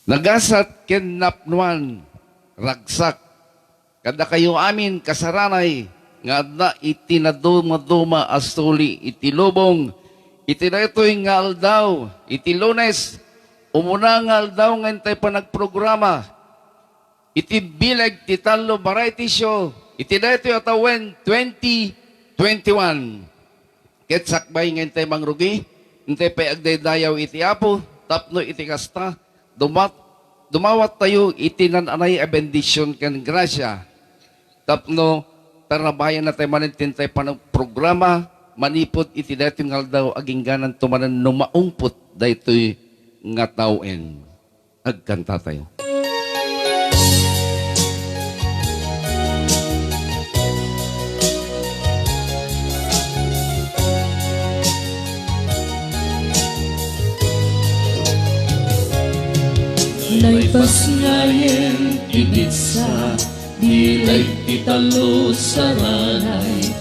Nagasat ken napnuan, ragsak. Kada kayo amin kasaranay, nga adna itinaduma-duma asuli itilubong, itinaytoy nga aldaw, iti Lunes, umuna nga aldaw nga intay pa nagprograma, iti bilag ti talo variety show, itinaytoy atawen 2021. Ket sakbay nga intay mangrugi, intay pa agdaydayaw iti apo, tapno iti kasta, dumawat tayo itinananay a bendisyon ken grasya. Tapno tarabayan na tayo manintintay pa ng programa, manipod iti dating aldaw aging ganan tumanan numaungput daytoy nga tawen. Agkanta tayo. Naipas ngayon ibitsa, dilay titalo saranay,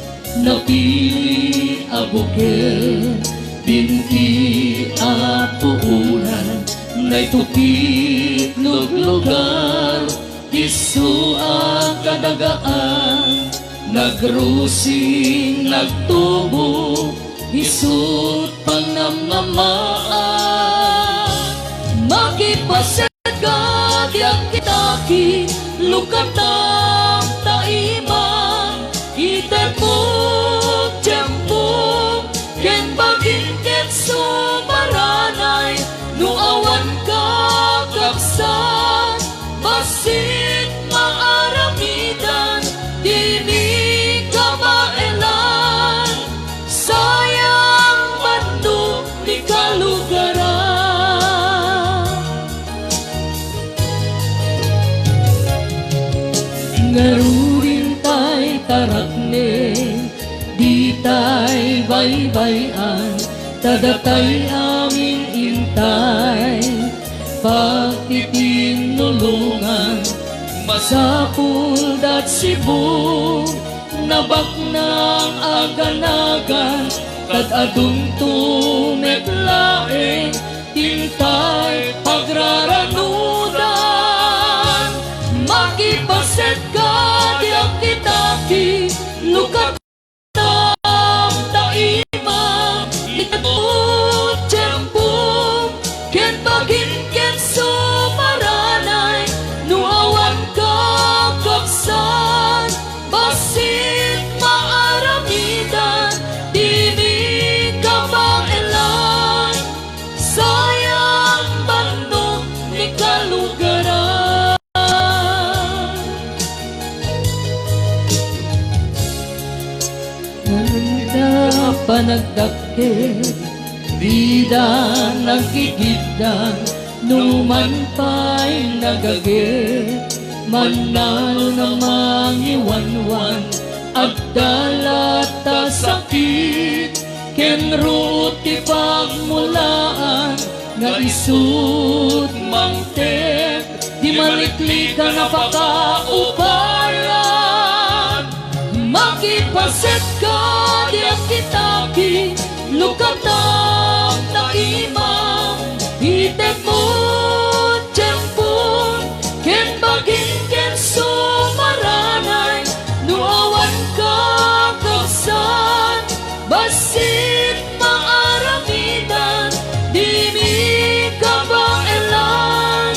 napili abukel, binti apuunan, naitupit luglugar, isu ang kadagaan, nagrusing nagtubo, isut pangnamnamaan, makipasya yang kitaki lukatang taimang itepuk jempuk ken bagin ken sumaranay nuawan kakaksan basit maaramidan dini kamaelan sayang bandung di kalugaran. Ngarurin tay tarakne, di tay baybayan, tadatay aming intay, pagtitinulungan, masapul dat Cebu, nabak ng aganagan, kad adung tumetlaeng, tintay pagraranudan, makipaset ka diang kitaki lukat tam taimang itatut jempung ken bagin ken sumaranay nuawan kakaksan basit maaramidan dini kamaelan sayang bandung ni kalugaran. Panagdakkel, bida nagkikigdan, numan pa'y nagagit, manalo na mangiwanwan, agdalata sakit, kenrut ipagmulaan, nga isut mangtek, di maliklikan na pakaupayan, makipaset ka diang kitaki lukatang taimang itemut jempun ken bagin ken sumaranay nuawan kakaksan basit maaramidan dini kabaelan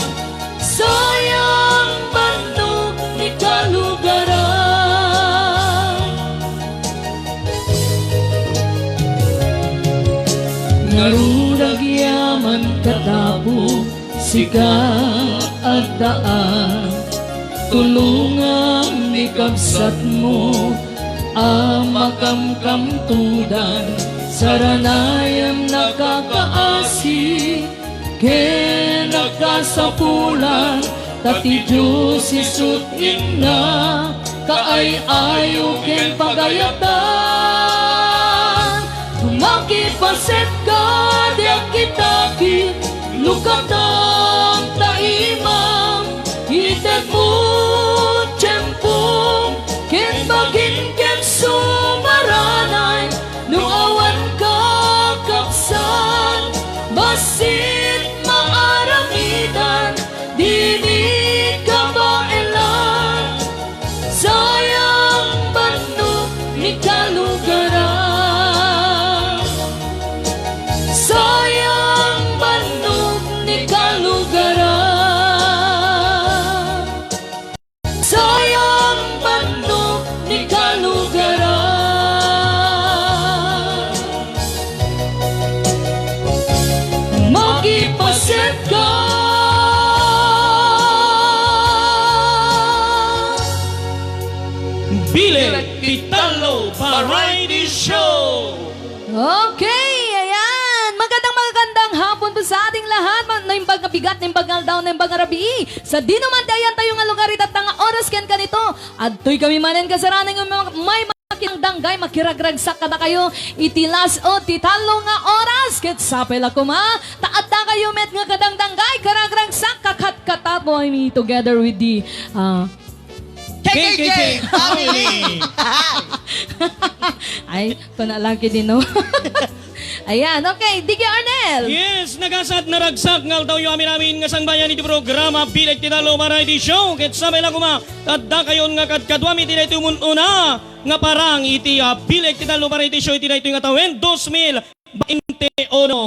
sayang bandung ni kalugaran. Narurag yaman katapo, sigang at daan, tulungan ni kabsat mo, ang makamkamtudan, saranayam nakakaasi, ken nakasapulan, tati Diyos isut inna, kaay ayo ken pagayatan, makipaset ka diang kitaki lukatang taimang itemut jempung ken bagin ken sumaranay nuawan kakaksan basit maaramidan paset ka. Bilik Pitalo Variety Show! Okay, ayan. Magandang hapon po sa ating lahat. Naimbag nga bigat, naimbag nga daw, naimbag nga rabi. Sa di naman dayan tayo nga lugar at nga oras ken kanito. At to'y kami manen kasaranan ng may makindanggay, makiragragsak kada kayo. Itilas o titalo nga oras. Ket sapel ako ma. Taat na kayo met nga kadangdanggay, karagragsak, kakat-katapo I mean, together with the KKK Family! ay, panalaki din no. Ayan, okay, Diggy Arnel. Yes, nagasat naragsak ngal daw yung amin nga sangbayan iti programa Bilik Tidalo Variety Show. Ket sabay lang kuma, tadda kayon nga kadkadwami iti na ito una nga parang iti Bilik Tidalo Variety Show iti na ito nga tawen 2021.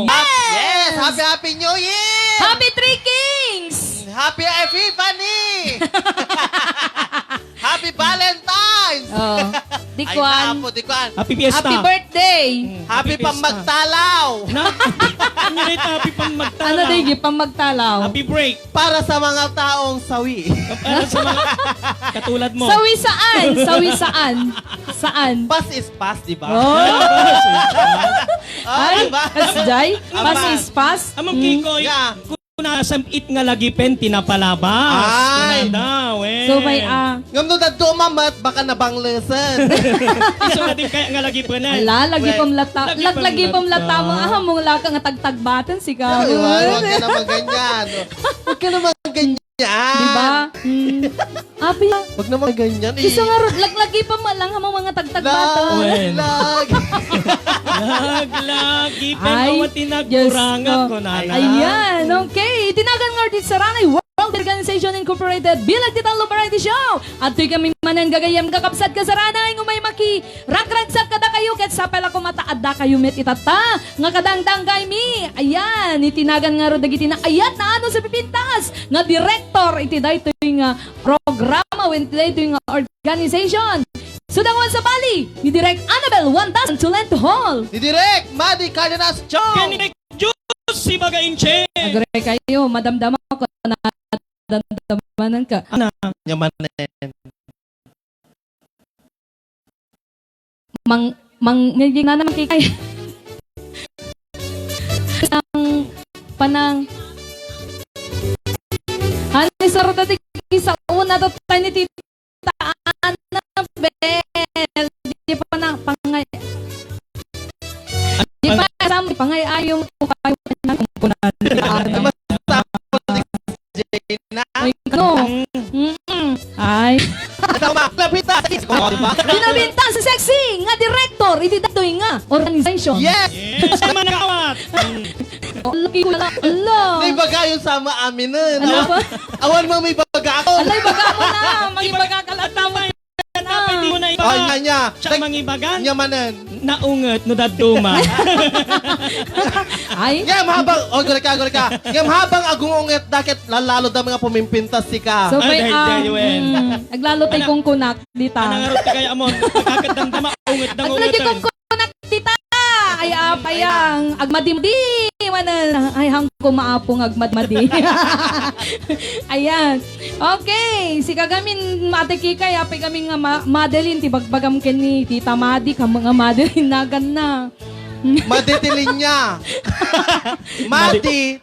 Yes! Happy New Year! Happy Three Kings! Happy Epiphany! Happy Valentine's! Oh, Ay, Dikwan. napo, Dikwan. Happy Fiesta! Happy birthday! Happy Fiesta. Pamagtalaw! Na? Ano rin happy pang magtalaw? Ano Diggy, pang magtalaw? Happy break! Para sa mga taong sawi. Para sa mga katulad mo. Sawi saan? Sawi saan? Saan? Pass is pass, di ba? Oh! Ay, diba? kasjay? Pass Ama. is pass? Amang Kikoy, Yeah. kung nasamit nga lagi pen, tinapalabas. Ay. Kuna daw, eh. So may Ngam no dadto mamat, baka nabang lesson. Iso natin kaya nga lagi pa na. ala, lagi Wait. pam lata. Lagi pam Lagi pam lata. lata mo. Ah, mong laka nga tagtagbatan si ka. Ay, wag ka naman ganyan. Wag ka naman ganyan. Diba? Api, Wag naman ganyan. iso nga ro- laglagi pa mo lang hamang mga tagtagbatan. Well. Lag. Lagi pen, Ay, kawa tinagkurangan Diyos ko na. Ayan, okay. Tinagan nga rin sa Ranay World Organization Incorporated Bilag Titalo Variety Show. At tuy kami manen gagayam kakapsat ka sa Ranay ngumay maki ragragsak kada kayo ket sapel ako mataadda kayo met itata nga kadangdanggay mi. Ayan, itinagan nga ro dagiti na ayat na ano sa pipintas nga director iti daytoy nga programa when daytoy nga organization. Sudangon sa Bali, ni Direk Annabel 1000 Tulento Hall. Ni Direk, Madi Cardenas Show. Kaninek Diyos si Bagainche. Agre kayo, madamdama ko na damdamanan ka. Ana, Nyamanen. Ngiging na naman kay ang panang Hani sarot at sa una to tayo ni Tita Annabel. Di pa na pangay. Di pa sa pangay ayong kayo ng kumpunan. Na. Ay, ano? Ay. Ito ma, lapita. Di ba? Binabinta sa sexy nga director, iti datoy nga organization. Yes! yes, naman nakawat. Laki ko lang. Ala. May baga yung sama amin nun. Ano no? ba? Awan mo may baga ako. Alay, baga mo na. Magibaga ka lang. Tama yan. Pwede mo na iba. Ay, nga niya. Siya mangibagan. Nyamanen. Naungat no daduma. Ay, Ngam habang, gulay ka. Ngam habang agungungit, dakit lalalo da mga pumimpintas si ka. so Ay, may dahil wen. naglalo tayo kong kunak dita. Anangarot ka kaya amon. Kakadamdama ungat ng At lagi ungatan. kong kunak dita. Ay, apayang agmadimdi. Manan. Ay, hang ko maapong agmadmadi. Ayan. Okay. Si kagamin matikikay. Apay kami nga Madeline. Tibagbagam ken ni Tita Madi. Kamo nga Madeline. Nagan na. Maditilin niya. Maditilin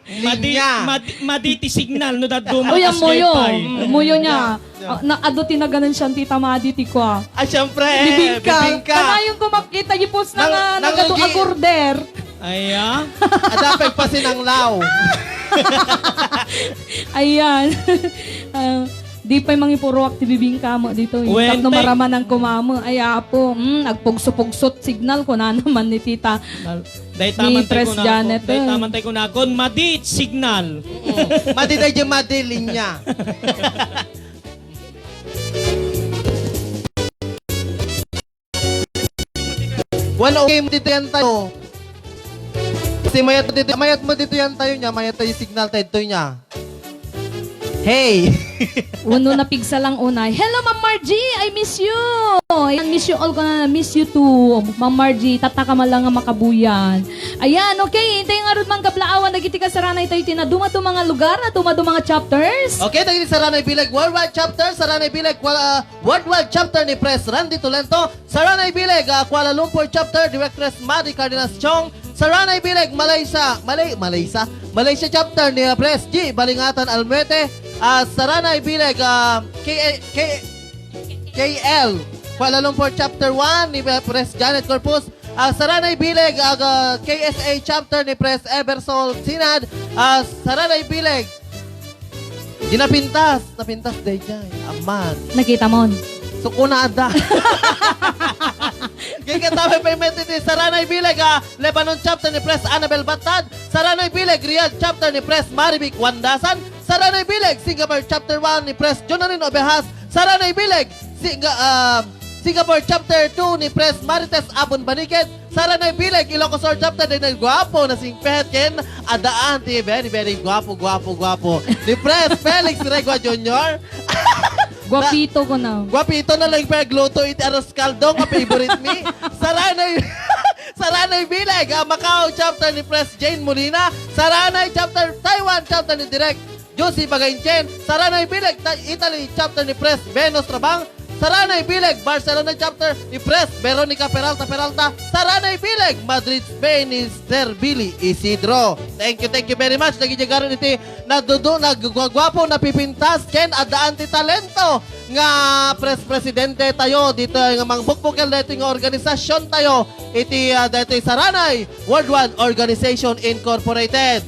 Maditi signal no daduma. Uy, ang muyo. Skaypay. Muyo niya. Ado tinaganan siyang Tita Madi ti ko. Ah, syempre. Bibingka. Kanayong kumakita yipos na nga nagado Nangugi. agorder. Ay, ah. Adapeg pa sinanglaw. Ayan. Di pa yung mga ipuro activibing mo dito. When Tapno take- maraman ng kumamo. Ay apo, nagpugso-pugsot signal ko na naman ni Tita. Dahil taman tayo Tres ko na Janet, Dahil eh. taman tayo ko na kon madit signal. Madiday dyan madilin niya. One game dito yan tayo. Si mayat mo dito yan tayo niya, mayat tayo signal tayo niya. Hey! Uno na pigsa lang unay. Hello, Ma'am Margie! I miss you! Ayan, miss you all ko na. Miss you too. Ma'am Margie, tataka man lang nga makabuyan. Ayan, okay. Hintay nga rin mga kablaawan. Nagiti ka sa ranay tayo tinaduma to mga lugar na tumado mga chapters. Okay, dahil sa Ranay Bilag Worldwide Chapter, sa Ranay Bilag Worldwide Chapter ni Pres Randy Tolento, sa Ranay Bilag Kuala Lumpur Chapter, Directress Mari Cardenas Chong, sa Ranay Bilag Malaysia Chapter ni Pres G Balingatan Almuete, sa Ranay Bilag KL Kuala Lumpur Chapter 1 ni Pres Janet Corpus, sa Ranay Bilag KSA Chapter ni Pres Eversol Sinad, sa Ranay Bilag napintas dayjay aman Nakita mo. so kunada Gigatabi permitted sa Ranay Bilag Lebanon Chapter ni Pres Annabel Batad, sa Ranay Bilag Riyadh Chapter ni Pres Marivic Wandasan, sa Ranay Bilag Singapore Chapter 1 ni Pres Jonarin Obehas, sa Ranay Bilag Singapore Chapter 2 ni Pres Marites Abon Baniked, sa Ranay Bilag Ilocos Sur Chapter din gwapo na singpet ken adaan ti very gwapo ni Pres Felix Regua Jr. Guwapito ko na. Guwapito na lang pagluto iti aros kaldo nga favorite me. Sa Ranay Bilag Macau Chapter ni Pres Jane Molina, sa Ranay Chapter Taiwan Chapter ni Direk Josie Bagainchen, sa Ranay Bilag Italy Chapter ni Pres Venus Trabang, sa Ranay Bilag Barcelona Chapter ni Pres Veronica Peralta, sa Ranay Bilag Madrid Spain ni Sir Billy Isidro. Thank you very much. Nagijagaran iti naggwapo na pipintas ken adaan ti talento nga presidente tayo dito nga mangbukbukel dito nga organisasyon tayo iti dito sa Ranay Worldwide Organization Incorporated.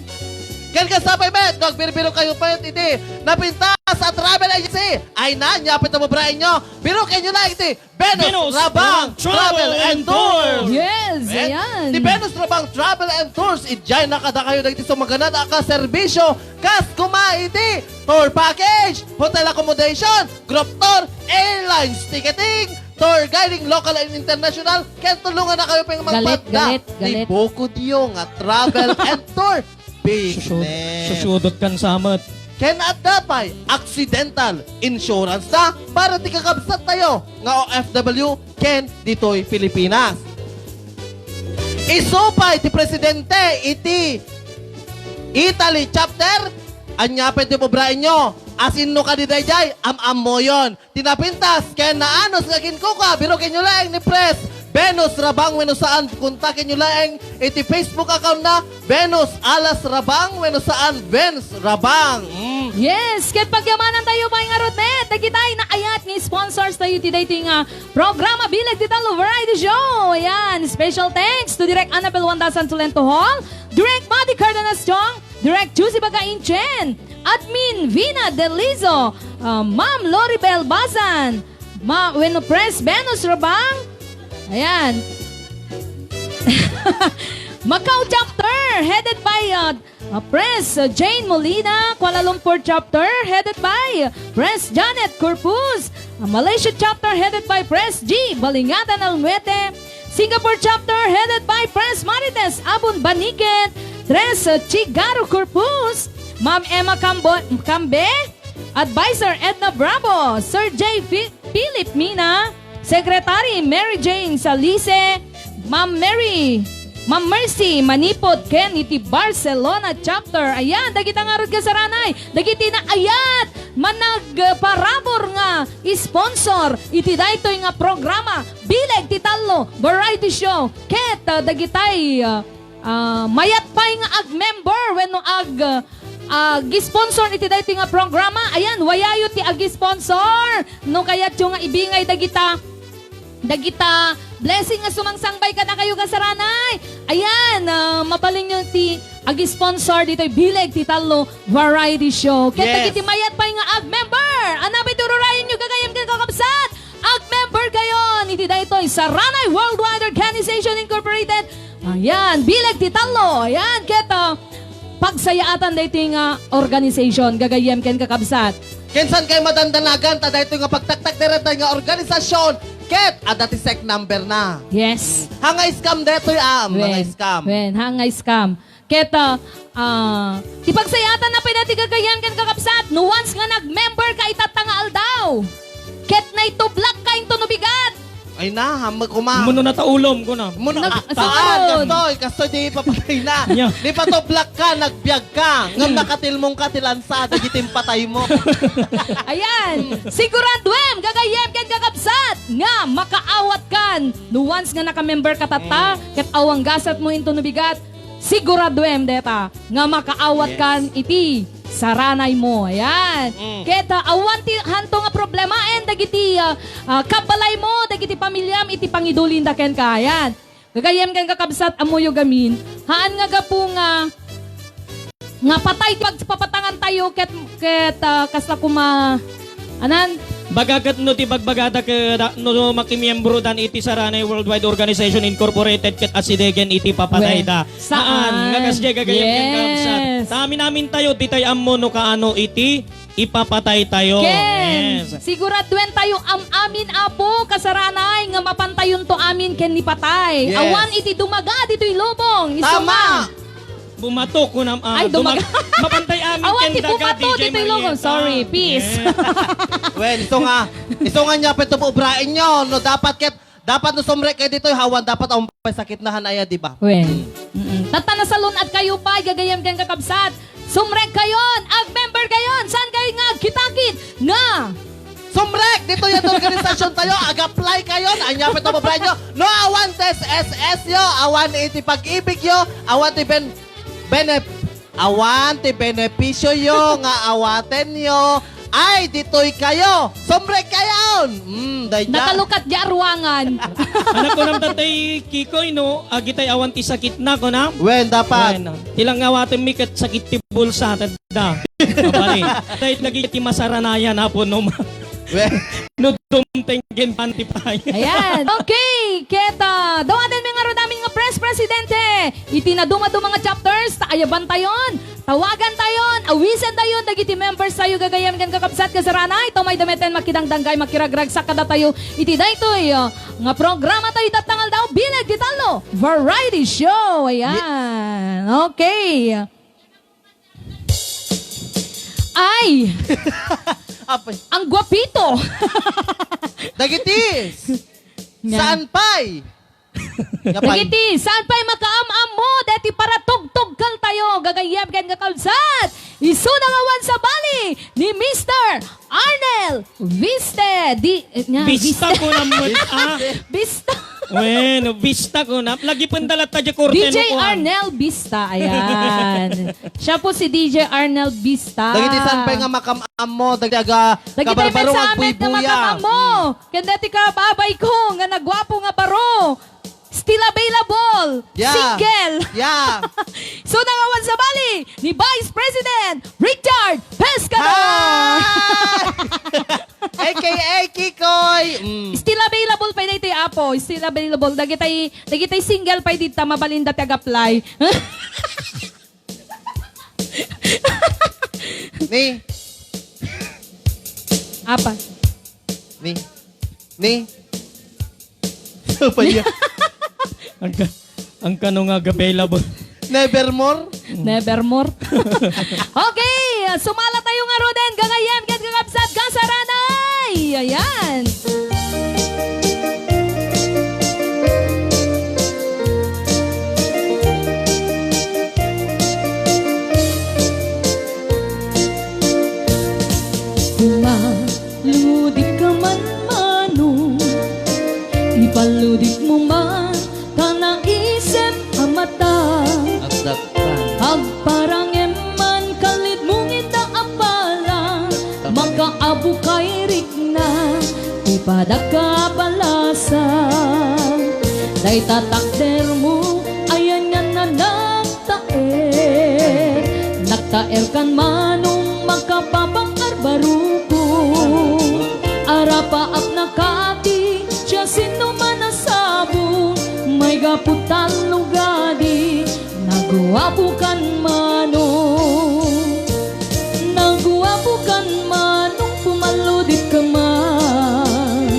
Ken kasabay met, nagbiro kayo pa iti napintas at travel agency. Ay na, nyapit na mabrain nyo. Biro kayo na iti Venus Rabang Travel and Tours. Yes, ayan. Di Venus Rabang Travel and Tours. Idjay nakada kayo dito sa maganad aka serbisyo. Kas kumaiti, tour package, hotel accommodation, group tour, airlines ticketing, tour guiding local and international. Kaya tulungan na kayo pa yung mga Galit. Di Bukod yung travel and tour business. Susudot kan samat. Ken at dapay accidental insurance na para ti kakabsat tayo nga OFW ken ditoy Pilipinas. Isupay ti presidente iti Italy chapter anya pwede mo brain nyo asin no ka di dayjay am mo yon tinapintas ken naanos nga kinkuka biro kenyo lang ni Pres Venus Rabang weno saan kontakin nyo lang iti Facebook account na Venus Alas Rabang weno saan Venus Rabang. Yes, ket pagyamanan tayo ba nga rodnet, dagitay na ayat ni sponsors tayo ti dating programa Bilag ti Talo Variety Show. Ayan, special thanks to Direk Annabel Wandasan Tolento Hall, Direk Madi Cardenas Chong, Direk Juicy Bagainchen, Admin Vina Delizo, Ma'am Loribel Bazan, Weno Press Venus Rabang. Ayan. Macau Chapter, headed by Pres Jane Molina. Kuala Lumpur Chapter, headed by Pres Janet Corpus. Malaysia Chapter, headed by Pres G Balingatan Almuete. Singapore Chapter, headed by Pres Marites Abon Baniket. Tres Chigaro Corpus. Ma'am Emma Cambe. Advisor Edna Bravo. Sir J. Philip Mina. Secretary Mary Jane Salise, Ma'am Mercy Manipod Ken iti Barcelona Chapter. Ayan, dagita nga rod ka sa Ranay. Dagiti na ayat managparabor nga sponsor iti daytoy nga programa Bilag ti Talo Variety Show. Ket dagitay mayat pay nga ag-member wenno ag-sponsor iti daytoy nga programa. Ayan, wayayo ti ag-sponsor. No kayat yung nga ibingay dagita blessing nga sumangsangbay ka na kayo ka sa Ranay. Ayan, mapaling nyo ti ag-sponsor dito Bilag ti Talo Variety Show. Kaya Yes. dagiti mayat pa nga ag-member. Anapay tururayan nyo gagayam ka kakabsat. Ag-member kayo niti daytoy sa Ranay Worldwide Organization Incorporated. Ayan, Bilag ti Talo. Ayan, keta pagsayaatan dito nga organization gagayam ken kakabsat. Kinsan kay madandanagan ta daytoy nga pagtaktak dere nga organisasyon ket adati sec number na. Yes. Hangay scam detoy mga scam. Hangay scam. Keta, tipagsayatan na pinati gagayan kan kakapsat. No once nga nag-member ka itatangaal daw. Ket na ito black ka into nubigat. Ay na, kuma. Muno na taulom ko na. Muna Nag- taan, Sunod. kastoy di papatay na. Yeah. Di pa to black ka, nagbiag ka. Ngam nakatilmong ka, tilansa, dagitim patay mo. Ayan, siguradwem, gagayem ken kakabsat, nga makaawat kan. No once nga naka-member ka tata, ket awang gasat mo into nubigat, siguradwem deta, nga makaawat kan iti saranay mo. Ayan. Keta awan ti hanto nga problema en dagiti kabalay mo, dagiti pamilyam iti pangidulin da ken ka. Ayan. Gagayem ken kakabsat amoyo gamin. Haan nga gapu nga patay pagpapatangan tayo ket kasta kuma anan Bagagat no ti bagbagada ke no makimiyembro dan iti Saranay Worldwide Organization Incorporated ket asidegen iti papatay da. Saan? Nga kasya gagayam Yes. ken kapsat. Tami namin tayo ti tay ammo no kaano iti ipapatay tayo. Ken, Yes. siguraduen tayo amin apo kasaranay nga mapantayon to amin ken ni patay. Yes. Awan iti dumaga dito'y lubong. Tama! Bumato ko na Ay, dumaga. mapantay amin Awan ken ti daga bumato DJ dito'y lubong. Marieta. Sorry, peace. Yes. Well, ito nga niya, peto po ubrain nyo. No, dapat no sumrek kayo dito, hawan, dapat ang sakit na hanaya, di ba? Wen. Tata na salon at kayo pa, gagayam ken kakabsat. Sumrek kayon, ag-member kayon. Saan kayo nga kitakit? Nga. Sumrek! Dito yung organisasyon tayo, ag-apply kayo, anya peto po ubrain nyo. No, awan tes SS yo, awan iti pag-ibig yo, awan ti awan ti benepisyo yo, nga awaten yo, ay, dito'y kayo! Sumrek kayon! Dahil Nakalukat di arwangan. Anak ko nam tatay Kikoy no, agitay awan ti sakit na ko na. Well, dapat. Bueno, tilang ngawatin mi ket sakit ti bulsa tadda. Mabali. Dahil nagiti masaranayan hapon no. Well, No dumtenggen panti pa. Ayan. Okay. Keta, dawadan mi nga ro namin nga press presidente. Iti na dumado mga chapters, taayaban tayon. Tawagan tayon, awisan tayon, dagiti members tayo gagayam kan kakabsat kasaranay. Tomay dameten makidangdanggay, makiragragsak kada tayo. Iti daytoy nga programa tayo datangal daw bilag titalo. Variety show. Ayan. Okay. Ay, apay. ang gwapito. Dagitis! Nga. Saan pay? Yapay. Dagiti, saan pa'y makaam-am mo? Dati para tugtog kal tayo. Gagayab kan kakalsat. Isunangawan sa bali ni Mr. Arnel Viste. Bista ko naman Vista. Bueno, bista ko na. Lagi pandalat tayo korte DJ Arnel Vista. Ayan. Siya po si DJ Arnel Vista. Dagiti saan pay nga makamam mo? Dagiti aga Dagiti kabarbaro sa ang amin na buya. makaam mo. Kanda ti ka babay ko nga nagwapo nga baro. Still available. Yeah. Single. Yeah. So nangawan sa bali ni Vice President Richard Pescador. Hi! AKA Kikoy. Still available pa dito apo. Still available. Dagitay single pa dito mabalinda tag-apply. Ni. Apa? Ni. So pa niya. Ang kano nga available. Nevermore. Nevermore. Okay, sumala tayo nga roden. Gangayem, get kakabsat, kasaranay. Ayan. Ludik ka man manong, ipaludik mo man, kanang isip ang mata. At daktan. Agparang eman kalit mong itaapala, makaabo kay rikna, ipadaka balasa. Day tatakder mo, ayan nga na nagtaer. Nagtaer kan manong makapapang arbaruko. Arapa at nakati, siya sino man nasabong, may gaputan lugadi. Nagwapo kan manong, nagwapo kan manong, pumaludit ka man,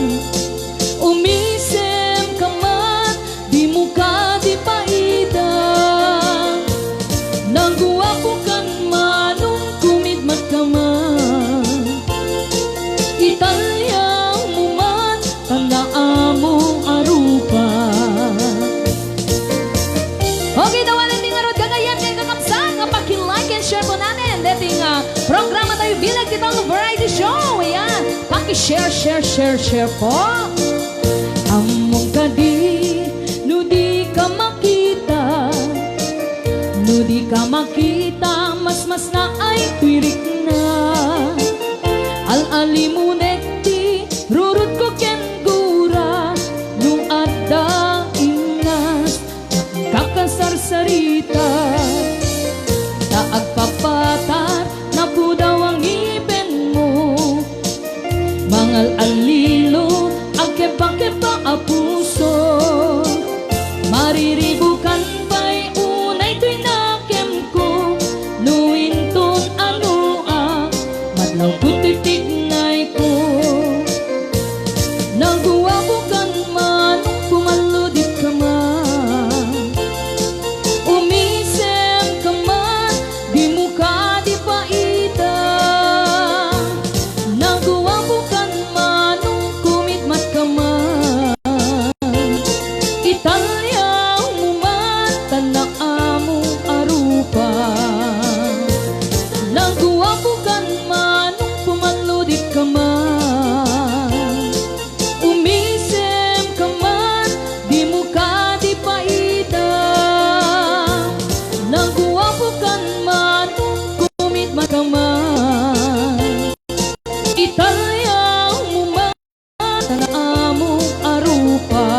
umisem ka man, di mo ka di paida. Nagwapo kan manong, kumidmat ka man, italyang mo man, tandaan mo, Programa tayo bilang kitang variety show. Ayan, paki-share, share po. Among kadi, no di ka makita. No di ka makita, mas na ay tuirik na. Al-alimunek di, rurut ko ken gura. Nung ada ingas, kakasarsarita. Taag papatar, naku daw ang ipin mo. Mangal alilo, ang kepa-kepa a puso. Mariribukan pa'y unay to'y nakem ko. Nuinton ano madlaw ko'y tignay ko. Nagwabukan man, pumaludit ka man. Umisem ka man, di mo ka di paita. Nagwabukan man, kumitmat ka man. Italya mo man, tanaa mo arupa. Nagwabukan man, pumaludit ka man. Umisem ka man, di mo ka di paita. Nagwabukan man, kumitmat ka man. Italya mo man, tanaa mo arupa.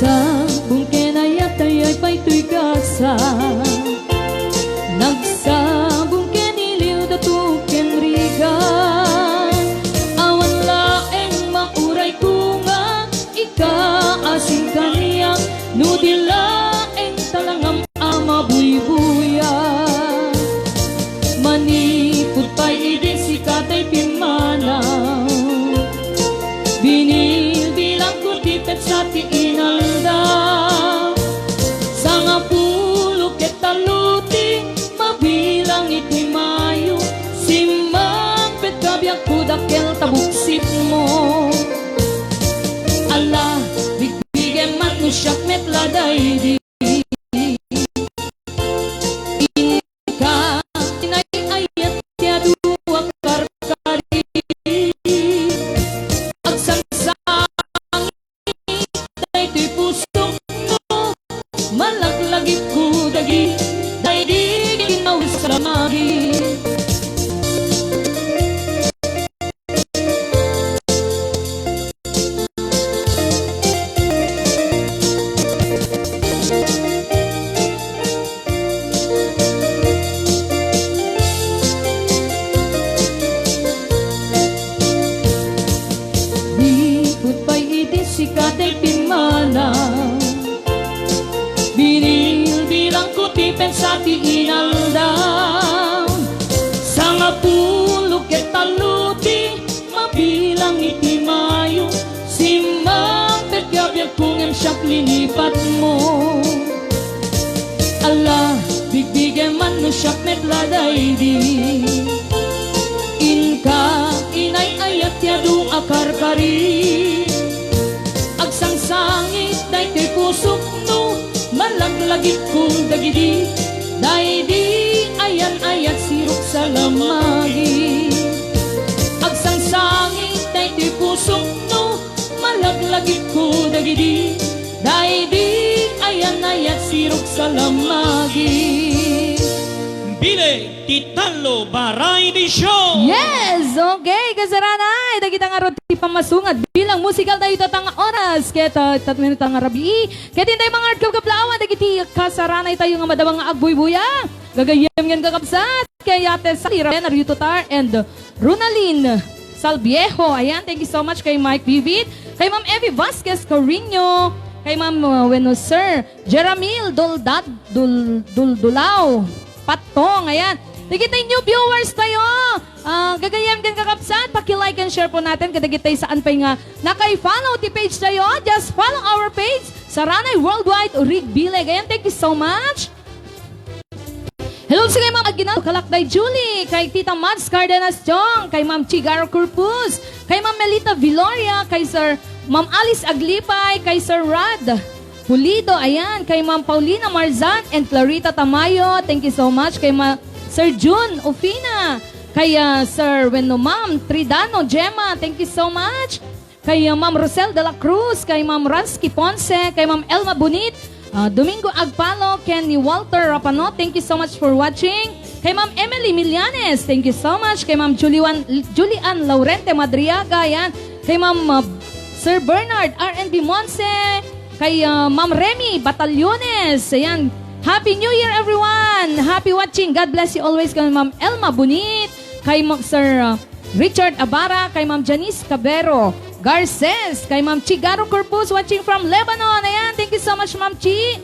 Sa bungkenayat ay pa'y tuy kasa. Nagsabong keniliw dato kenrigan. Awan laeng mauray ko nga ika-asing kaniyak. Nudilaeng talangam ama buy-buya. Manipod pa'y idin si katay pimanaw. Binibilang ko tipet sa tiinalda. Sa nga pulo ketaluti, mabilang iti mayo. Simang petkabiyak ko dakel tabuksit mo. Ala, bigbigyan man no siyak metladay di. Inka, inay-ayat kaya duwag karkari. Agsangsangit, day to'y puso mo. Malaklagit ko dagi, day di ginaw sa lamagi. Diput pa'y iti si katay pimanaw. Binil bilang ko tipen sa tiinaldaw. Sa nga pulo ketaluti, mabilang iti mayo. Simang petkabiyak kung siyak linipat mo. Ala, bigbigyan man no siyak metladay di. Inka, inay-ayat yadu akarkari. Agsangsangit, day kay pusok no. Malaglagit kong dagidi. Day di, ayan-ayat sirok sa lamagi. Agsangsangit, day kay pusok no. Malaglagit ko dagidi. Day di, ayan-ayat sirok sa lamagi. Bileg Titalo Variety Show. Yes! Okay, kasaranay. Dagita nga roti pamasungat. Bilang musikal tayo tatang oras. Kaya tatmin tatang rabi. Kaya din tayo mga art kaplawan. Dagiti kasaranay tayo nga madawang nga agbuy-buya. Gagayem yan kakapsat. Kaya yate sa Raben, Aryutotar, and Runalyn Salviejo. Ayan, thank you so much kay Mike Vivid. Kay Ma'am Evie Vasquez Carino. Kay Ma'am Sir Jeramil Duldulaw Patong. Ayan. Digitay new viewers tayo. Gagayam gan kakapsat. Paki-like and share po natin. Kadagitay saan pa nga nakay-follow ti page tayo. Just follow our page. Saranay Worldwide Rig Bileg. Ayan, thank you so much. Hello sa kay Ma'am Aguinaldo Kalakday Julie, kay Tita Mads Cardenas Chong, kay Ma'am Chigaro Corpus, kay Ma'am Melita Viloria, kay Sir Ma'am Alice Aglipay, kay Sir Rad Pulido, ayan, kay Ma'am Paulina Marzan and Clarita Tamayo, thank you so much, kay Sir June Ofina, kay Sir Ma'am Tridano Gemma, thank you so much, kay Ma'am Rosel de la Cruz, kay Ma'am Ransky Ponce, kay Ma'am Elma Bonit, Domingo Agpalo, Kenny Walter Rapano, thank you so much for watching. Kay Ma'am Emily Millanes, thank you so much. Kay Ma'am Julian Laurente Madriaga, yan. Kay Ma'am Sir Bernard R&B Monse, kay Ma'am Remy Batallones, ayan. Happy New Year everyone! Happy watching, God bless you always. Kay Ma'am Elma Bunit, kay Sir Richard Abara, kay Ma'am Janice Cabero Garces, kay Ma'am Chigaro Corpus watching from Lebanon. Ayan, thank you so much Ma'am Chi.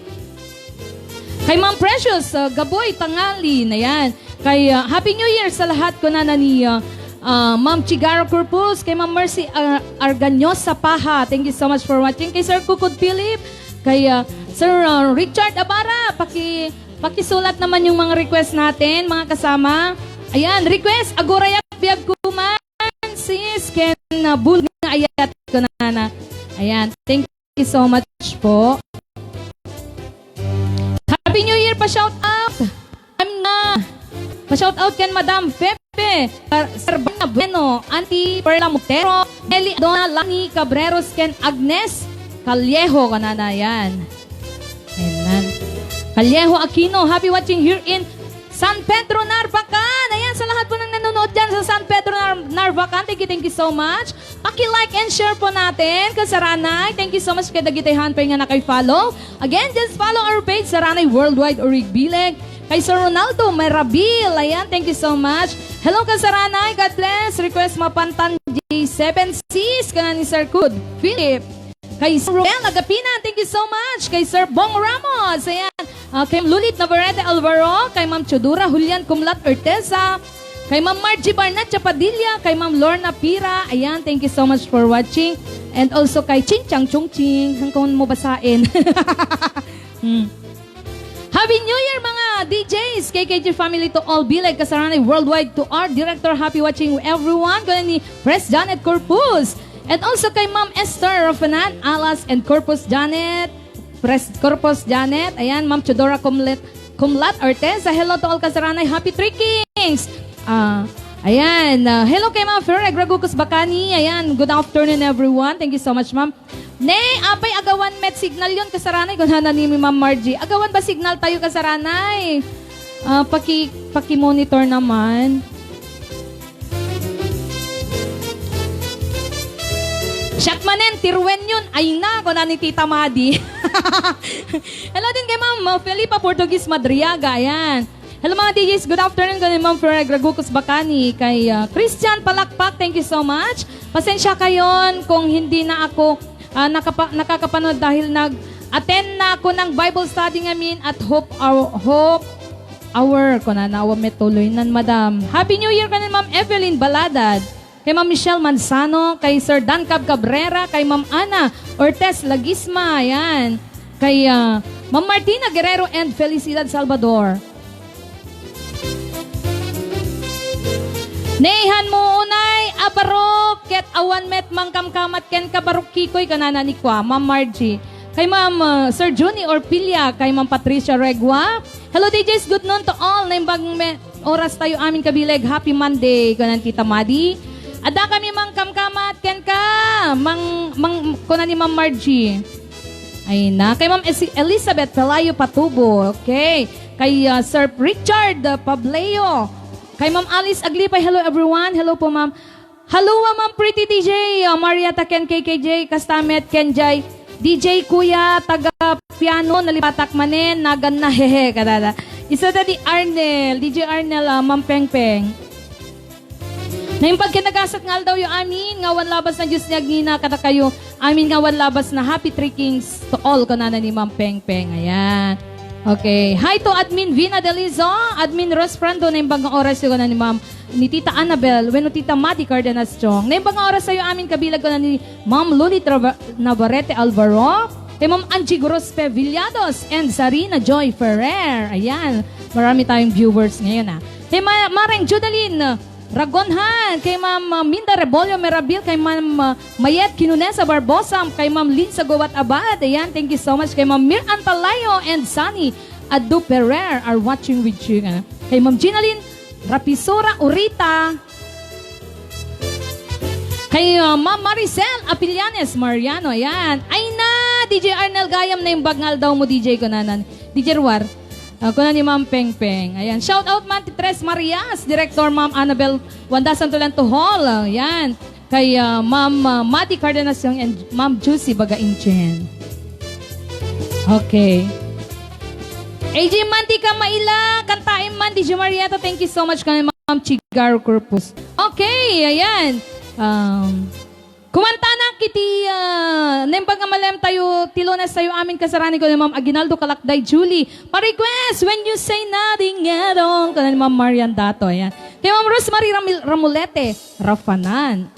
Kay Ma'am Precious Gaboy Tangali, ayan. Kay Happy New Year sa lahat ko na ni Ma'am Chigaro Corpus, kay Ma'am Mercy Arganyosa Paha, thank you so much for watching. Kay Sir Kukod Philip, kay Sir Richard Abara, pakisulat naman yung mga request natin, mga kasama. Ayan, request, agurayak biyag kuman, sis, ken bul nga ayat ko na. Ayan, thank you so much po. Happy New Year, pa-shout out. Pa-shout out ken Madam Pepe, Sir Bana Bueno, Auntie Perla Montero, Eli Dona Lani Cabreros, ken Agnes Callejo kanana yan. Ayan. Callejo Aquino, happy watching here in San Pedro, Narvacan. Ayan, sa lahat po nang nanonood dyan sa San Pedro, Narvacan, thank you so much. Paki-like and share po natin, Kasaranay. Thank you so much kay Dagitihan pa nga na kay follow. Again, just follow our page, Saranay Worldwide Orig Bileg. Kay Sir Ronaldo Merabil, ayan, thank you so much. Hello, Kasaranay, God bless. Request mapantan J7Cs, kana ni Sir Kud Philip. Kay Sir Ruel Agapina, thank you so much. Kay Sir Bong Ramos, ayan. Kay Lulit Navarrete Alvaro, kay Ma'am Chodura Julian Kumlat Orteza, kay Ma'am Margie Barnat Chapadilla, kay Ma'am Lorna Pira, ayan, thank you so much for watching. And also kay Chinchang Chungching, hanggang mo basain. Happy New Year mga DJs, KKG family to all, Bilag Kasaranay Worldwide, to our director, happy watching everyone, kaya ni Press Janet Corpus. And also kay Ma'am Esther Rafanan Alas and Corpus Janet, Press Corpus Janet, ayan, Ma'am Chodora Kumlat Orteza, hello to all Kasaranay, happy Three Kings. Ayan, hello kay Ma'am Ferreg Ragucos Bacani, ayan, good afternoon everyone, thank you so much Ma'am. Apay agawan met signal yon Kasaranay, kung hana ni Ma'am Margie, agawan ba signal tayo Kasaranay? Paki-monitor naman. Shakmanen, tirwen yun. Ay na, kung na ni Tita Madi. Hello din kay Ma'am Felipa Portuguese Madriaga. Ayan. Hello mga DJs, good afternoon kay Ma'am Ferreg Ragucos Bacani. Kay Christian Palakpak, thank you so much. Pasensya kayon kung hindi na ako nakakapanood dahil nag-attend na ako ng Bible study ngamin at Hope Hour. Kung na nawa metuloy nan, Madam. Happy New Year kanin Ma'am Evelyn Baladad. Kay Ma'am Michelle Manzano, kay Sir Dan Cab Cabrera, kay Ma'am Ana Ortez Lagisma, ayan. Kay Ma'am Martina Guerrero and Felicidad Salvador. Nehan mo unay, abarok, ket awan met mangkamkamat ken kabarok kikoy kanana ni kwa, Ma'am Margie. Kay Ma'am Sir Juni Orpilia, kay Ma'am Patricia Regua. Hello DJs, good noon to all. Naimbang oras tayo amin kabileg. Happy Monday, kanan Tita Madi. Ada kami mangkamkamat ken ka, kuna ni Ma'am Margie. Ay na, kay Ma'am Elizabeth Pelayo Patubo. Okay. Kay Sir Richard Pableo. Kay Ma'am Alice Aglipay, hello everyone. Hello po Ma'am. Hello Ma'am Pretty DJ, Mariata Ken KKJ, Kastamet Kenjay, DJ Kuya, taga piano, nalipatak manen, nagan na hehe, kadada. Isa na di Arnel, DJ Arnel, Ma'am Peng Peng. Na yung pagkinagasat nga daw yung amin, ngawan labas na Diyos niya gina, kata kayo, amin ngawan labas na happy Three Kings to all, kanana ni Ma'am Peng Peng. Ayan. Okay. Hi to Admin Vina Delizo, Admin Ros Prando, na yung bagang oras yung ni Ma'am, ni Tita Annabel, when Tita Madi Cardenas Chong. Na yung bagang oras sa'yo amin kabilag ko na ni Ma'am Lulit Navarrete Alvaro, kay Ma'am Angie Grospe Villados, and Sarina Joy Ferrer. Ayan. Marami tayong viewers ngayon Kay Mareng Judeline Ragonhan, kay Ma'am Minda Rebolyo Merabil, kay Ma'am Mayet Kinunesa Barbosa, kay Ma'am Linsa Gowat Abad. Ayan, thank you so much. Kay Ma'am Mir Antalayo and Sunny Adu Perer are watching with you. Kay Ma'am Ginalyn Rapisora Urita. Kay Ma'am Maricel Apilianes Mariano. Ayan. Ay na, DJ Arnel Gayam na yung bagngal daw mo, DJ ko nanan. DJ Ruar. Kuna ni Ma'am Peng Peng. Ayan. Shout out Manti Tres Marias. Director Ma'am Annabel Wanda Santolento Hall. Ayan. Kay Ma'am Mati Cardenas Young and Ma'am Juicy Bagainchen. Okay. AJ Mantika Maila. Kantain man. DJ Marieta. Thank you so much kay Ma'am Chigaro Corpus. Okay. Ayan. Kumanta na kiti nembag nga malem tayo tilonas tayo amin kasarani ko ni Ma'am Aguinaldo Kalakday Julie. Pa-request when you say nothing at all. Kaya ni Ma'am Marian Dato. Ayan. Kay Ma'am Rosemary Ramulete Rafanan.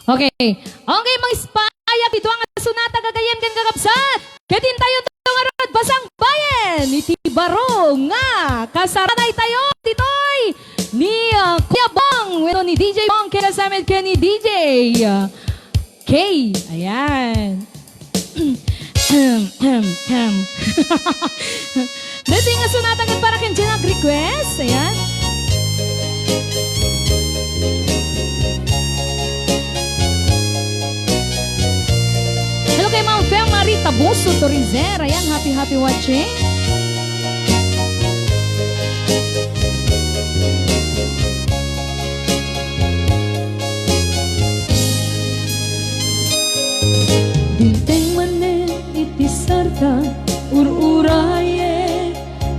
Okay. Okay, mga ispaya ito ang sunata gagayan kang kakabsat. Katin tayo tungarod basang bayan. Iti baro nga kasaranay tayo ditoy ni Kuya Bong. Weno ni DJ Bong kaya sa amin kaya ni DJ K. Ayan. Dati nga sunata kan para kang request. Ayan. Hello kay Ma'am Fem Marita Buso Torizer. Ayan, happy watching. Dinteng manen iti sarta ururaye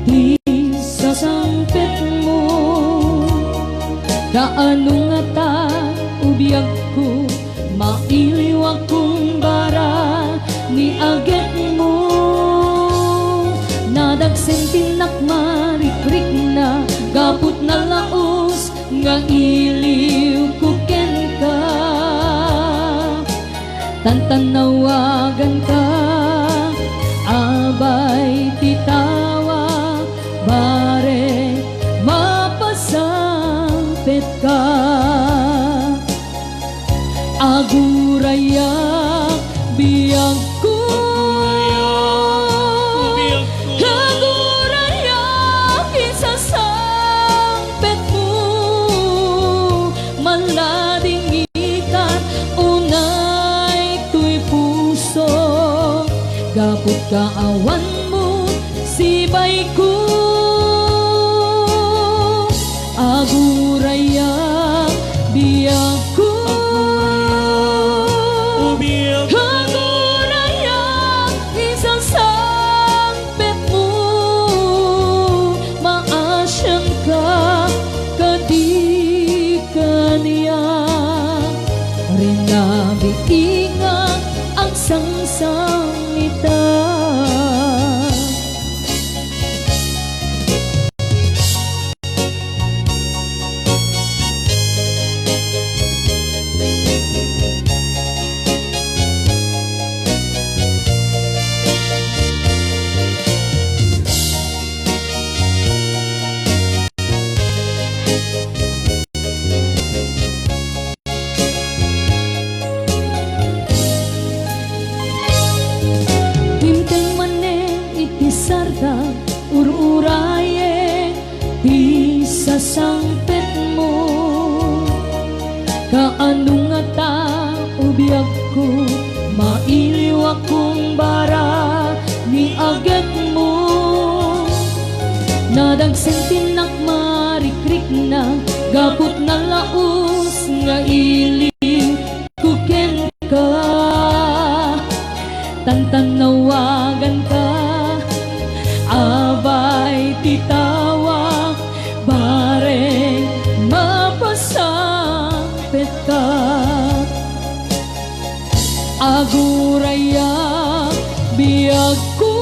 di sasangpet mo. Kaano nga ta ubiyag ko mailiw akong bara ni aget mo. Nadagsentin marikrik na gaput na laos nga iliw ko ken ka. Tantanawagan ka abay titawa bare mapasampet ka. Aguraya biyag ko. Aguraya kinsasampet mo. Malading ikan unay tuy puso. Gapot kaawan mo sibay ko. Aguraya biyag ko. Ingat ang sangsangita. Sarda ururaye di sasangpet mo. Kaano nga ta ubiyag ko mailiw akong bara ni aget mo. Nadagsentin marikrik na gapot na laos nga iliw ko ken ka. Tantanawagan ka abay titawa bare mapasampet ka. Aguraya biyag ko.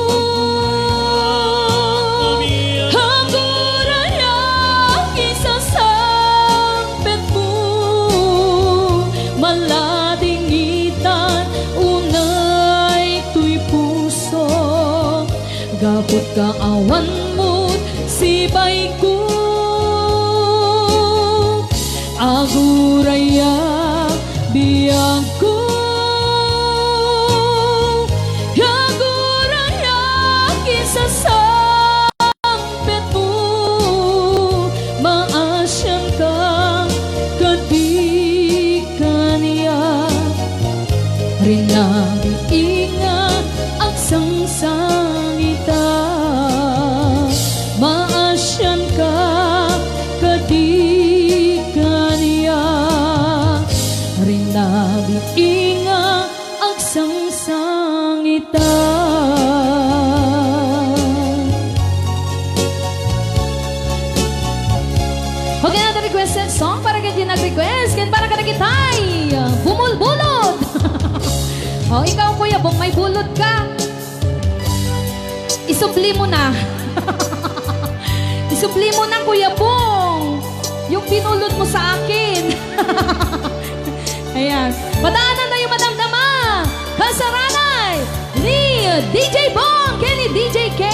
Aguraya kinsasampet mo. Malading itan unay tuy puso. kaawan mo sibay ko aguraya biyang ko aguraya kisasambet mo maasyan ka kadi kaniya rinami inga agsangsangita maasyan ka kadi kaniya rinami inga agsangsangita. Okay na requested song para kay nag-request ken para ka nakitay bumulbulod. Oh, ikaw kuya Bong, may bulod ka. Isubli mo na. Isubli mo na kuya Bong. Yung pinulot mo sa akin. Ayan. Padaanan na yung madamdama. Kasaranay ni DJ Bong, Kenny DJ K.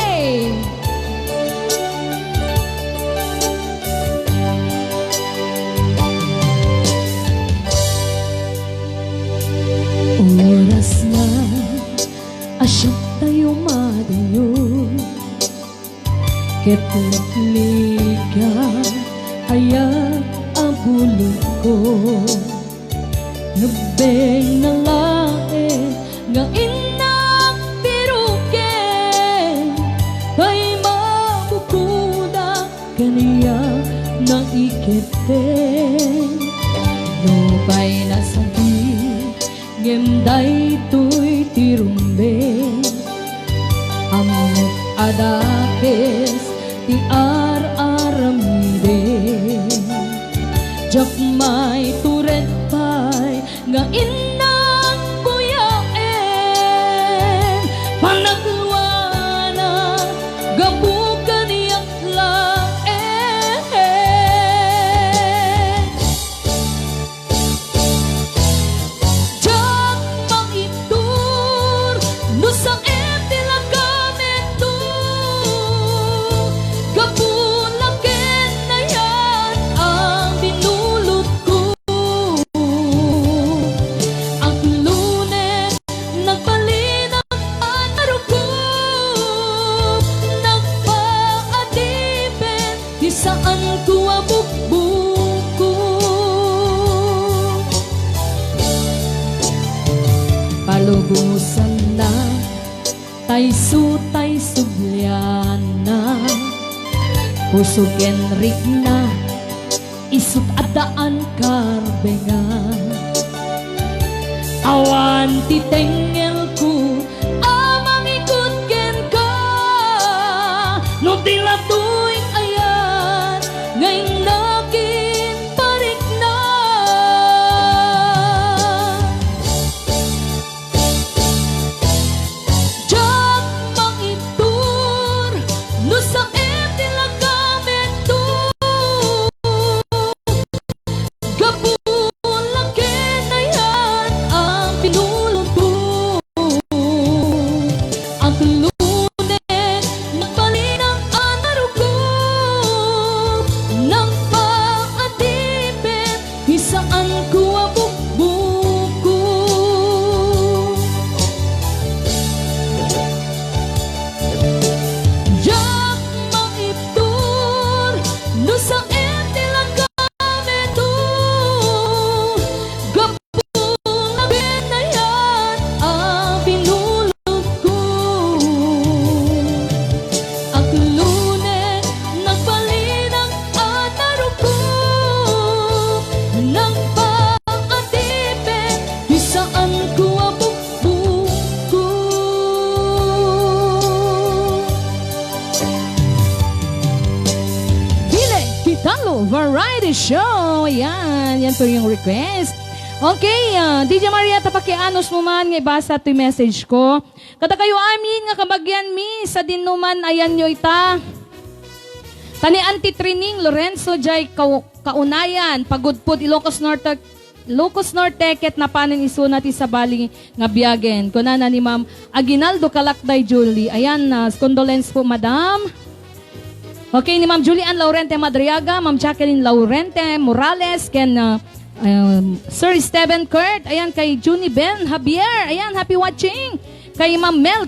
Oras na asyok tayo madayo ket liga ayak abulog ko nabeng na lae nga inang piruken ay mabukuda kaniya na ikiten nubay na sabi ngemday tuy tirumbe amot adakes ti ar-aramide jakmay turet pay nga inang buyaen panagluana gabukan yak laen jak mangitur nusang etilagamento gabulaken na yan ang binulot ko ang lunes nagbalinang anaro ko nagpaadipen di saan ko abukbuko palugusan na tayso tay subliana puso kenrik na isut adaan karbenga awan titengel ko amang ikut ken ka no tila tuing ayan ngayon nakin parik na jak mangitur no sa etilagamento gabulaken na yan ang pinulot ko ang lunes nagbalinang anaro ko nang paadipen isaan ko abukbuko jak mangitur no sa etilagamento gabulaken na yan ang pinulot ko ang lunes nagbalinang anaro ko nang paadipen isaan ko abukbuko. Bileg Kitalo Variety Show. Yan po yung request. Okay, DJ Marietta, pakianos mo man nga ibasa ito yung message ko. Kada kayo amin nga kabagyan mi sa dinuman ayan nyo ita. Tani anti-training Lorenzo Jai Kaunayan, Pagudpod Ilocos Norte Lucas Norte ket napanin isuna ti sabali nga biyagen. Kunana ni Ma'am Aguinaldo Kalakday Julie. Ayan, condolence po, Madam. Okay, ni Ma'am Julian Laurente Madriaga, Ma'am Jacqueline Laurente Morales, ken Sir Steven Kurt, ayan, kay Junie Ben Javier, ayan, happy watching. Kay Ma'am Mel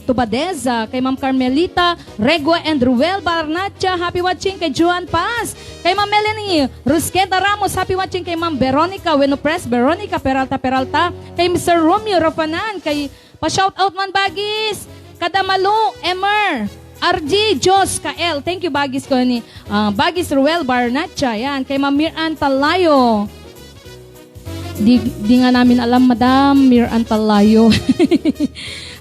Tubadeza, kay Ma'am Carmelita Regua and Ruel Barnacha, happy watching. Kay Juan Paz, kay Ma'am Melanie Rusqueta Ramos, happy watching. Kay Ma'am Veronica Wenopres, Veronica Peralta, kay Mr. Romeo Rafanan, kay pa-shoutout man Bagis, Kadamalo, Emer, RG Jos Kael, thank you Bagis ko ni Bagis Ruel Barnacha, yan. Kay Ma'am Miran Talayo, di nga namin alam, Madam Miran Talayo.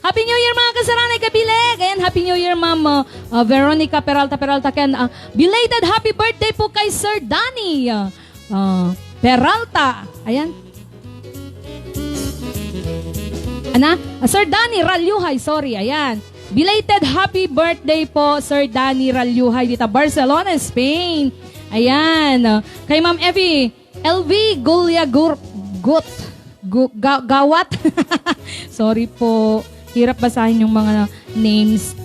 Happy New Year mga kasaranay kabileg. Ayan, Happy New Year Ma'am Veronica Peralta. Ken, belated happy birthday po kay Sir Danny Peralta. Ayan. Sir Danny Ralyuhay, sorry. Ayan. Belated happy birthday po, Sir Danny Ralyuhay, dito Barcelona, Spain. Ayan. Kay Ma'am Evie LV Gawat. Sorry po. Hirap basahin yung mga names.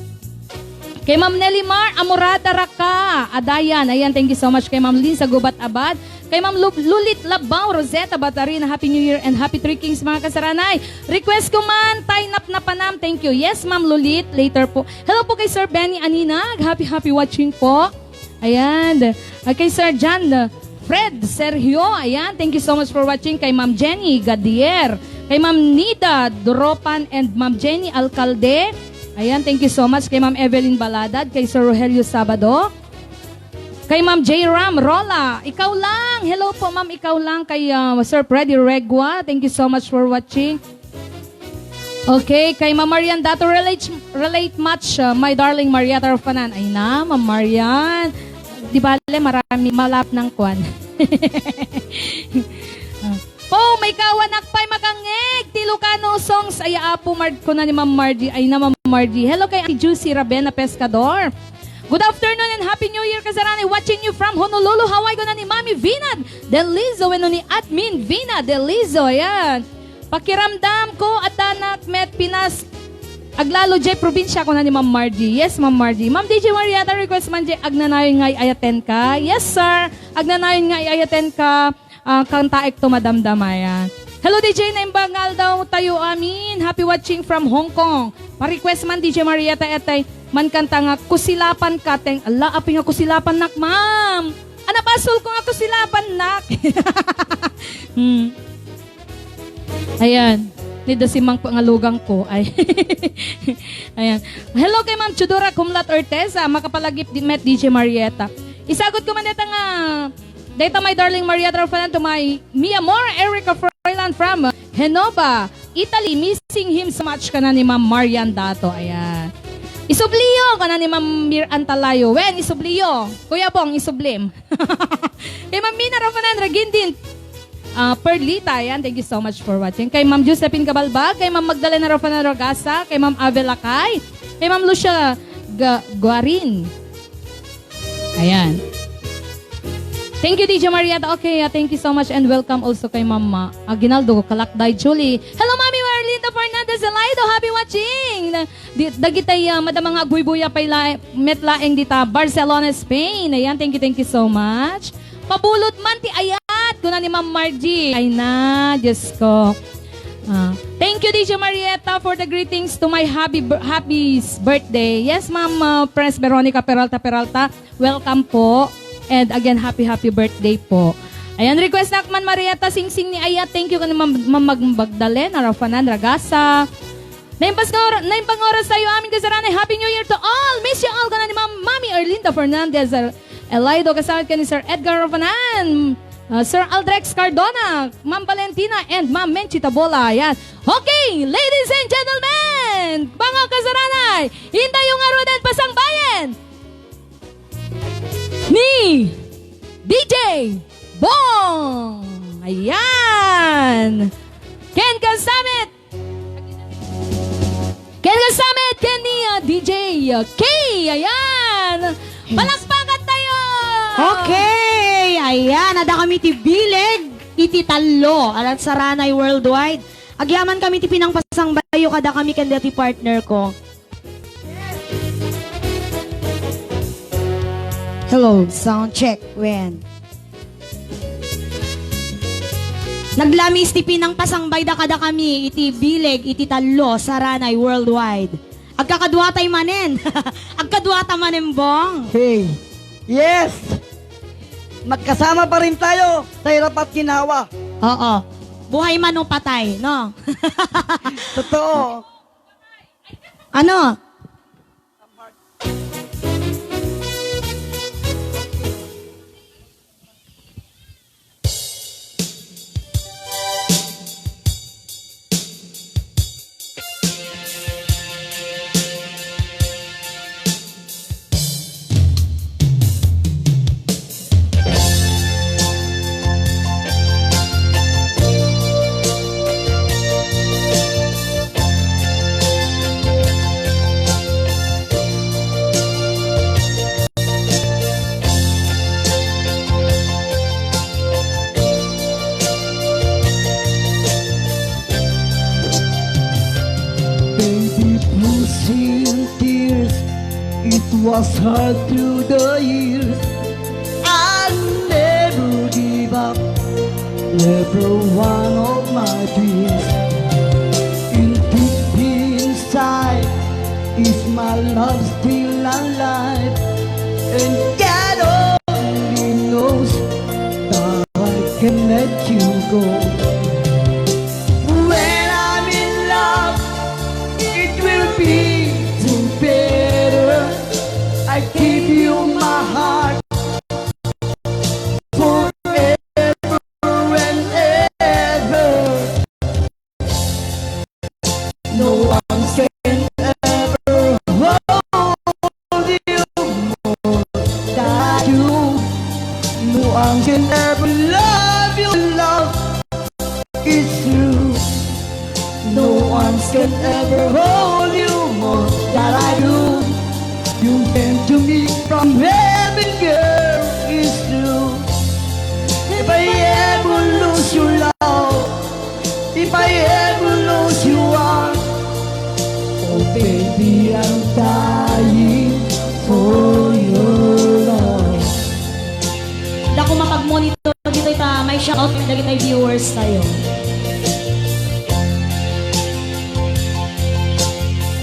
Kay Ma'am Nelly Mar Amorada Raka Adayan. Ayan, thank you so much. Kay Ma'am Linsa Gubat Abad. Kay Ma'am Lulit Labaw Rosetta Batarina, Happy New Year and Happy Three Kings mga kasaranay. Request ko man, Tainap na Panam. Thank you. Yes, Ma'am Lulit. Later po. Hello po kay Sir Benny Aninag. Happy watching po. Ayan. Kay Sir John Fred Sergio, ayan, thank you so much for watching. Kay Ma'am Jenny Gadier, kay Ma'am Nida Doropan and Ma'am Jenny Alcalde, ayan, thank you so much. Kay Ma'am Evelyn Baladad, kay Sir Rogelio Sabado, kay Ma'am J. Ram Rola, ikaw lang, hello po Ma'am, ikaw lang. Kay Sir Freddy Regua, thank you so much for watching. Okay, kay Ma'am Marian Dato, relate much, my darling Marietta Rafanan. Ay na, Ma'am Marian, di bale, marami malap ng kwan. Oh, may kawanak pa'y makangeg. Tilukano songs. Ay, apo, ko na ni Ma'am Margie. Ay na, Ma'am Margie. Hello kay Auntie Juicy Rabena Pescador. Good afternoon and Happy New Year, kasaranay. Watching you from Honolulu, Hawaii. Ko na ni Mami Vinad Delizo. Ano ni Admin Vinad Delizo. Ayan. Pakiramdam ko at anak met Pinas Aglalo J, probinsya ko na ni Ma'am Margie. Yes, Ma'am Margie. Ma'am DJ Marietta, request man J, agnanayon nga ayaten ka. Yes, sir. Agnanayon nga ayaten ka. Kantaek to madamdamayan. Hello, DJ Naimbangal daw tayo amin. Happy watching from Hong Kong. Pa-request man DJ Marietta etay man kanta nga kusilapan ka. Ala, api nga kusilapan nak, ma'am. Anapasol ko nga kusilapan nak. Ayan. Nida si Mang pangalugang ko. Ay. Ayan. Hello kay Ma'am Chudora Kumlat Orteza. Makapalagip met DJ Marietta. Isagot ko man dito nga. Data my darling Marietta Rafanan to my Mia Mora Erica Froilan from Genova, Italy. Missing him so much ka na ni Ma'am Marian Dato. Ayan. Isubliyo ka na ni Ma'am Mir Antalayo. Wen, isubliyo. Kuya Bong, isublim. Kay Ma'am Mina Rafanan Ragindin Perlita, yan. Thank you so much for watching. Kay Ma'am Josephine Cabalba, kay Ma'am Magdalena Rafanan Rogasa, kay Ma'am Avelakay, kay Ma'am Lucia Guarin. Ayan. Thank you, DJ Marietta. Okay, thank you so much and welcome also kay Ma'am Aguinaldo Kalakday Julie. Hello, Mami Marlinda Fernandez Elaido. Happy watching. Dagitay madamang agbuy-buya pay metlaeng dita Barcelona, Spain. Ayan, thank you so much. Pabulot man ti ayat ko na ni Ma'am Margie. Ay na, Diyos ko. Thank you, DJ Marietta, for the greetings to my happy's birthday. Yes, Ma'am Pres Veronica Peralta. Welcome po. And again, happy birthday po. Ayan, request na man Marietta, sing-sing ni ayat. Thank you ka ni Ma'am Magdalena Rafanan Ragasa. Naimpang oras tayo aming kasaranay. Happy New Year to all. Miss you all ka na ni Mami Erlinda Fernandez Elaido, kasama ka ni Sir Edgar Rafanan, Sir Aldrex Cardona, Ma'am Valentina, and Ma'am Menchita Bola. Ayan. Okay, ladies and gentlemen, mga kasaranay, hinday yung arudan pasang bayan ni DJ Bong. Ayan. Ken Kasamit, ken ni DJ K. Ayan. Palakpakan tayo. Okay, ayan, ada kami ti bileg iti talo, alat saranay worldwide. Agyaman kami ti pinangpasang bayo kada kami kanda ti partner ko. Hello, sound check, when? Naglamis ti pinangpasang bayda kada kami, iti bileg, iti talo, saranay worldwide. Agkakadwatay manen. Agkadwata manen bong. Hey, yes! Magkasama pa rin tayo sa hirap at ginawa. Oo. Buhay man o patay, no? Totoo. Ano? Baby, losing tears. It was hard through the years. I never give up. Never one of my dreams. In deep inside, is my love still alive? And God only knows that I can let you go. When I'm in love, it will be too better. I give you my heart forever and ever. No one can ever hold you more than I do. No one can ever love you. Love is true. No one can ever hold you more than I do. You came to me from heaven, girl, it's true. If I ever lose your love, if I ever lose your heart, oh baby, I'm dying for your love. Dako mapag-monitor dito ita, may shoutout dagiti tayo viewers tayo.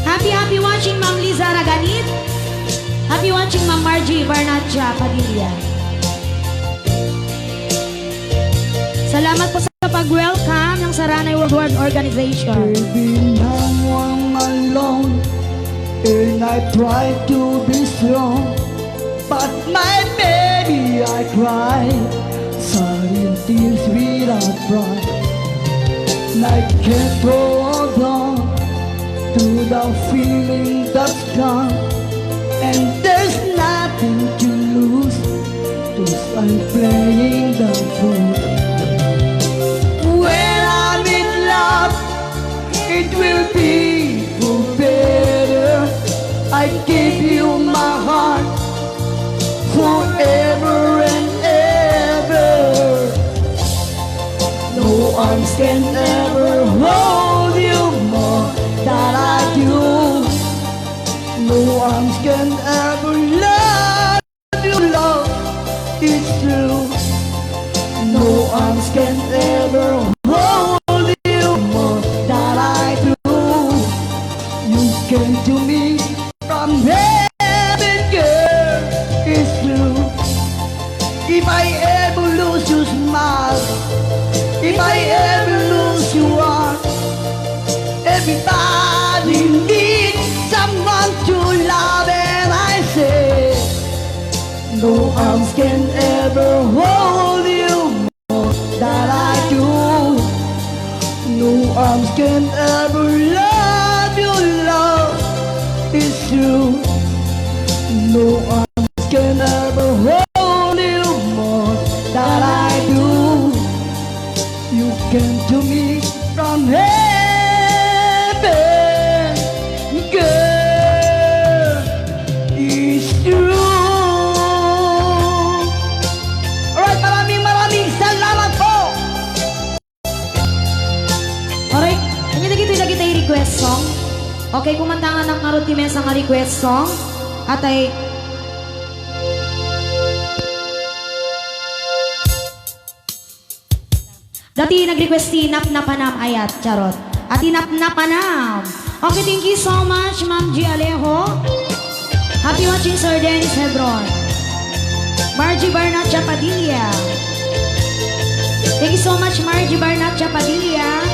Happy watching Ma'am Liza Raganit. Happy watching Ma'am Margie Barnacha Padilla. Salamat po sa pag-welcome ng Saranay World Organization. Baby, now I'm alone, and I try to be strong, but my baby, I cry silent tears without pride. And I can't hold on to the feeling that's gone, and there's nothing to lose, 'cause I'm playing the fool. When I'm in love, it will be for better. I give you my heart forever and ever. No arms can ever hold you more than I do. No arms can ever love you. Love is true. No arms can ever hold you more than I do. You came to me from heaven, girl, it's true. If I ever lose your smile, if I ever lose your heart, everybody needs someone to love, and I say, no arms can ever hold you more than I do. No arms can ever love you. Love is true. No arms can ever hold you more than I do. You came to me from heaven, girl, it's true. Alright, maraming salamat po mesa nga request song. At ay dati nag-request si Nap na Panam ayat, charot. At Nap na Panam. Okay, thank you so much, Ma'am G. Alejo. Happy watching, Sir Dennis Hebron. Margie Barnat Chapadilla. Thank you so much, Margie Barnat Chapadilla.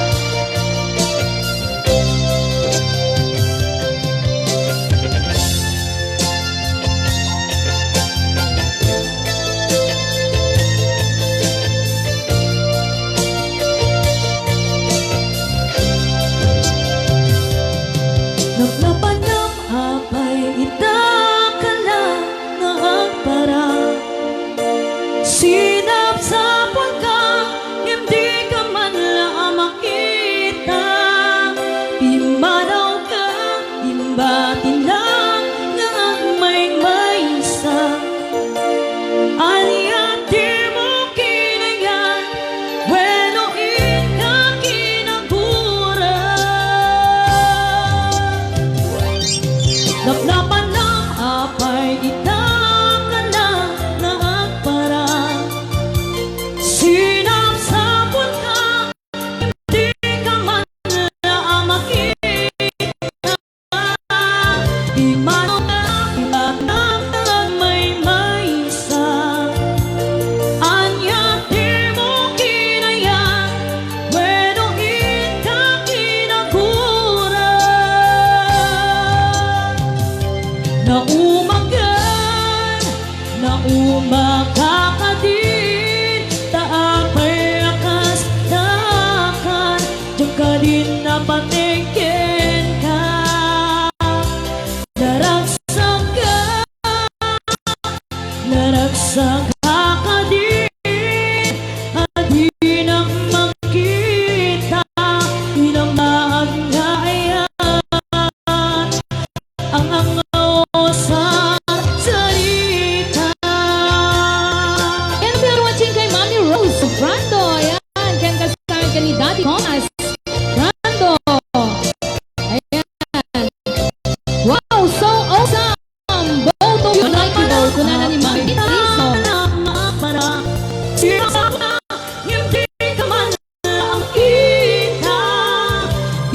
Naplapan ng apay, itakala na agpara. Sinap sa pagka, hindi ka man lang makita. Imanaw ka, imbati lang na may maysa. Aliyati mo kinayan, bueno ika kinagura. Naplapan ng apay, itakala na agpara. Sinap sa pagka, hindi ka man lang makita. Imanaw ka, imbati may maysa. Anyati mo kinayan, bueno ika kinagura. Naumagan ka din, taapay akas takan, diyan ka din napatingin ka. Naragsak ka din, at di nang makita, di nang maagnayan ang angaw sa salita. And we are watching kay Mami Rose Brando. Ayan, kan kasama ka ni Daddy Thomas Brando. Ayan. Wow, so awesome! Both of you like you both. Kuna na ni Mami Rizzo. Hindi ka man lang kita.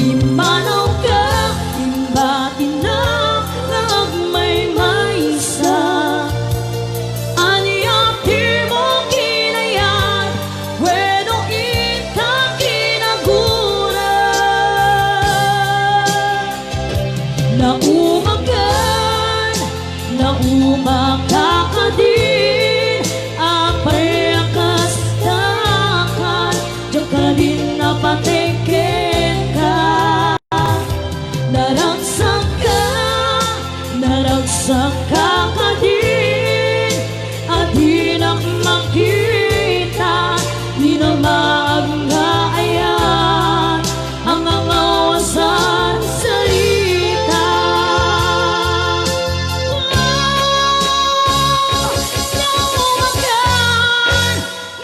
Imanaw ka, imbati na may maysa. Anyati mo kinayan, bueno ika kinagura. Naumaga ka din, apay akas takan, diyan ka din napatingin ka. Naragsak ka din, at di na makita, di na maagnayan ang angaw sa salita.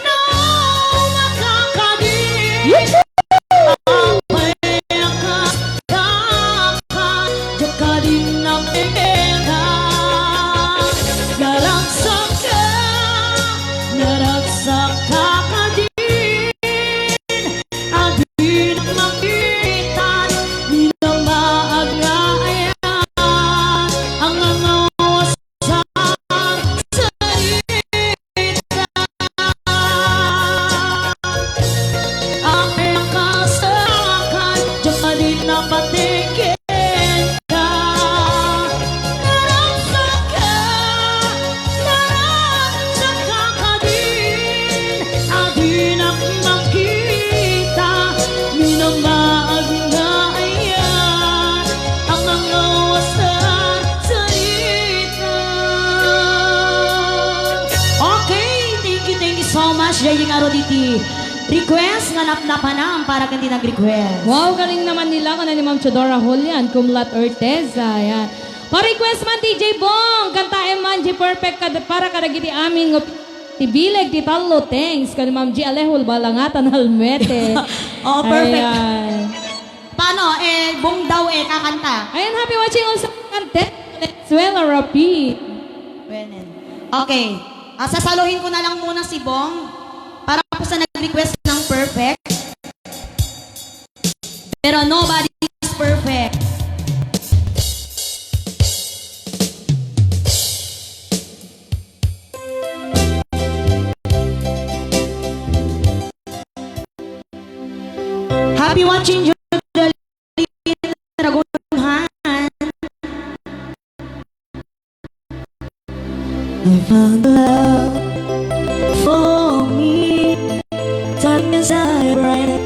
Naumagan ka din, apay akas takan, diyan ka din napatingin ka. Naragsak ka din, at di na makita, di na maagnayan ang angaw sa salita. Apay akas takan, diyan ka din napatingin ka. Naragsak ka din, at di na makita, di na maagnayan ang angaw sa salita. Okay, thank you so much. Jaying Aroditi. Request nga napnapanam para kanti nag-request. Wow, galing naman nila kana ni Ma'am Chodora Julian, Kumlat Orteza. Ayan. Pa-request man DJ Bong, kantae man G perfect para kadagiti amin ng tibileg ti talo thanks kan Ma'am G Alehol balangatan halmete. Oh, perfect. Ayan. Paano? Bong daw kakanta. Ayan, happy watching also Arte, Venezuela, Rapid. Okay. Sasaluhin ko na lang muna si Bong para po sa nag-request ng perfect. Pero nobody is perfect. Happy watching, Jordan Dragonhan. I found love for me. Turn inside right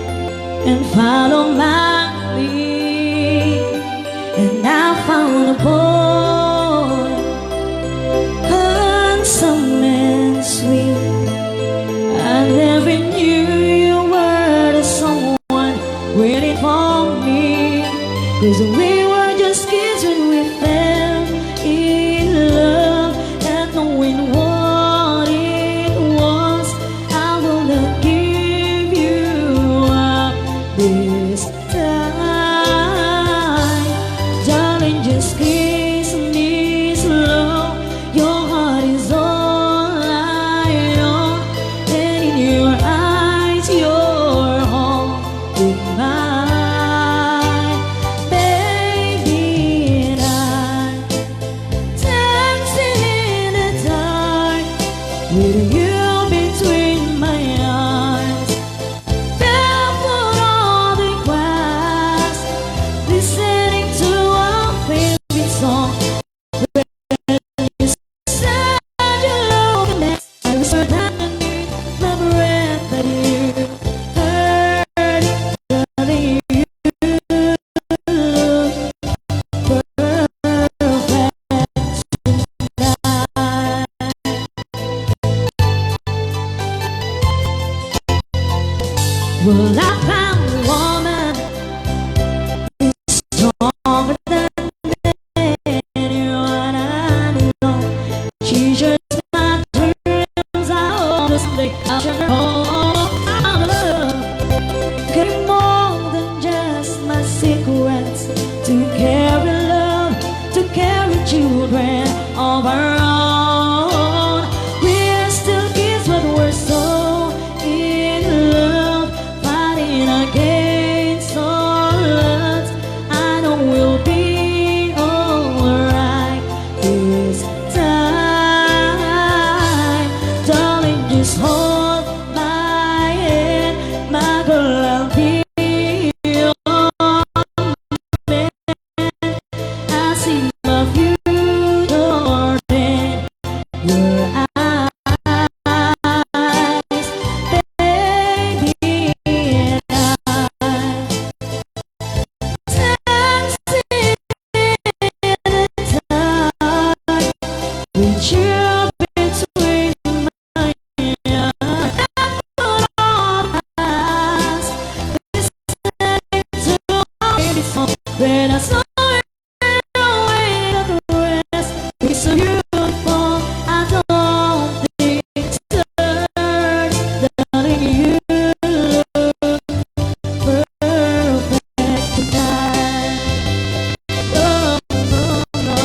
and follow my lead. And I found a boy, handsome and sweet. I never knew you were the someone waiting for me. 'Cause we were just kids when we fell in love, and knowing what it was, I will not give you up this time. Darling, just kiss me slow. Your heart is all I own, and in your eyes, you're holding mine, baby. And I'm dancing in the dark with you between my arms, barefoot on the grass, listening to our favorite song. You said you love me, I was certain my breath that you heard it, darling, you look perfect tonight. Well, I found a woman stronger than anyone I know. She shares my dreams. I hope someday I'll share her all my love. Getting more than just my secrets. To carry love, to carry children of our own. We're still kids, but we're so in love, fighting against all odds. I know we'll be alright this time. Darling, just hold my hand, my girl, I'll be your man. I see my future in your eyes, baby. And I'm dancing in the dark with you between my arms. Put on eyes, listening to our baby song. When I saw you away at the rest, we so beautiful, I don't think it's hurt. Darling, you look perfect tonight. Oh, no, no.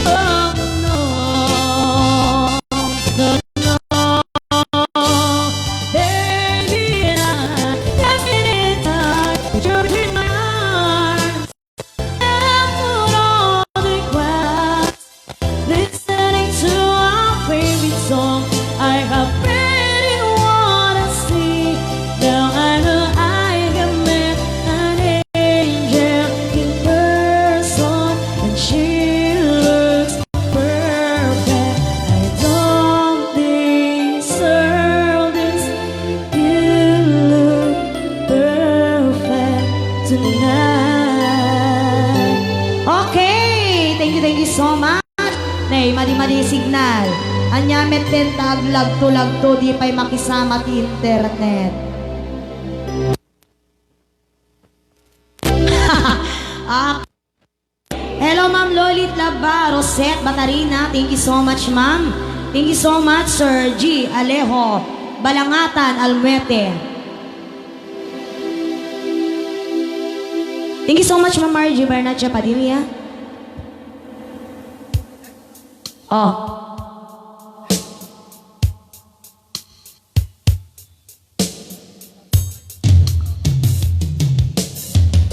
Oh, no. No, no. Baby, I'm dancing in the dark with you between my arms, barefoot on the grass, listening to our favorite song. I have prayed in what I see. Now I know I have met an angel in person, and she looks perfect. I don't deserve this. You look perfect tonight. Okay, thank you so much. Nay, madi-madi signal. Anya metten tag lagto-lagto di pay makisama ti internet. Ah, hello, Ma'am Lolit Laba, Rosette Batarina. Thank you so much, Ma'am. Thank you so much, Sir G. Alejo, Balangatan, Almuete. Thank you so much, Ma'am Margie Bernat Padilla. Oh.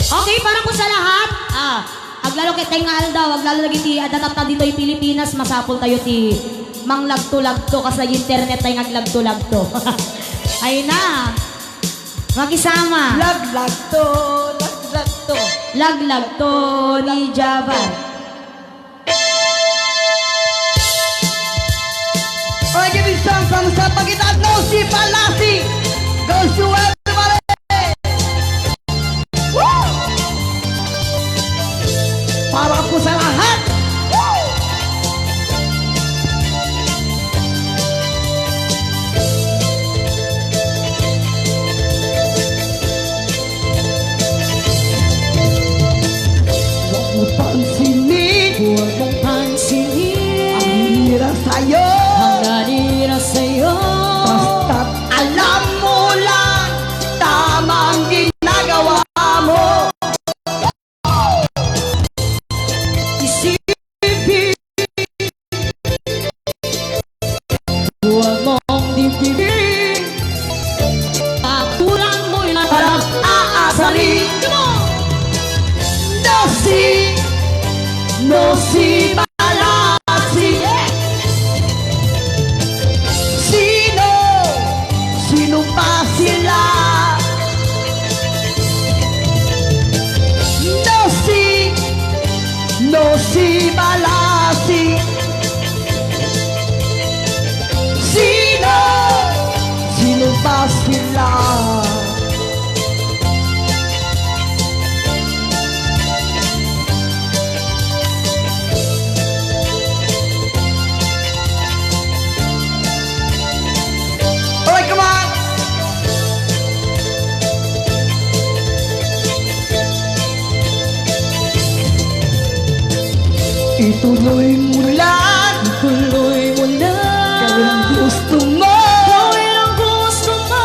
Okay, para po sa lahat. Aglalo kay tayong aldaw, aglalo lagi ti adatap na dito yung Pilipinas, masapol tayo ti manglagto-lagto kasi internet tayo aglagto-lagto. Ayun na. Makisama. Laglagto, laglagto. Laglagto ni Java. Alright, give me some from sa pagitan no si Palasi. Goes to everybody. Woo! Para po sa lahat. Woo! Huwag mo pansinin, Huwag mong pansinin ang hirap sa'yo. ang ganira sa'yo. Basta't alam mo lang tamang ginagawa mo. Isipin, huwag mong dibdibin. Pakulan mo'y Parang aasarin. No si Palasi. Sino pa sila? No si Palasi. Sino pa sila? Alright, come on! Ituloy mo lang tuloy mo na. kung gusto mo. Gawin ang gusto mo.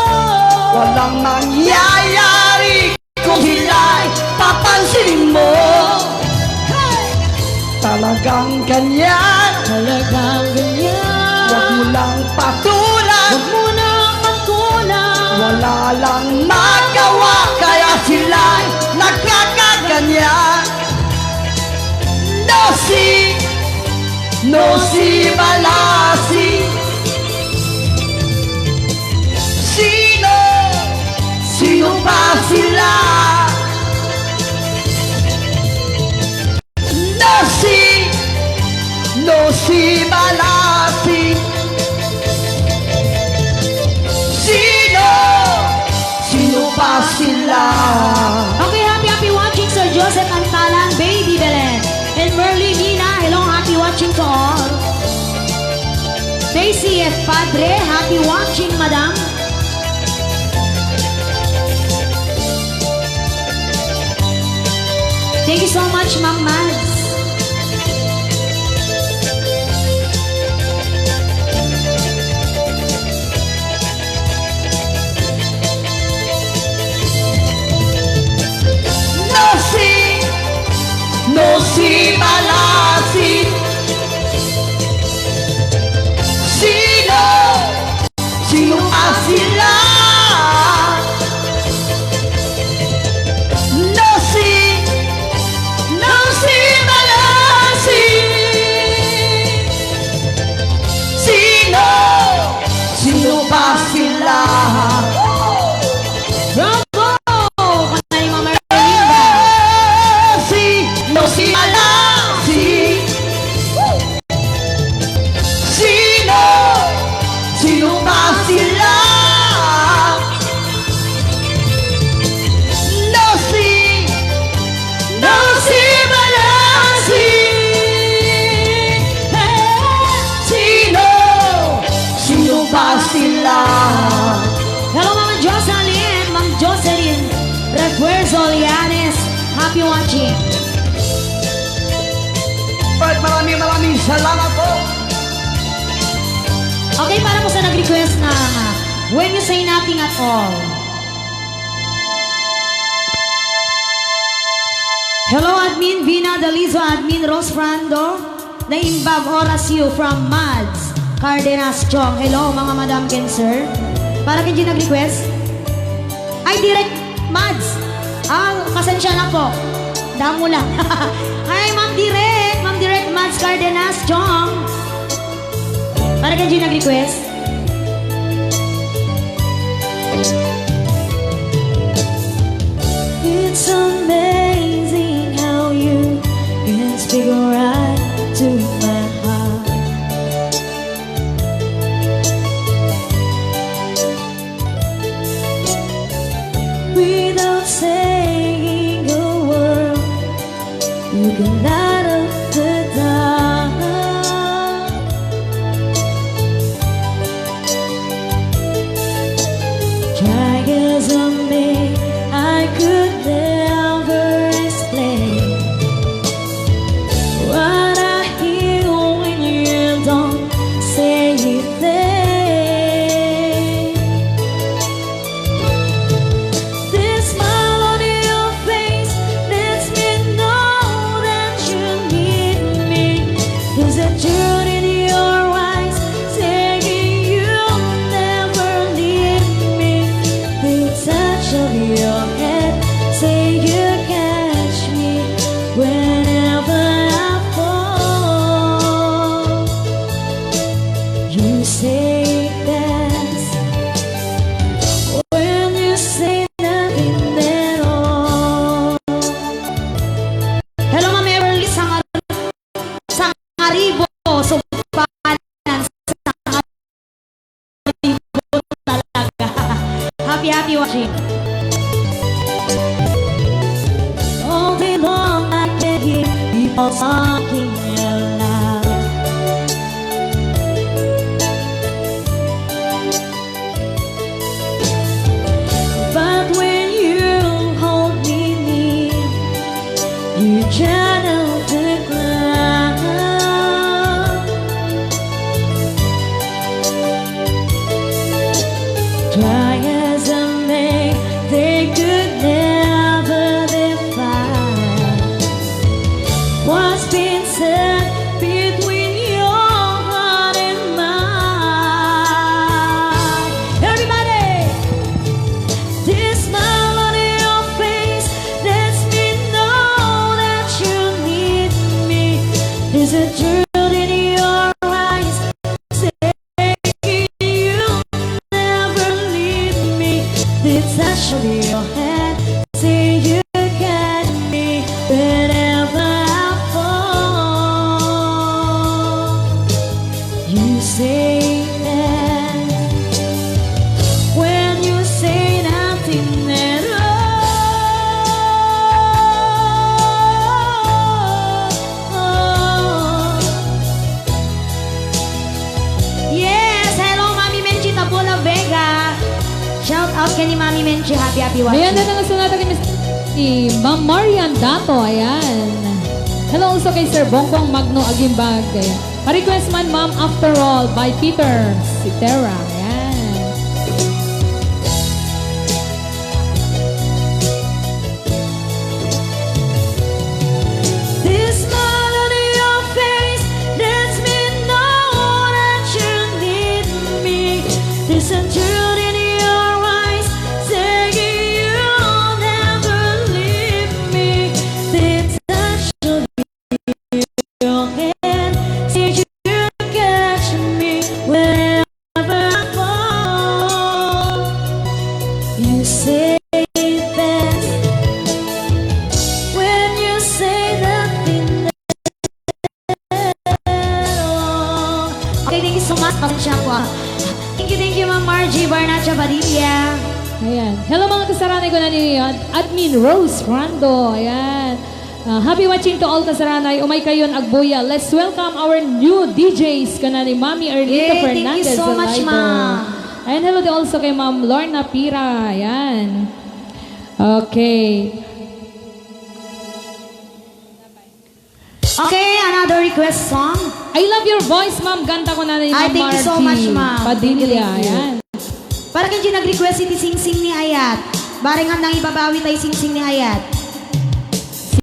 Walang mangyayari kung hila'y papansinin mo. Talagang ganyan, Talagang ganyan. huwag mo lang patulan. Huwag mo na magkulang. Wala lang magawa, kaya sila'y nagkakaganyan. No si Palasi. Sino pa sila? No si Palasi. Sino pa sila? Okay, happy watching Sir Joseph Antalan, Baby Belen, and Merly Nina. Hello, happy watching to all. Daisy F. Padre, happy watching, Madam. Thank you so much, Ma'am Mads. No si Palasi. Sino pa sila? No si Palasi. Sino pa sila? Bravo! Kanta ni Mama Erlinda. No si Palasi. Sino pa sila? No si Palasi. Sino pa sila? Hello, Mama Jocelyn, Ma'am Jocelyn Refuerzo Lianes. Happy watching. Maraming salamat po. Okay, para po sa nag-request na When You Say Nothing at All. Hello, Admin Vina Dalizo, Admin Rose Frando. Na-involve oras you from Mads Cardenas Chong. Hello, mga madam ken sir. Para kay nag-request? Ay, direct Mads. Pasensya na po. Damo lang. Hi, Ma'am Direct Mads Cardenas Chong. Para kay nag-request? It's amazing how you can speak right to my heart. Without saying a word, you can light up the dark. Try as I may, I could never explain what I hear when you don't say a thing. This smile on your face lets me know that you need me. There's a truth in your eyes saying you'll never leave me. The touch of your head say you catch me whenever I fall. You say that's when you say nothing at all. Hello, Ma'am Everly Sangaribo. Sumpanan Sangaribo talaga. Happy watching. All day long I can hear people talking aloud. But when you hold me near, you channel the cloud. Try as I may, they could never define what's been said between your heart and mine. Everybody, this smile on your face lets me know that you need me. There's a truth in your eyes saying you'll never leave me. The touch of your hand say you got me whenever I fall. You say that when you say nothing at all. Yes, hello Mami Menchi Tabula Vega. Shout out kay ni Mami Menchi. Happy watching. Ayan na gusto natin kay Ma'am Marian Dato. Ayan. Hello also kay Sir Bongbong Magno Agimbag. Ayan. Pa-request man, Ma'am, After All by Peter Citera. Ayan. This smile on your face lets me know that you need me. There's a truth in your eyes saying you'll never leave me. The touch of your hand says you catch me whenever I fall. You say best when you say nothing at all. Okay, thank you so much. Pasensya po. Thank you, Ma'am Margie Barnacha Padilla. Ayan. Hello mga kasaranay ko na ni Admin Rose Rando. Ayan. Happy watching to all kasaranay. Umay kayon agbuya. Let's welcome our new DJs kana ni Mami Erlita Yay, thank Fernandez. you so much, Alido. Ma'am. And hello din also kay Ma'am Lorna Pira. Ayan. Okay. Okay, another request song. I love your voice, Ma'am. Ganda ko na ni Ay, Ma'am thank you so Margie much, Ma'am. Padilla. Thank you. Ayan. Para kay nag-request si Sing-Sing ni Ayat. Baringan nang ibabawi tayo Sing-Sing ni Ayat.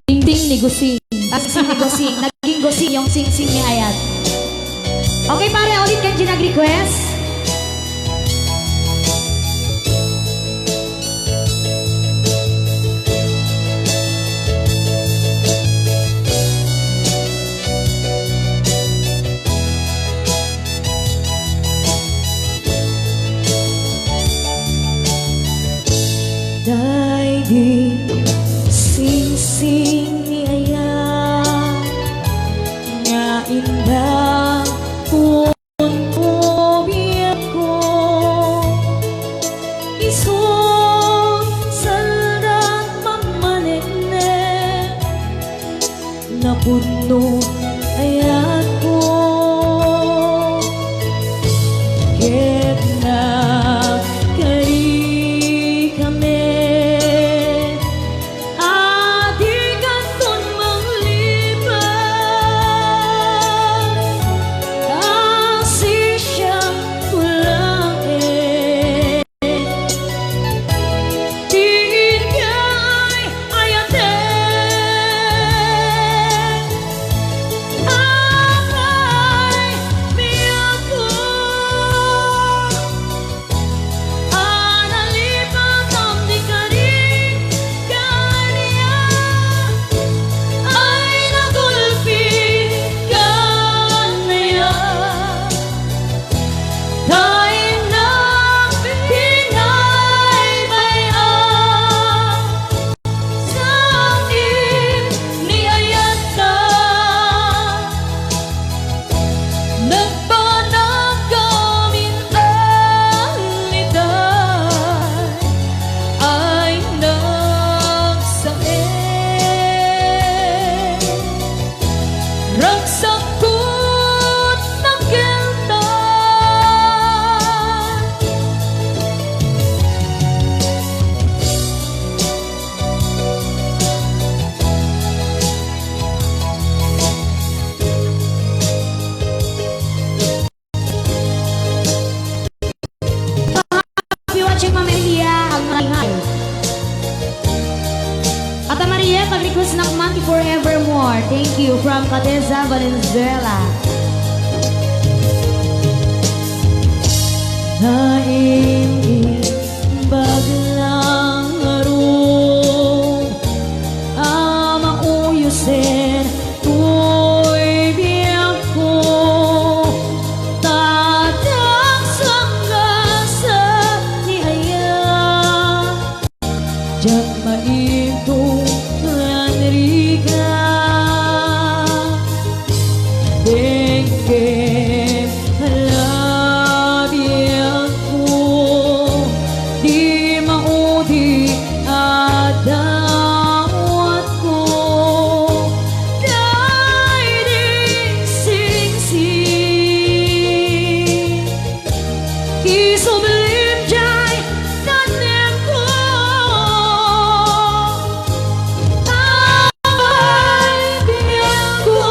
Sing-sing ni Gusing. Sing-Sing ni Gosing. Naging Domingo yung sing-sing ni Ayat. Okay pare, ulit kan nag-request. Dahil di sing-sing ni Ayat nga indah kung ubiyak ko isong saldat mamanene na puno ayat ko ket na kari kami adi kanton manglipat kasi siyang tulain tingin kay ayaten akay biyak ko analipat ang di ka rin kaniya ay nagulpi ka niya dahil na pinaybayan sa akin ni Ayata nagpanag kaming alitan ay nagsakit ragsakot ng keltan Happy watching Ma'am Elia ang maringay. Ata Maria, pag-request ng Monkey Forevermore. Thank you from Cateza, Valenzuela. naimbag lang aro mauyusin tu'y biyak ko tatak sanggasa ni Ayat jak maito ranrika Dengke halabiak ko di maudi adawat ko dahil di sing-sing isublim jay tanem ko abay biyak ko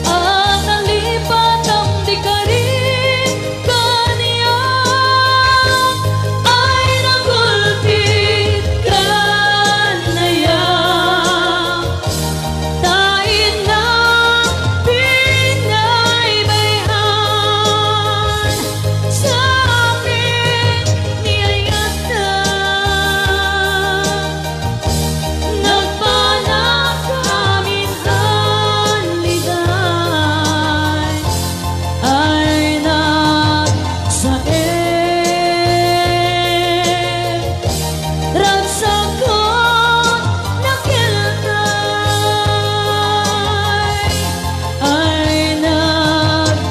at nalipat ang di ka rin kaniya ay nagulpit ka na yan dahil na pinaybayan sa akin ni Ayata nagpanag kaming alitan ay nagsakit ragsakot na keltay ay nagsakit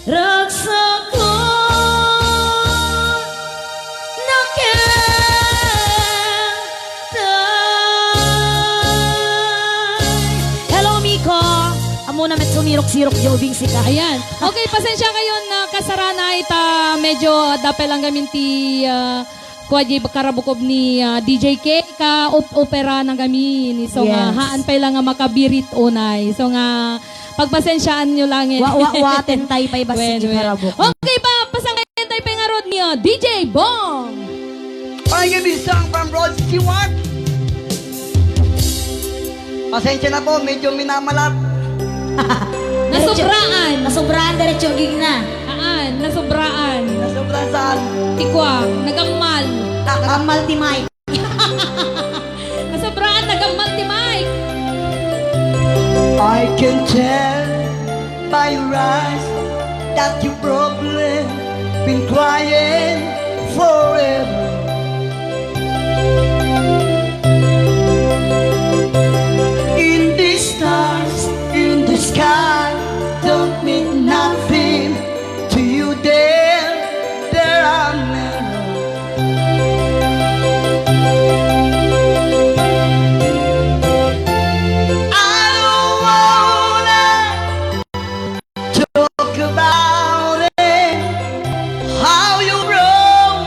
ragsakot na keltay. Hello, Miko. Amo na met sumirok-sirok jobing si ka. Ayan. Okay, pasensya kayo na kasaranay ta medyo dapel ang gamin ti kuwaji karabukob ni DJ K ka opera ng gamin. So nga Yes. haan pa lang nga makabirit unay. So nga pagpasensyaan nyo lang yun. Wa tentay pa'y basin Well, yung karabok. Okay pa, pasangay tayo pengarod niya DJ Bong. Ay, gonna give you a song from Rod Stewart. Pasensya na po, medyo minamalat. Nasobraan. Nasobraan, diretso gig na. Nasobraan. Nasobrang saan? Tikwa, nagamal. Ang multi-mic. Nasobraan, nagamal ti Mike. I can tell by your eyes that you probably been crying forever. In the stars, in the sky, don't mean nothing to you. There are mirrors. I don't wanna talk about it, how you broke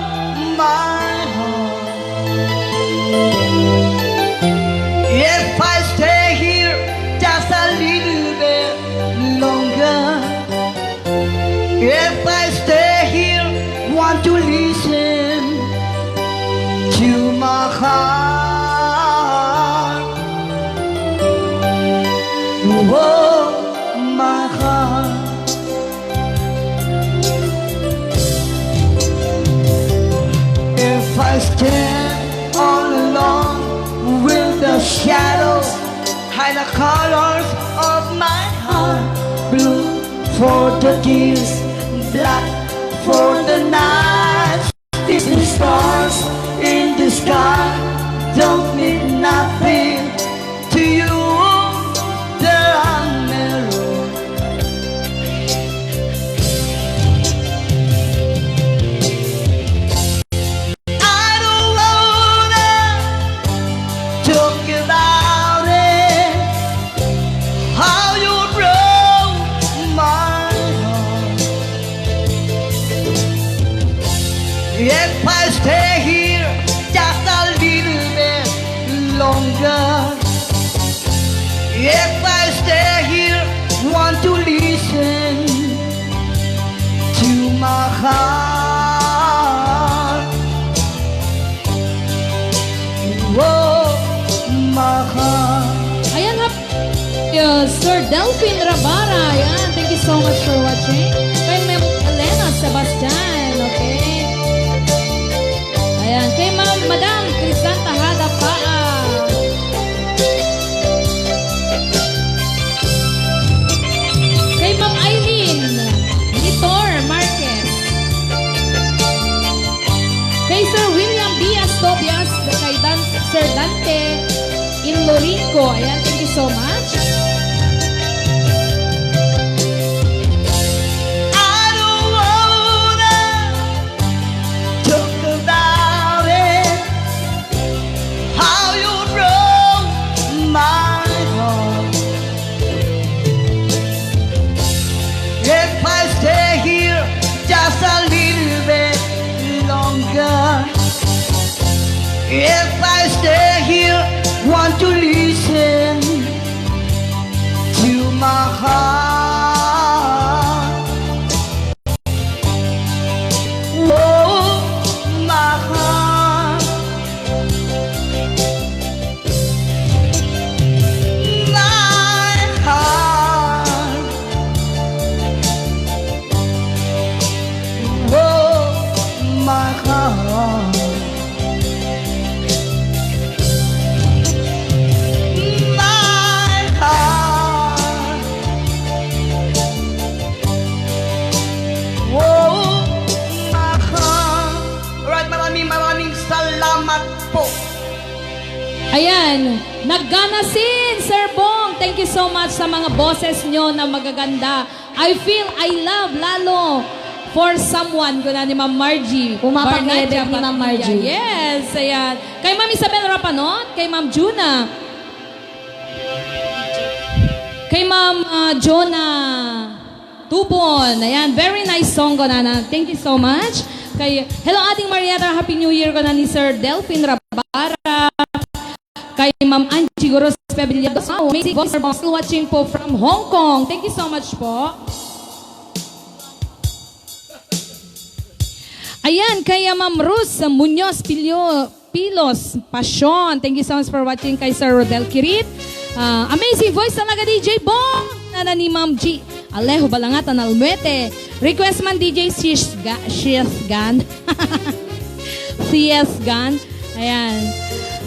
my heart. If I stay here just a little bit longer, if I stay here, want to listen to my heart. Oh, my heart. If I stand all alone with the shadows, hide the colors of my heart. Blue for the tears, black for the night. The stars in the sky don't mean nothing to you. There are mirrors. I don't wanna talk about it, how you broke my heart. If I stay here just a little bit longer, if I stay here, want to listen to my heart. Oh, my heart. Ayan, Sir Delphine Rabara. Ayan, thank you so much for watching. Kay Ma'am Elena Sebastian, okay? Ayan, kay Madam Crisanta Hadapaa. Kay Ma'am Eileen Litor Marquez. Kay Sir William Diaz Tobias. Kay Sir Dante Inlorico. Ayan, thank you so much. I don't wanna talk about it, how you broke my heart. If I stay here just a little bit longer, if I stay here, want to listen to my heart. Oh, my heart. My heart. Oh, my heart. My heart. Oh, my heart. Alright, maraming salamat po. Ayan, nagganasin, Sir Bong. Thank you so much sa mga boses nyo na magaganda. I feel I love lalo for someone ko na ni Ma'am Margie. Pumapakilala Barnatia ni Ma'am Patilla. Margie. Yes, ayan. Kay Ma'am Isabel Rapanot, kay Ma'am Juna. Kay Ma'am Jonah Tubon. Ayan, very nice song ko na. Thank you so much. Kay Hello Ating Marietta, Happy New Year ko na ni Sir Delphine Rabara. Kay Ma'am Angie Goros Pebilla. Amazing voice still watching po from Hong Kong. Thank you so much po. Ayan, kaya Ma'am Ruz Muñoz Pilos Passion. Thank you so much for watching kay Sir Rodel Kirit. Amazing voice talaga DJ Bong. Nana ni Ma'am G. Alejo Balangatan Almuete. Request man DJ CS Gan. CS Gan. Ayan.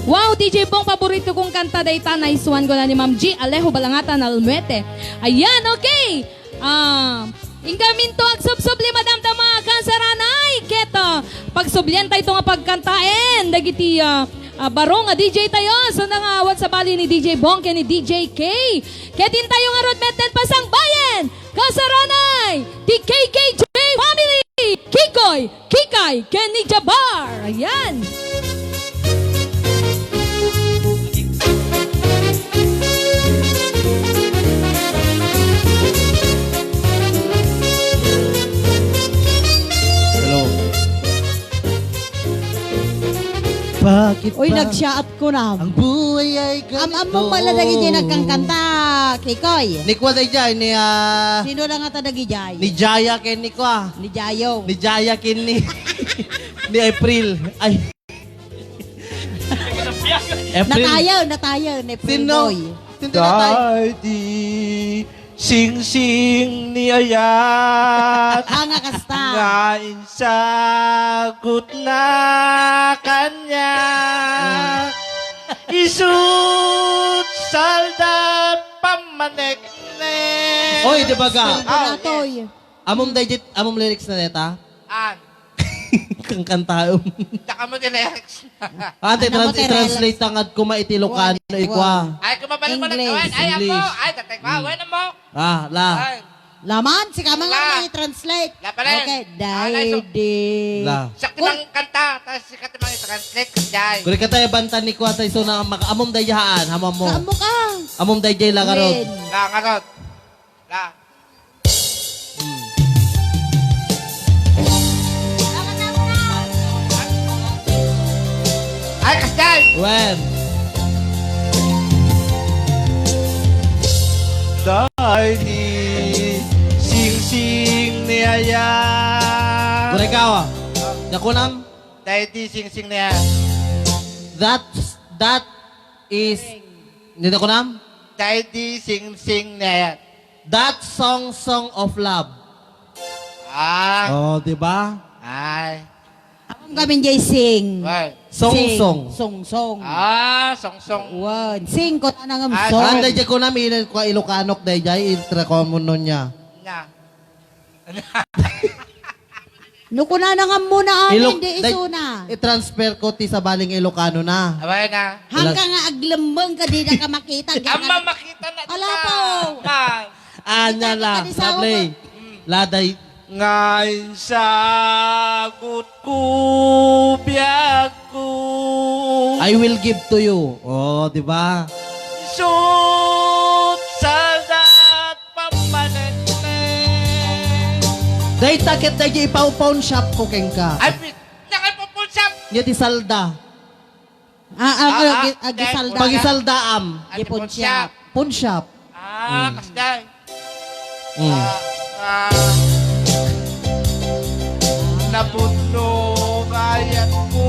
Wow, DJ Bong, paborito kong kanta dayta. Nice one ko na ni Ma'am G. Alejo Balangatan Almuete. Ayan, okay. Ingamin to agsubsubli madam dama kansaranay keto pagsublian tayo nga pagkantaen dagiti barong nga DJ tayo so nangawat sa bali ni DJ Bong ken ni DJ K ketin tayo nga road metal pasang bayan kansaranay ti KKJ family Kikoy Kikay ken ni Jabar ayan. Bakit Uy, ba nag-shout ko na. ang buhay ay ganito? Among maladagi dyan nagkangkanta, Kikoy. Ni Kwa day jay, ni, Sino lang nga tadagi dyan? ni Jaya ken ni Kwa. Ni Jayo. Ni Jaya ken ni, ni April. Ay. April. Natayo, ni Sino? Boy. Sino natay? Daddy, sing-sing ni Ayat. Hanga kasta. Ngain sagot na kanya. Isut saldat pamanek-nek. Oy, di ba ga? Natoy. Amom lyrics na neta? An, Kang kantaom. tsaka mo din Alex. Ate, Ano mo, translate tangad ko maitilokan na ikwa. Ay, kumabalik mo na. English. Ay, ako. English. Ay, tatay ko. Awan na mo. La. Ay, Laman, si Kama La. nga i-translate. La pa rin. Okay, nice. Daddy. La. sakti ng kanta. Tapos sikat naman i-translate ka dyan. Kuri ka tayo bantan ni kwa tayo so na amom dayahaan, hamam mo. Saan mo ka? Amom dayjay la karod. Win. La, ngarot. La. Ay, kasday. When? Daddy, sing-sing ni Ayat. Kuri ka wa. Nakunam, Dahil di sing-sing na yan. that is, hindi nakunam? Dahil di sing-sing na yan. That song of love. Ah. Oh, di ba? Ay. Among kami jay sing. Ay. Song. Song. Ah, song-song. Wan. Sing ko na nga Ah, song. Ah, dayjay ko na minil kwa Ilocanok dayjay iltra common nun niya. Nya. Nukuna na nga muna amin, di day- isuna. I-transfer ko ti sa baling Ilocano na. Abay na. Hangga nga aglambang ka, di na ka makita. Ama makita na Ala po. Man. Anya la, Kita ni sa sablay. Laday, Ngain sagot ko biyag ko. I will give to you. Oh, di ba? Isut saldat pamanek-nek. Day takit day ipaw-pawn shop ko keng ka. Ay, nakapupulsap. Nya ti salda. Gisalda. Pagisaldaam. Gipon siya. Pawn shop. Ah, kasday. Mm. Napuno kayat ko.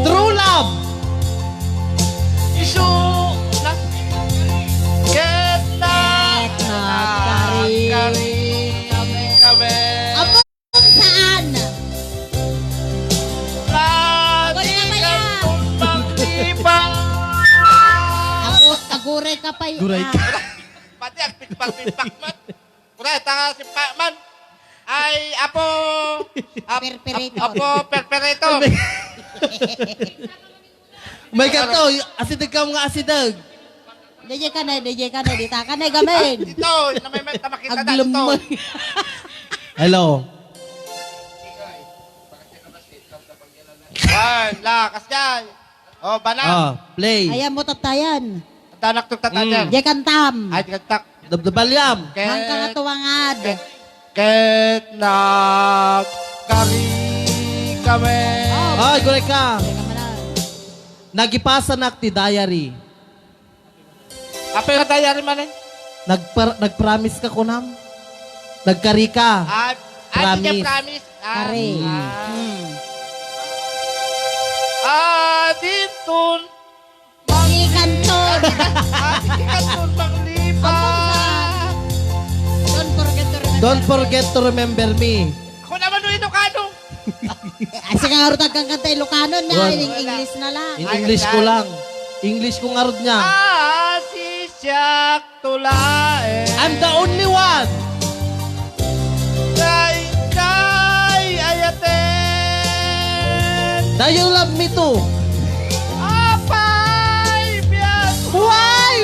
True love. Isu. Na. Get na. Kari. Kami. Among saan? Lagi kang tumbang-tibang. Ako, taguray ka pa yun. Guray ka. Pati ang pitpak-pitpak man. Kuray, tanga si Pakman. Ay, apo. Perperator. Apo, perperator. May kato, asidag ka mga asidag. DJ ka na, dita ka na gamin. Dito, na may tamakita na dito. Aglamang. Hello. Ay, lakas dyan. Oh, banang. Ah, play. Ayaw mo tatayan. Tanak tuk tatanan. DJ kantam. Ay, tigagtak. Dabdabalyam. Hangka nga tuwangad. Ket nagkari kami. Ay, guray ka. Teka mo na. Nagipasa na ti diary. Apa yung dayari man eh? Nagpromise ka kunam. Nagkari ka. Ay, Promise. hindi promise. Kare. Dintun. Ikanton. Dintun maglipat. Don't forget to remember me. Ako naman no Ilocano. Ay, sige nga rutag kang kanta Ilocano na. Well, In English na lang. In English ko lang. English ko nga rod niya. Si siyak tulae. I'm the only one. Kay ayaten. Now you love me too. Apay biyan. Why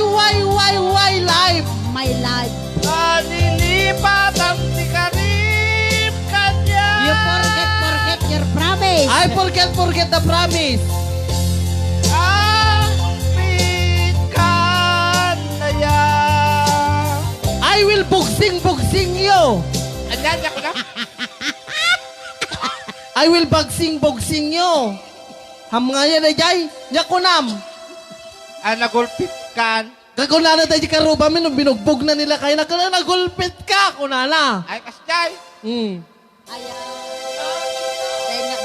life? My life. Kalilipat ang tikarib kanya. You forget your promise. I forget the promise. Ang pitkan na yan. I will boxing you. Anyan, ako na. I will boxing you. Ham nga yan ay jay. Yakunam. Nagulpit kan. Kakunana tayo karuba min, binugbog na nila kayo. Nagulpit ka, kunana. Ay, kasjay.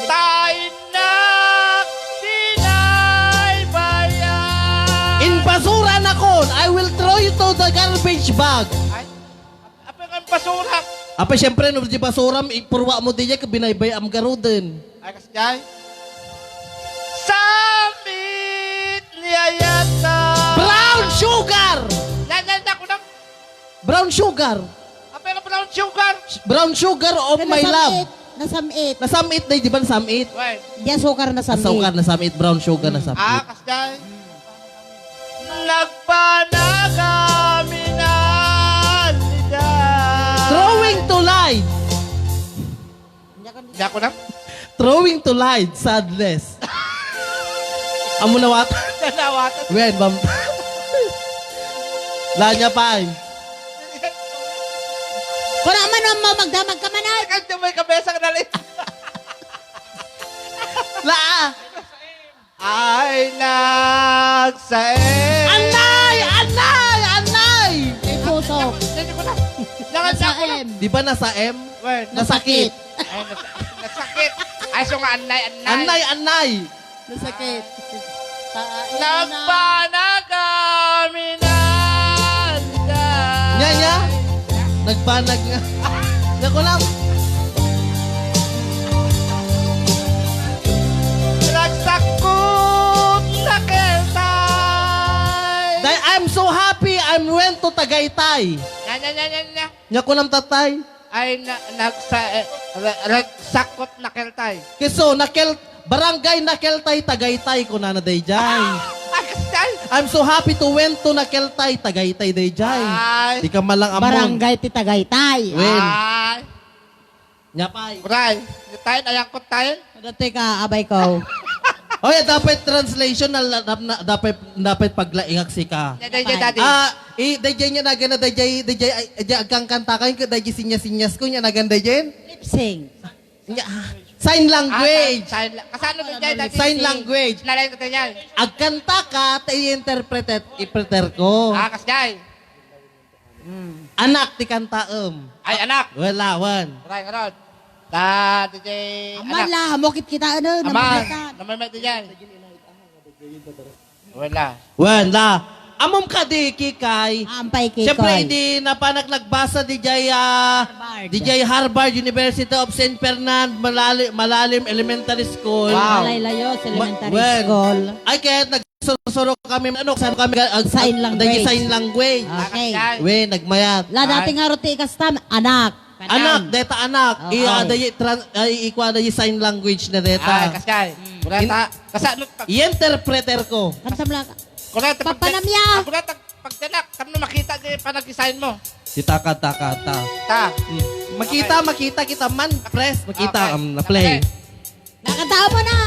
Tainak dinay bayan. In basura na kon, I will throw you to the garbage bag. Ay, apa ang basurak? Apa syempre, no di basura, ipurwa mo diya, kabinaybay am garuden. Ay, kasjay. Samit niyayata. Brown sugar! Yan, ako na. Brown sugar. Apa yung brown sugar? Brown sugar of my love. Nasamit. Nasamit na, di ba nasamit? Wait. Di sukar nasamit. Asukar nasamit, brown sugar nasamit. Kasjay. Nagpanagami na nila. Throwing to light. Hindi ako na. Throwing to light, sadness. Amo nawat. Nanawatan. Wen, bam. Lanya pa ay. Kung naman mo magdamag ka man ay. Kanya may kabesa ka nalit. La! Ay nagsae. Anay! Puso. Hindi ko na. Jangan Nasa ako na. M. Di ba nasa M? Wait. Nasakit. Ay, nasakit. Ay, so nga, anay. Anay! Nasakit. Nagpanagami na nila. Nya? Nagbanag nga. Naku lang. Nagsakot na keltay. I'm so happy I'm went to Tagaytay. Yan. Nya ko lang tatay. Ay, nagsakot na keltay. Kiso, barangay Nakeltay, Tagaytay ko na dayjay. Ay, kasjay. I'm so happy to went to Nakeltay, Tagaytay dayjay. Ay. Di ka malang amon. Barangay ti Tagaytay. Wen. Ay. Nya pay. Kuray. Tayo, ayangkot tayo. Dati ka, abay ko. Oy, dapat translation na dapat paglaingak si ka. Daddy. Dayjay niya nagana dayjay agkang kanta kayo dayjay sinyas ko niya naganda dayjay. Lip sync. Sign language. Kasano doon dyan? Sign language. Nalayin ko tayo yan. Agkanta ka, i-interpreter ko. Kasjay. Anak ti kanta Ay, anak. Wala, wan. Kuray, karod. DJ, Aman anak. la, hamokit kita ano, Aman. namalitan. Namamay din yan. Wala. Wala. Amom ka di kikay. Ampay kikoy. Siyempre, hindi na pa nagbasa DJ Harvard University of St. Fernand Malalim Elementary School. Malaylayos, elementary Wen. school. Ay, kaya nagsusuro kami, saan kami, Sign language. Sign language. Okay. Kasjay. We, nagmayat. La dating nga roti kastam, anak. Anak, deta anak. Okay. Ikuha na yung sign language na Ay, deta. kasjay. Kuray, kasano. I-interpreter ko. Kantam lang. Kuray, Papanamya. Kuray, pagdanak. Kami makita din panag-design mo. Ta. Makita kita man, press. Makita, Okay. na-play. Nakatao mo na.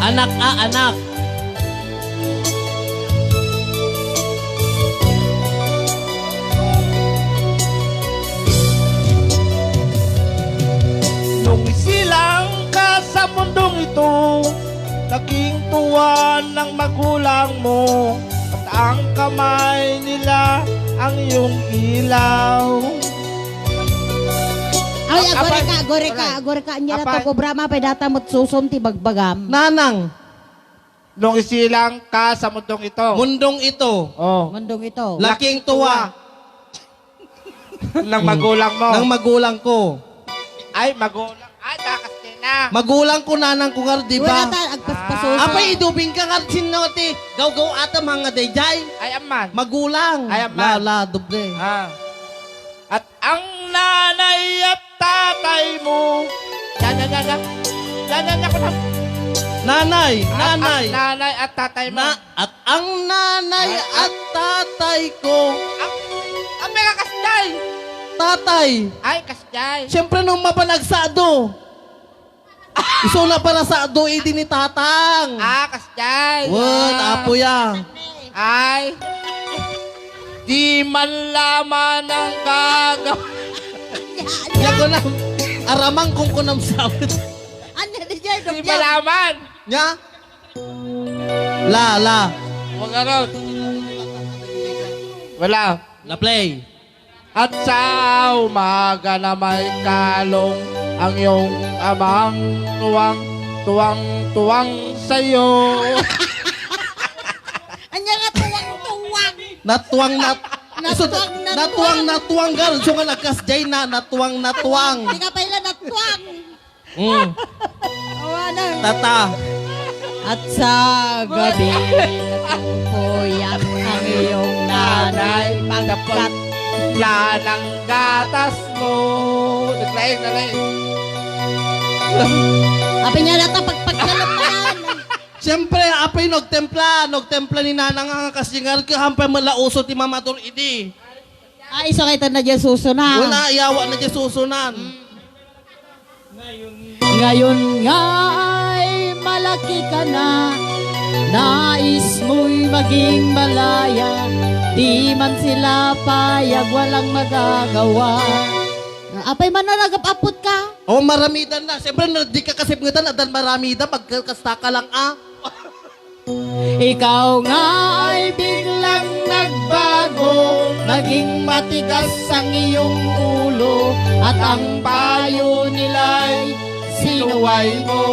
Anak. Nung isilang ka sa mundong ito, naging tuwan ng magulang mo, at ang kamay nila ang iyong ilaw. Ang Uy, agore ka. Anya na Apay. to, kubra mapay data mo't susun ti bagbagam. Nanang, Nung isilang ka sa mundong ito. mundong ito, Oh. Mundong ito. laking tuwa Ng magulang mo. ng magulang ko. Ay, magulang. Ay, takas din na. Magulang ko nanang ko nga, di Wala ba? ta, agpaspasuso. Apay idubing ka nga sinoti. Gaw-gaw ata mga dayjay. Ay, aman. Magulang. Ay, aman. La, doble. Ah. At ang nanay at tatay mo. Yan ko na. Nanay, At nanay. ang nanay at tatay mo. At ang nanay at tatay ko. Ang mega kasday. Tatay. Ay, kasday. Siyempre nung mapanagsado. Iso na para sa ado idi ni tatang. Ah, kasday. What, apo ya. Ay. Di man laman ang gagaw. Yan ko na. Aramang kong kunam sawit. Ano na dyan? Di malaman. Nya? La. Huwag ganon. Wala. La play. At sa umaga na may kalong ang iyong amang tuwang sa'yo. Anya nga tuwang-tuwang. Natuwang Natuwang. natuwang gal. So nga nagkasjay na natuwang. Di ka pa ilan natuwang. Awana. Tata. At sa gabi, natungkoyan ang iyong nanay pagkat Yan ang gatas mo. Naglaing. Api niya nata pagpagkalap na yan. Siyempre, apay nagtempla ni nanang ang kasingar ka hampay malauso ti mamador idi. Ay, so kayo na dyan susuna. Wala iyawa na dyan susunan. Ngayon nga ay malaki ka na, nais mo'y maging malaya, di man sila payag, walang magagawa. Apay man na nagapapot ka. O maramidan na. Siyempre, di ka kasi pangitan adan maramida magkasta ka lang Ikaw nga ay biglang nagbago, naging matigas ang iyong ulo, at ang payo nila'y sinuway mo.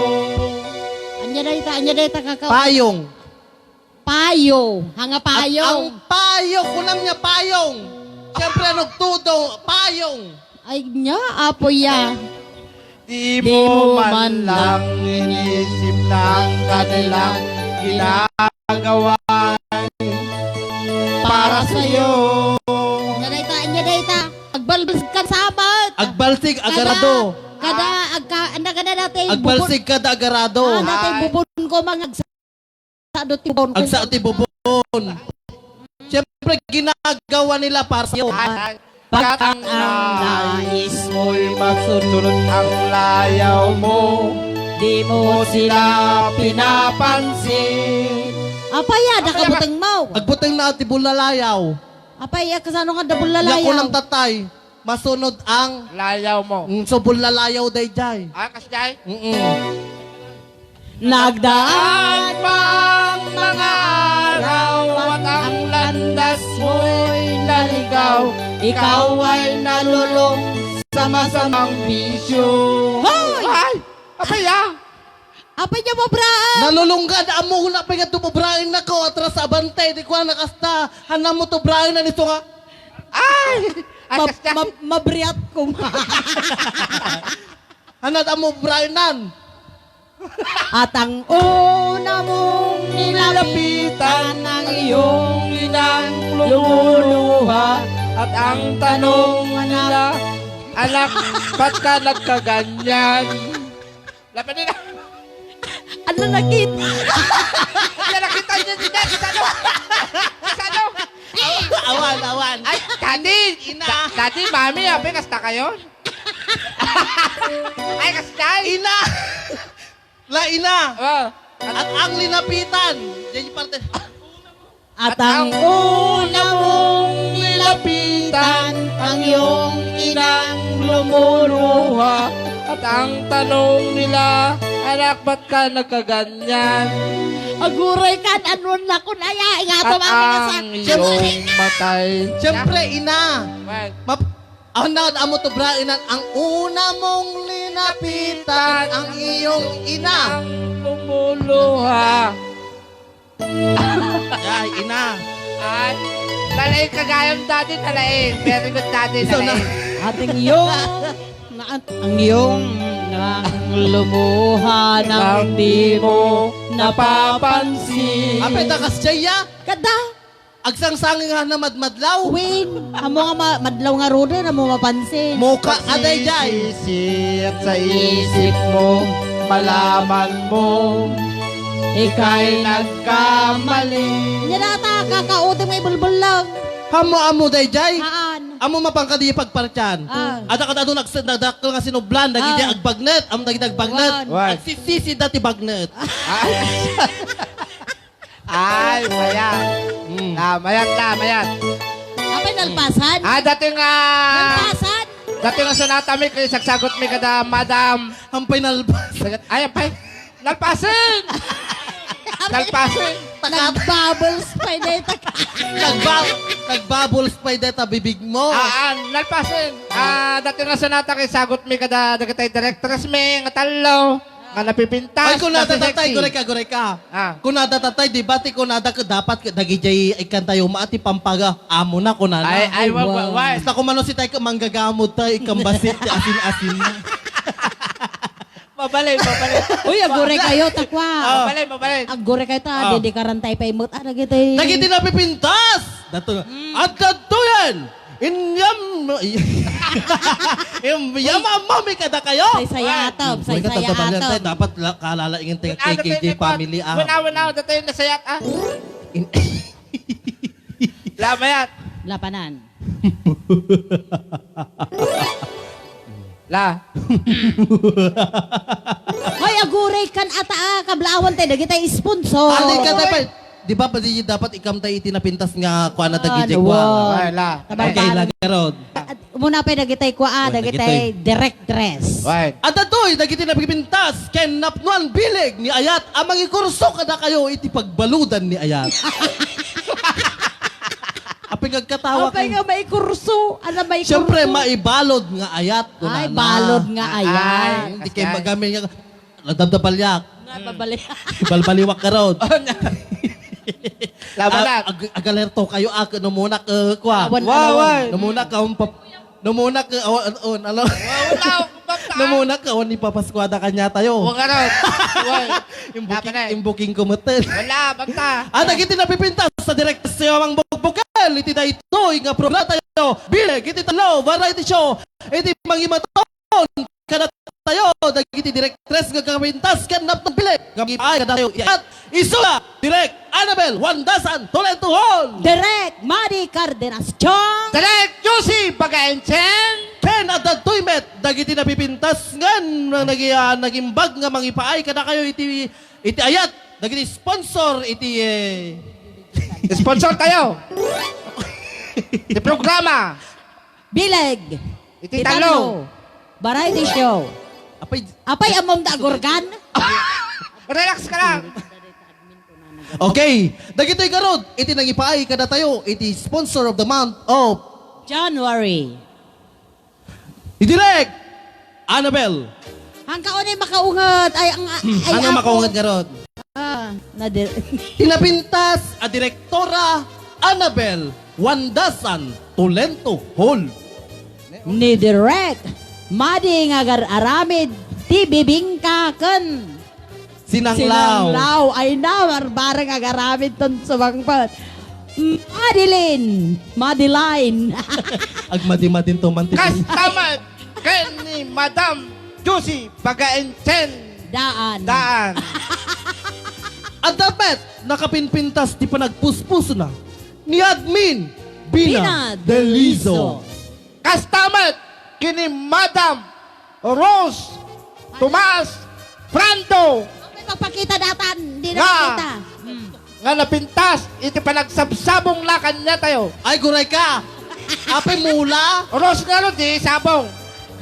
Anya dayta kakao. Payong. Payo. Hanga At ang payong. payong, kunam niya payong. Siyempre, nagtudong, payong. Ay nya, apo ya. Di Di mo mo man man lang inisip na ang kanilang ginagawa para sa'yo. Anya dayta. Agbalbal ka sabat. Agbalsig, agarado. Kada dati. Agbalsig ka da agarado. Dati bubon ko mga agsadot ti bubon ko. Agsa ti bubon. Siyempre, ginagawa nila para sa'yo. Pagkat ang nais mo'y magsunod ang layaw mo, Di mo sila pinapansin. Apaya, nakabutang mo. Agbutang na ti bulalayaw. Apaya, kasano nga dabul Yako lalayaw. ng tatay. Masunod ang layaw mo. so bulalayaw dayjay. Ah, kasday? Nagdaan pa ang mga araw at ang landas mo'y naligaw. Ikaw ay nalulong sa masamang bisyo. Hoy! Ay! Apaya! Apay niya mo, bra. Nalulunggad, amo na pa nga tumobrahin na ko atras sa abante. Di ko nakasta. Hanam mo to brahin na nito nga. Ay! Ay, kasday? Mabriat ko. Hanad amo brahin nan. At ang una mong nilapitan ng iyong inang lumuluha at ang tanong nila, anak, ba't ka nagkaganyan? Lapit nila. ano nakita? Ano nakita niya niya? Kasano? Awan. Ay, daddy! Daddy, mami, abe, kasta kayo? Ay, kastay! Ina! Ina! Oh, At ang linapitan. Yan yung parte. At ang una mong nilapitan, ang iyong inang lumuluha. at ang tanong nila, anak, ba't ka nagkaganyan? Aguray kan, ano na ko na ya. Nga At tumami ka sa... ang iyong matay. Siyempre, ina. Well, Ang amo to brainan, ang una mong linapitan, ang iyong ina. Lumuluha. Ay, ina. At talaing kagayang dati, talaing. Very good dati, So, talaing. Ating iyong ang iyong nang lumuha nang di mo napapansin. Ape, takas jaya. Kada, Agsangsangin nga na madmadlaw. Win, amo nga madlaw nga roda na mo mapansin. Muka aday jay. Pagsisisi at sa isip mo, malaman mo, ika'y nagkamali. Nya nata, kakaudang may bulbul lang. Hamo-amo day jay. Haan. Amo mapangkadi pagpartyan. Ah. Ada ka doon nagdakkel nga sinublan, dagiti agbagnet, am dagiti agbagnet. Wan. Agsisisi dati bagnet. Ay, mayat. Mayat. Apay nalpasan? Dati nga... Nalpasan? Dati nga sonata mi, kaya sagsagot mi kada, madam. Hampay nalbas. Ay, apay. Nalpasin! Nalpasin! Nag-bubbles pa yun. Nagbubbles pa data bibig mo. Nalpasin. Dati nga sonata kay sagot mi kada dagatay directress mi, nga talo. Nga napipintas. Ay, kung nadatatay, guray ka. Kung nadatatay, di ba, kung dapat dagijay ikan tayo maati pampaga. Amo na, kung nana. Ay, wag. Basta kung mano si tayo manggagamot tayo, ikambasit, asin-asin na. Mabalay. Uy, agure kayo, takwa. Mabalay. Agure kayo ta, di karantay pa imot. Nagitay. Nagiti na pipintas! Dato nga. At dato yan! Inyam mami kada kayo! Say-saya atom, Uy, say-saya katatabagan tayo. atom. Dapat kalalaingin tayo kay KJ family. Wala. Dati yung nasayat, Lamayat. Lapanan. La. Hoy, agure kan ata kablawan tayo, dagitay sponsor. Adi ka dapat. Di ba pa dapat ikam tayo itinapintas nga kuha na tagijay Ano, kwa. wow. Ay, la. Okay, lagarod. At muna pa dagitay kwa, dagitay direct dress. Wait. At datoy, dagiti na pipintas, ken napnuan bilig ni Ayat, amang ikurso kada kayo iti pagbaludan ni Ayat. Apay kagkatawa Apay nga may kurso. Ano may kurso? Siyempre, maibalod nga Ayat. Ay, balod nga ayan. Hindi kayo magamit nga. Nagdabdabalyak. Nga babalik. Balbaliwak ka ron. Labalat. Agalerto kayo numunak kwa. Awan. Numunak ka numunak numunak ka ni papaskwada kanya tayo. Huwag ka ron. Imbuking kumutin. Wala, basta. Iti napipintas sa direct sa mga bukbukal. Iti na ito, nga programa tayo. Bilig, iti talo, variety show. Iti mangimaton. Kada tayo, dagiti directress nga kapintas, kanap ng bilig. Ay, kada tayo. At isula, direct, Annabel, Wandasan, Tolento Hall. Direct, Mari Cardenas Chong. Select, Juicy, Pagainchen. Ken at dagtoymet, dagiti napipintas ngan, nagimbag nga mangipaay, kada kayo iti Ayat. Dagiti sponsor, iti Sponsor tayo. Di programa. Bileg. Iti talo. Variety show. Apay amom da gorgan. Relax ka lang. Okay, dagitoy karod, iti nangipaay kada tayo, iti sponsor of the month of January. Direct Annabel. Ang kaunay makaungat ay ang Ano makaungat karod? Tinapintas a direktora Annabel Wandasan Tolento Hall. ni Direct Madi nga aramid ti bibingkaken. Sinanglaw. Ay na barbarang agaramid ton subangpat. Madeline. Agmadi-madin to man. Customer. Ken ni Madam Juicy, Pagainchen. Daan. At dapat nakapinpintas ti panagpuspuso na ni Admin Bina Delizo. Customer. Kini Madam Rose Tomas Frando. May magpakita datan. Hindi na Nga. makita. Nga napintas. Iti panagsabsabong lakan niya tayo. Ay, guray ka. Ape mula. Rose nga ron, di sabong.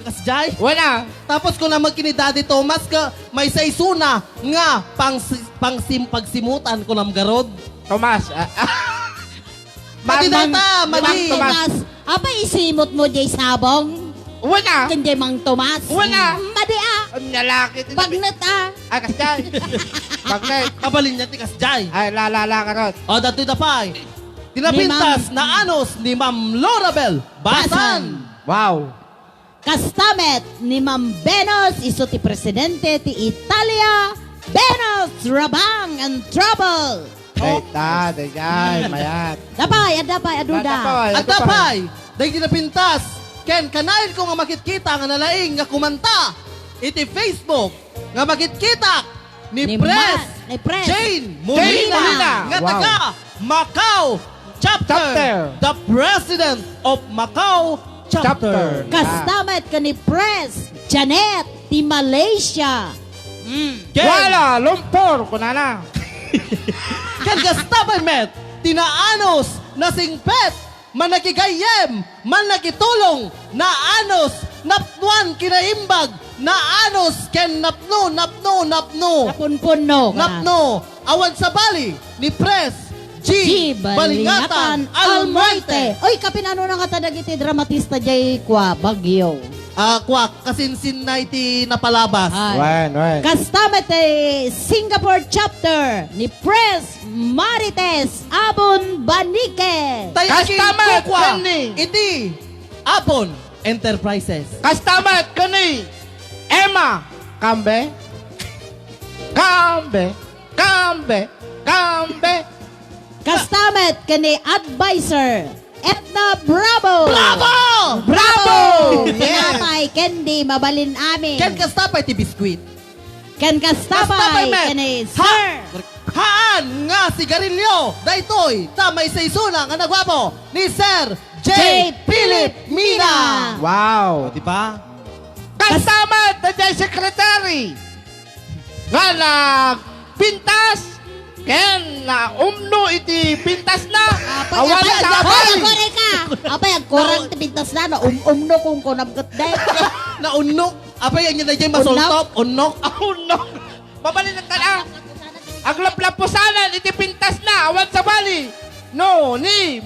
Kasjay. Wala. Tapos kung naman kini Daddy Thomas ka, may saisuna nga pagsimutan ko ng garod. Tomas. Madi data, Ma'am madi. Tomas. Tomas. Apa isimot mo jay sabong? Wala. Kundi Mang Tomas. Wala. Madi Ang lalaki. Bagnet Ay, kasjay. Bagnet. Kabalin niya tikas jay. Ay, lalala ka ron. O, dato'y dapay. Tinapintas na anos ni Ma'am Lorabel Basan. Wow. Kastamet ni Ma'am Benos, iso ti presidente ti Italia, Benos, Rabang and Trouble. Dayta, dayay, mayat. Dapay, aduda. At dapay, dahil tinapintas, ken kanail ko nga makitkita nga nalaing nga kumanta. Iti Facebook nga makitkita ni Pres Ni Pres. Jane Molina nga Wow. taga Macau Chapter. The President of Macau Chapter. Kastamet ka ni Pres, Janet, ti Malaysia. Ken, Wala, lumpor, kunana. ken gastapay met, tinaanos na singpet, manakigayem, manakitulong, naanos, napnuan kinaimbag, naanos, ken napno. Napunpuno. Napno, awan sa bali, ni Pres G. Balingatan Almoite. Oy, kapinano na katadag iti dramatista jay kwa Bagyo. Kwa, kasinsin na iti napalabas. Ay. Wen. Kastamet Singapore chapter ni Pres Marites Abon Banique. Tayakin Customer, ko kwa, kani. iti Apon Enterprises. Kastamat ka ni Emma Kambe. Kambe. Kastamet kani advisor Etna Bravo. Bravo! Tinapay Kendi mabalin amin. Ken kastapay ti biskwit. Ken Kastapay, Kastabay met. kani Sir. Haan nga sigarilyo. Daytoy, tamay sa isuna nga nagwapo ni Sir J. Philip Mina. Wow. Di ba? Kastamat na dyan secretary. Nga pintas. Ken na umno iti pintas na. Awan sa abay. Kore ka. Apay ang korang tipintas na no umno kung kunabgot day. Naunok. Apay ang yun na dyan masultop. Unok. Unno. Mabalin ang talang. Aglaplapusanan iti pintas na. Awan sa bali. No, ni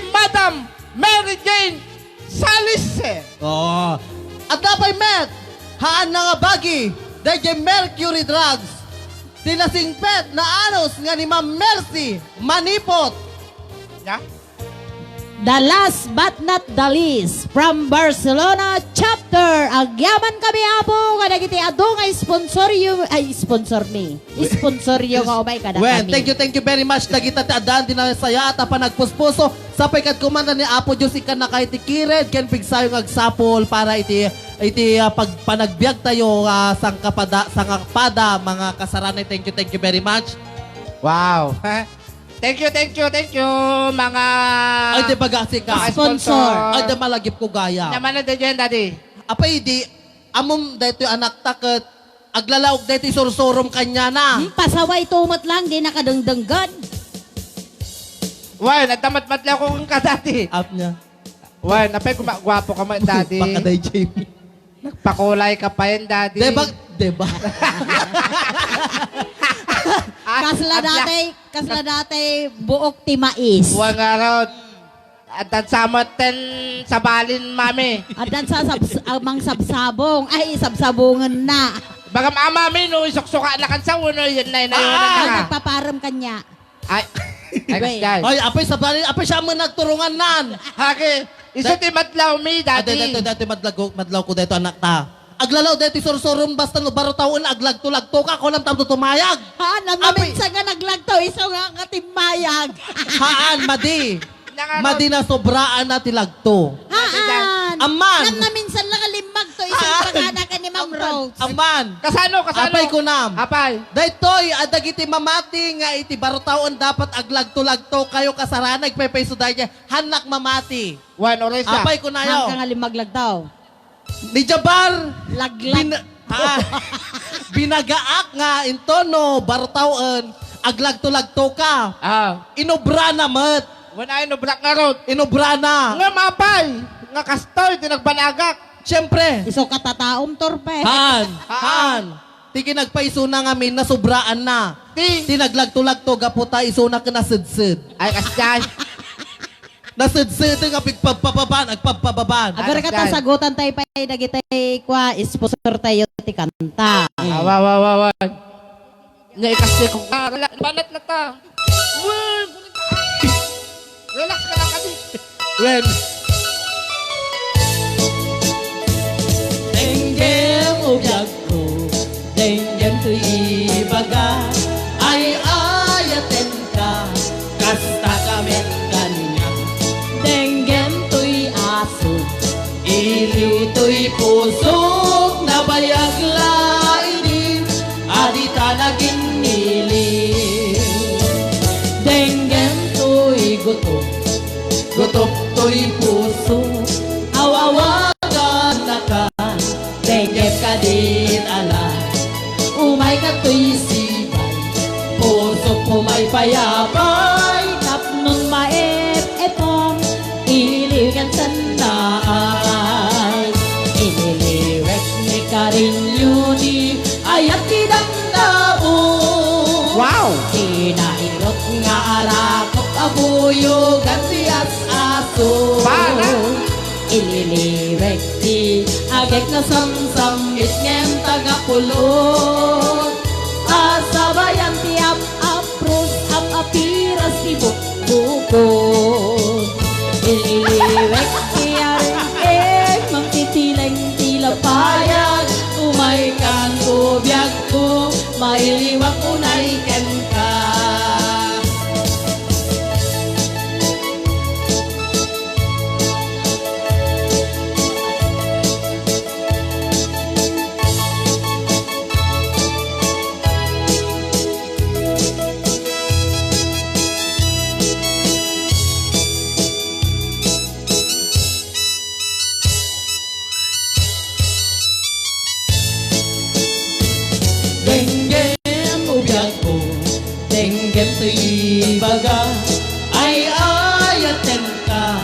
Madam Mary Jane Salise. Oh. At dapat met, haan na nga bagi, dahil Mercury Drugs. Tinasingpet na anos nga ni Ma'am Mercy Manipot. Ya? The last but not the least, from Barcelona chapter, agyaman kami abo, kada kiti ado nga sponsoryo, ay sponsor ni. Sponsoryo nga umay kada Well, kami. thank you very much. Nagita ti adan din na saya at panagpuspuso. Sapay kat kumanda ni Apo Diyos ikan na kahit ikired, ken pigsayo ng agsapol para iti pagpanagbiag tayo sang kapada mga kasaranay. Thank you very much. Wow. Thank you, mga... Ay, di bagasi ka. mga Sponsor. Ay, di malagip ko gaya. Naman na dyan, daddy. Apay, di, amom dito anak taket, aglalaog dito sursurom kanya na. Pasaway tumot lang, di nakadengdenggan. Well, nagtamat-matlaw ko kung ka, daddy. Up niya. Well, napay gwapo ka man, daddy. Pakaday, Jamie. Nagpakulay ka pa yan, daddy. Diba? Kasla dati buok ti mais. Huwag nga raw. At samaten sa balin, mami. At dan sa amang sabsabong, ay sabsabungan na. Bagam mami, no, isuksuka na kan sa uno, yun na yun Ay, na. nagpaparam kanya. Ay, Wait. guys. Ay, apay sa bali, apay siya mo nagturungan nan. Haki, iso ti matlaw mi, daddy. Dati madlaw ko dito anak ta. Aglalaw dito sursurom basta no baro taon aglagto-lagto ka ko lang tamto tumayag. Ha, namaminsan nga naglagto, iso nga katimayag. Haan, madi. Madi na sobraan na tilagto. Haan. Aman. Naminsan lang kalimag to, iso pangana ka ni Ma'am Rose. Aman. Kasano? Apay ko nam. Apay. Daytoy adagiti mamati nga iti baro taon dapat aglagto-lagto kayo kasaranag pepeso dahil hanak mamati. One oras na. Apay ko na yo. Hanggang kalimag lagtaw. Ni Jabar. Laglag. Binagaak nga intono baro taon aglagto-lagto ka. Inobra na mat. Wala yun, black nga road. Inobra na. Nga mapay. Nga kastoy, tinagbanagak. Siyempre. Iso katataom torpe. Han. Tiki nagpaiso na nga min, nasubraan na. Tinaglagto-lagto, gaputa, iso na ka na sidsid. Ay, kasyan. Nasud-sud nga pigpapababan, agpapababan. Agora ka ta sagutan tayo pa nagitay kwa sponsor tayo ti kanta. Awa. Nga kasi kung banat na ta. Relax ka lang kami. When Denggem ubyak ko, denggem to ibaga, ay ayaten ka, kasta kamit kanya. Denggem to'y aso, iliw to'y pusok, nabayag lainin, adita naging niliw. Denggem to'y gutok, gutok to'y puso, awawagan na ka, denggem ka din ala. Umay ka to'y sibay, puso pumay payapay, tapnon maep etong, iliw kan sanay. Iniliwek ni karinyo ni ayat tidamdabo. Wow! Inairot nga arakot abuyo gantias aso. Para! Ililiwek ti agek na samsamit ngem tagapulot. Asabayan ti apros apiras ti bukbukot. Ililiwek ti areng magtitileng tilapayag. Umay kan ubiyag ko, mailiwak unay ken ka. Denggem ubiyag ko, denggem to'y baga, ay ayaten ka,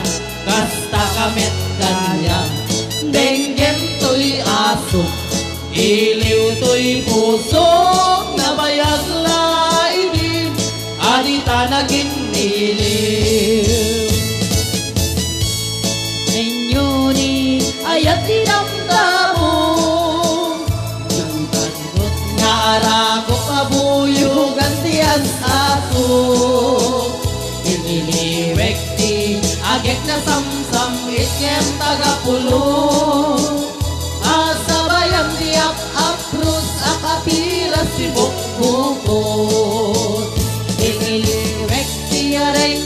kasta kamit kanya. Denggem to'y aso, iliw to'y puso, nabayag lainin, adita naging niliw. Inyo ni ayat dinamdamo, Narakop abuyo gantian aso. Iniliwek ti agek na samsam itkem tagapulo. Asabayan ti aprus akapiras ti bukbukot. Iniliwek ti areng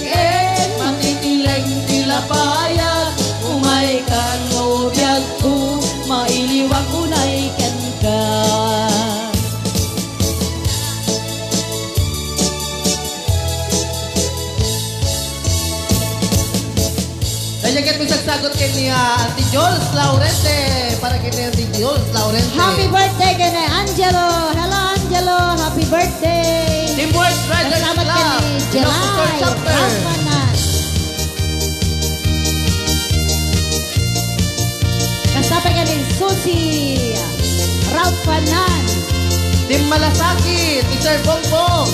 matitileng ti lapayag. Umay kan ngobiyag ko, mailiwak unay ken ka. Dayagat mo sagsagot kay ni Auntie Jules Laurente. Para kay ni Auntie Jules Laurente. Happy birthday kay na Angelo. Hello Angelo, happy birthday. Teamwork Riders Kasama Club. ka ni Ilocos Jelay Chapter. Ramanan. Kasama ka ni Susi Ramanan. Team Malasakit. Ni Sir Bongbong.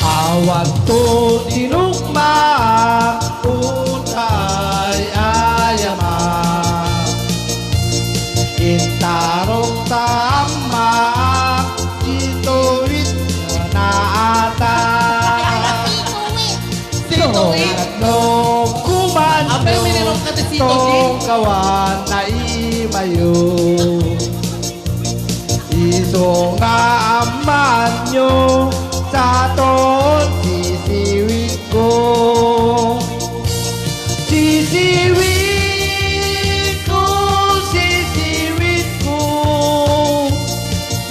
Awat to tinukma utay ayama intarong tama dito na ata no kuman Apay minirong ka ti Sito tong kawan na imayo iso nga aman nyo sa ton sisiwit ko sisiwit ko sisiwit ko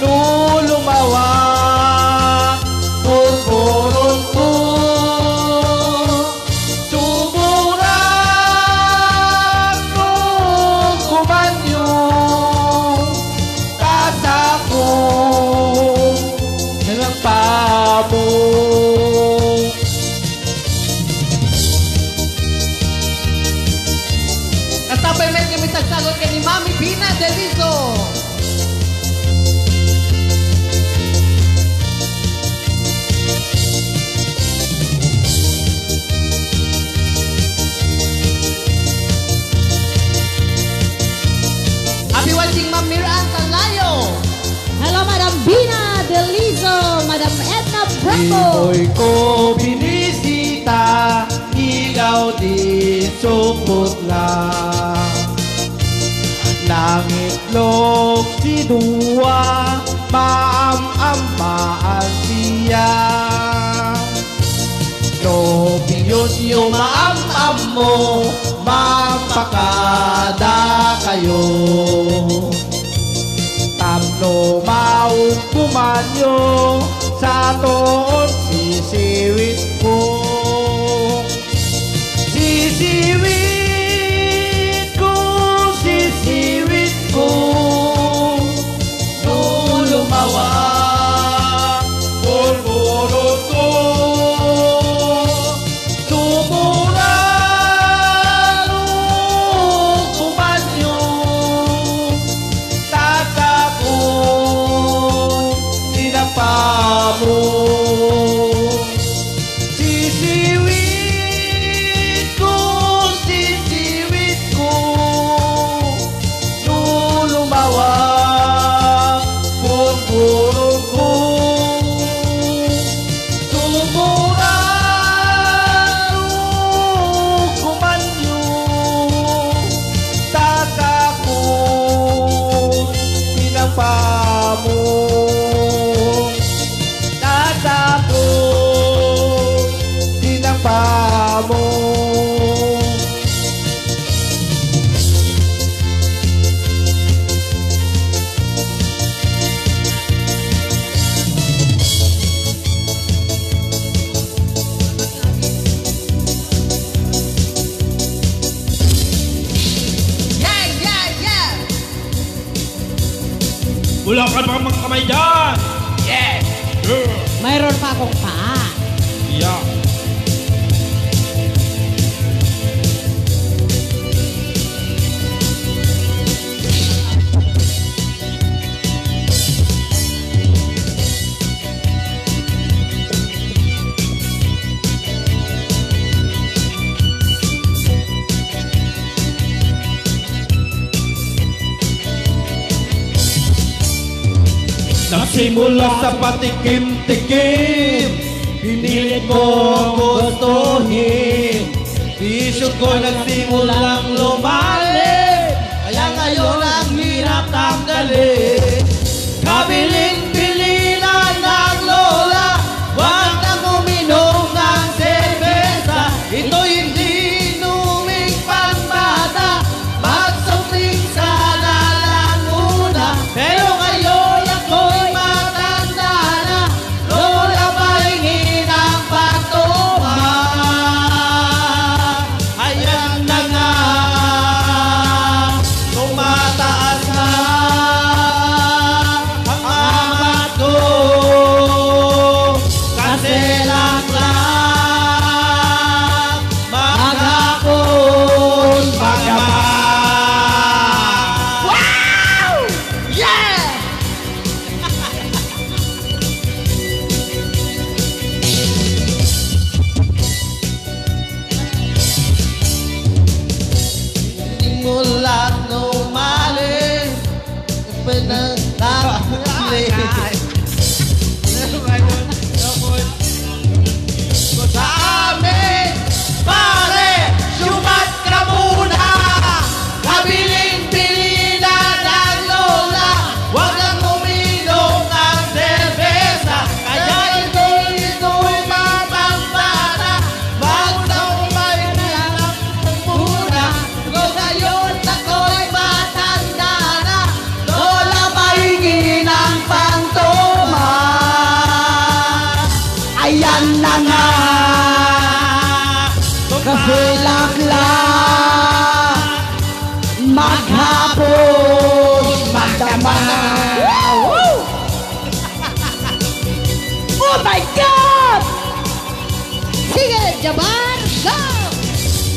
no lumawa purpuron ko sumuran ko kumanyo tasa ko ng pabo. Kasapay met kami sagsagot kay ni Mami Pina Delizo. mo'y ko binisita, ikaw di sukot lang. Nangitlog si Dua, maam-amaan siya. Nobiyos yung maam-am mo, mapakada kayo. Tapno maupuman nyo, sa toon sisiwit ko. Sisiwit ko, sisiwit ko, nung lumawa, pulbulot ko. Tumura nung kumanyo, tata ko, tinapa mo. Sisiwit ko, nung lumawa, pulbulot ko. Tumura nung kumanyo, tata ko, tinapa mo. Tata ko, tinapa mo. Wala ka bang magkamay dyan? Yes! Mayroon pa akong pa. Yeah. Nagsimula sa patikim-tikim, pinilit mo gustuhin. Isip ko nagsimulang lumalim, kaya ngayon ang hirap tanggalin. Kabilin-bilinan ng lola, wag nang uminom ng serbesa. Ito hindi inuming pambata, magsukling sana lang muna. Pero ngayon ako'y matanda na, lola pahingi ng pagtuma. Ayan na nga, tumataas na ang amat ko. Kasi lang maghapon pagkaman. Wow! Yeah! Mulat numalis, pinagtatalis. Sa amin, pare, sumat ka muna. Kabilin-bilinan ng lola, wag kang uminom ng serbesa. Kaya ito'y mapambata, wag na umainin lang muna. Kung ngayon ako'y matanda na, lola pahingi ng pantoma. Ayan na nga, kasi lakla maghapon magdama. Oh my God! Sige, Jabar, go!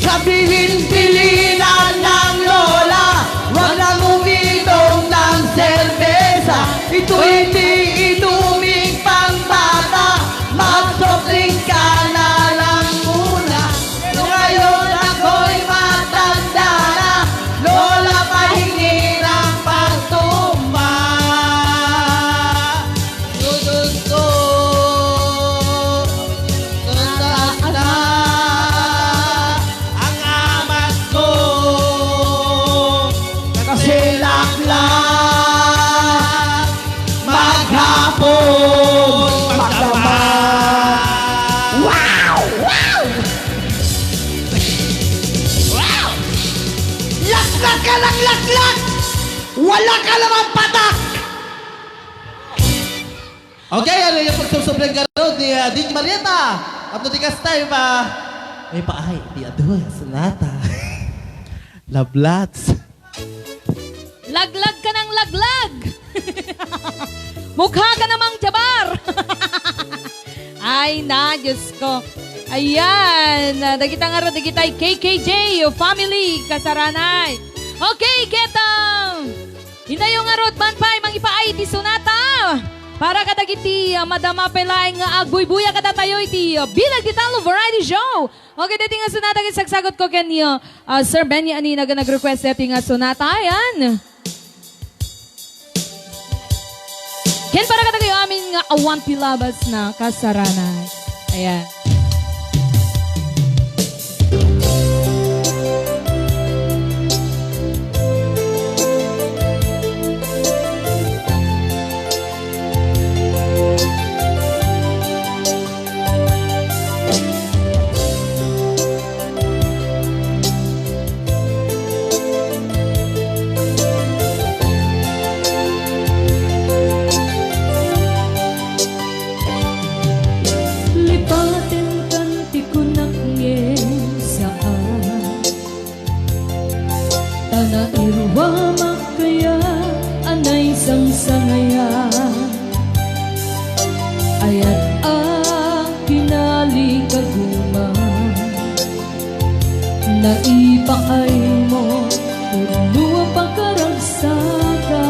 Kabilin-bilinan ng lola, wag nang uminom ng serbesa. Ito hindi inuming pambata, magsokling ka na lang muna. Pero ngayon ako'y matanda na, lola pahingi ng pagtumba. Gusto Laklak ka ng laklak! Wala ka namang patak! Okay, ano yung pagsusubrang gano'n ni DJ Marieta? At nutikas tayo pa. May paay, di adoy, sonata. Lablats. Laglag ka ng laglag. Mukha ka namang jabar. Ay na, Diyos ko. Ayan, dagita nga ro, dagitay KKJ, family, kasaranay. Okay, ketang. Hindayo nga ro, banpay, mangipaay, ti sunata. Para kadagiti madama pelay nga agbuy-buya kada tayo iti bilag di talo variety show. Okay, dati nga sunata sagsagot ko kanyo. Sir Benny ani nag-request dati nga sunata. Ayan. Ken para kada kayo amin nga awan pilabas na kasaranay. Ayan. Irwa makaya anay sang-sangaya ayat kinali kaguma naipakay mo puno pagkaragsaka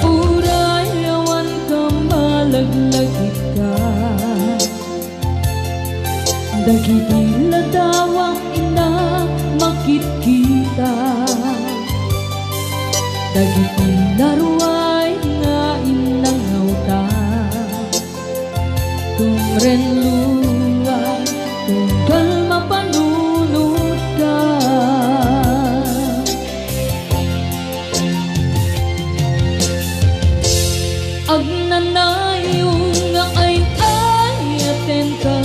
urayawan ka malaglagit ka dagiti ladawang ina makit kita dagiti naruay nga inangaw ta tumren luwa tunggal mapanunod ka agnanayong nga ay ayaten ka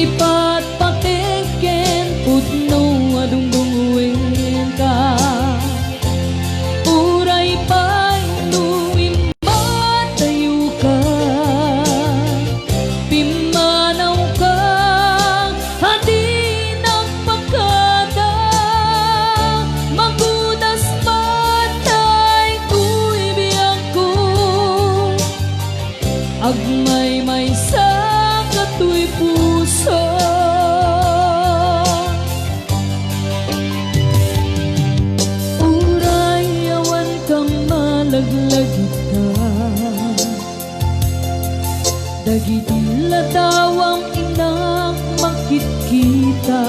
ipatpateken putno adungdungwin ka uray pa'y luwimatayo ka pimanaw ka hadi nagpagkada magudas matay ku'y biyag ko agmay may sa katu'y puso urayawan kang malaglagit ka dagiti ladawang inang makit kita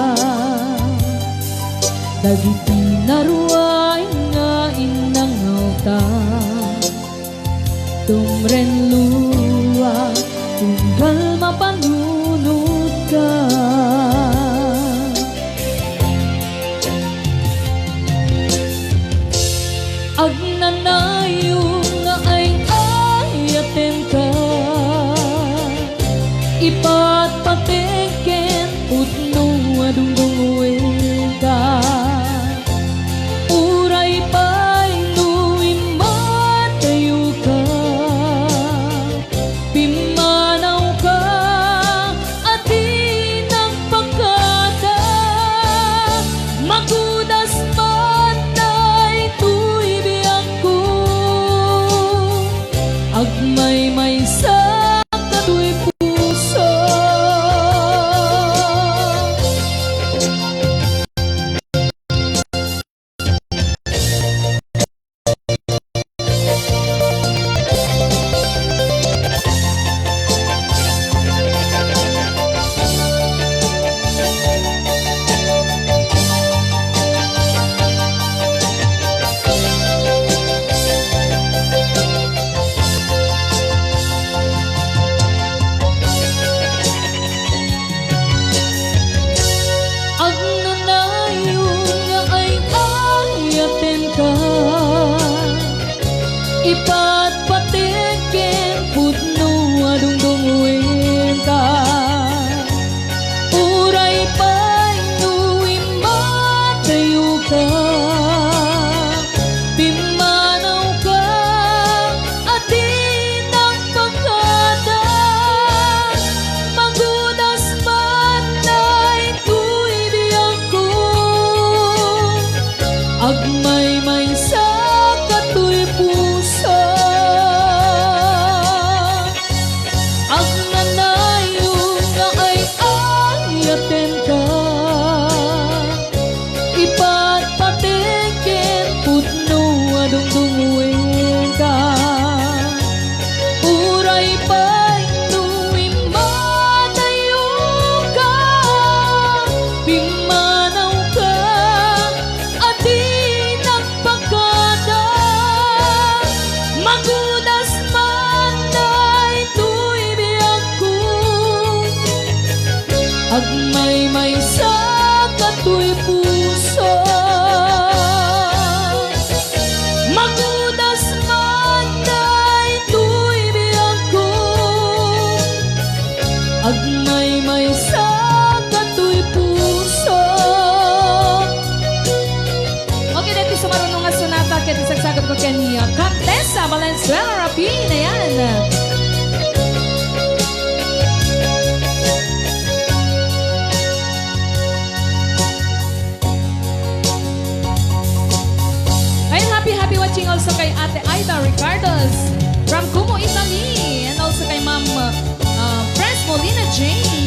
dagiti naruay nga inangaw ta tumren luwa tunggal mapanunod ka agnanayong nga ay ayaten ka ipatpateken putno adungdungwin ka uray pa'y luwimatayo ka pimanaw ka Agmay-may sa katoy puso, magudas man daytoy biyag ko. Agmay-may sa katoy puso. Okay, dito sa marunong nga sonata kaya isagsagot ko kanya Contessa Valenzuela Rapin. Ayan. Ayun, happy watching also kay Ate Aida Ricardos from Como, Italy. And also kay Ma'am Pres Molina Jane.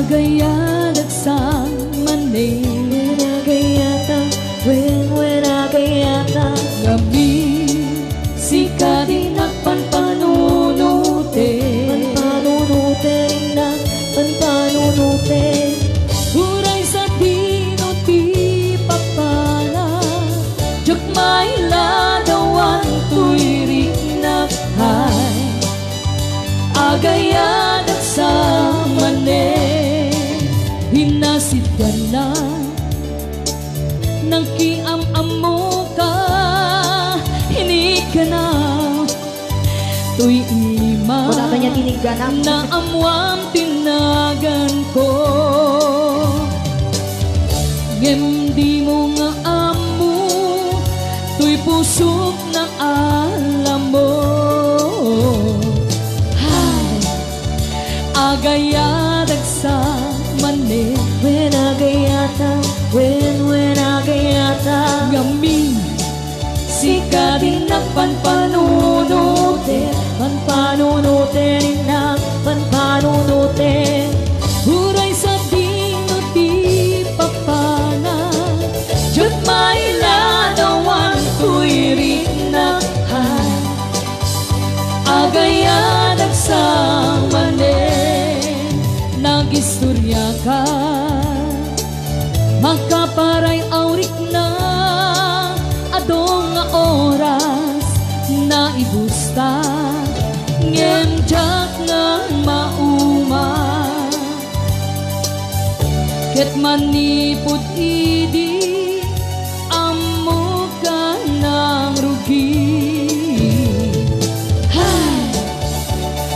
Agayat sa manin, agayata, when agayata, gabi, si kadin nagpanpanunute, na, panpanunute, uray sa dino ti papala, jok may ladawan tuiri nakhay, agayat sa manin. Hinasid ka na nang kiam-am mo ka, hinig ka na tuy ima Wala ba niya tinigan na amwam tinagan ko. Ngem di mo nga amo tuy pusok ng alam mo. Hay, agayadag sa mani, when agayata, when agayata, gami, si kadin nagpanpanunute, na, panpanunute, huray sa dino di papana, jut may ladawan tuirin na hay, agayadag sa mani. Nagistorya ka, magkaparay aurik na, adong nga oras na ibusta, ngem jak nga mauma, ket manipod idi, amo ka ng rugi. Hay,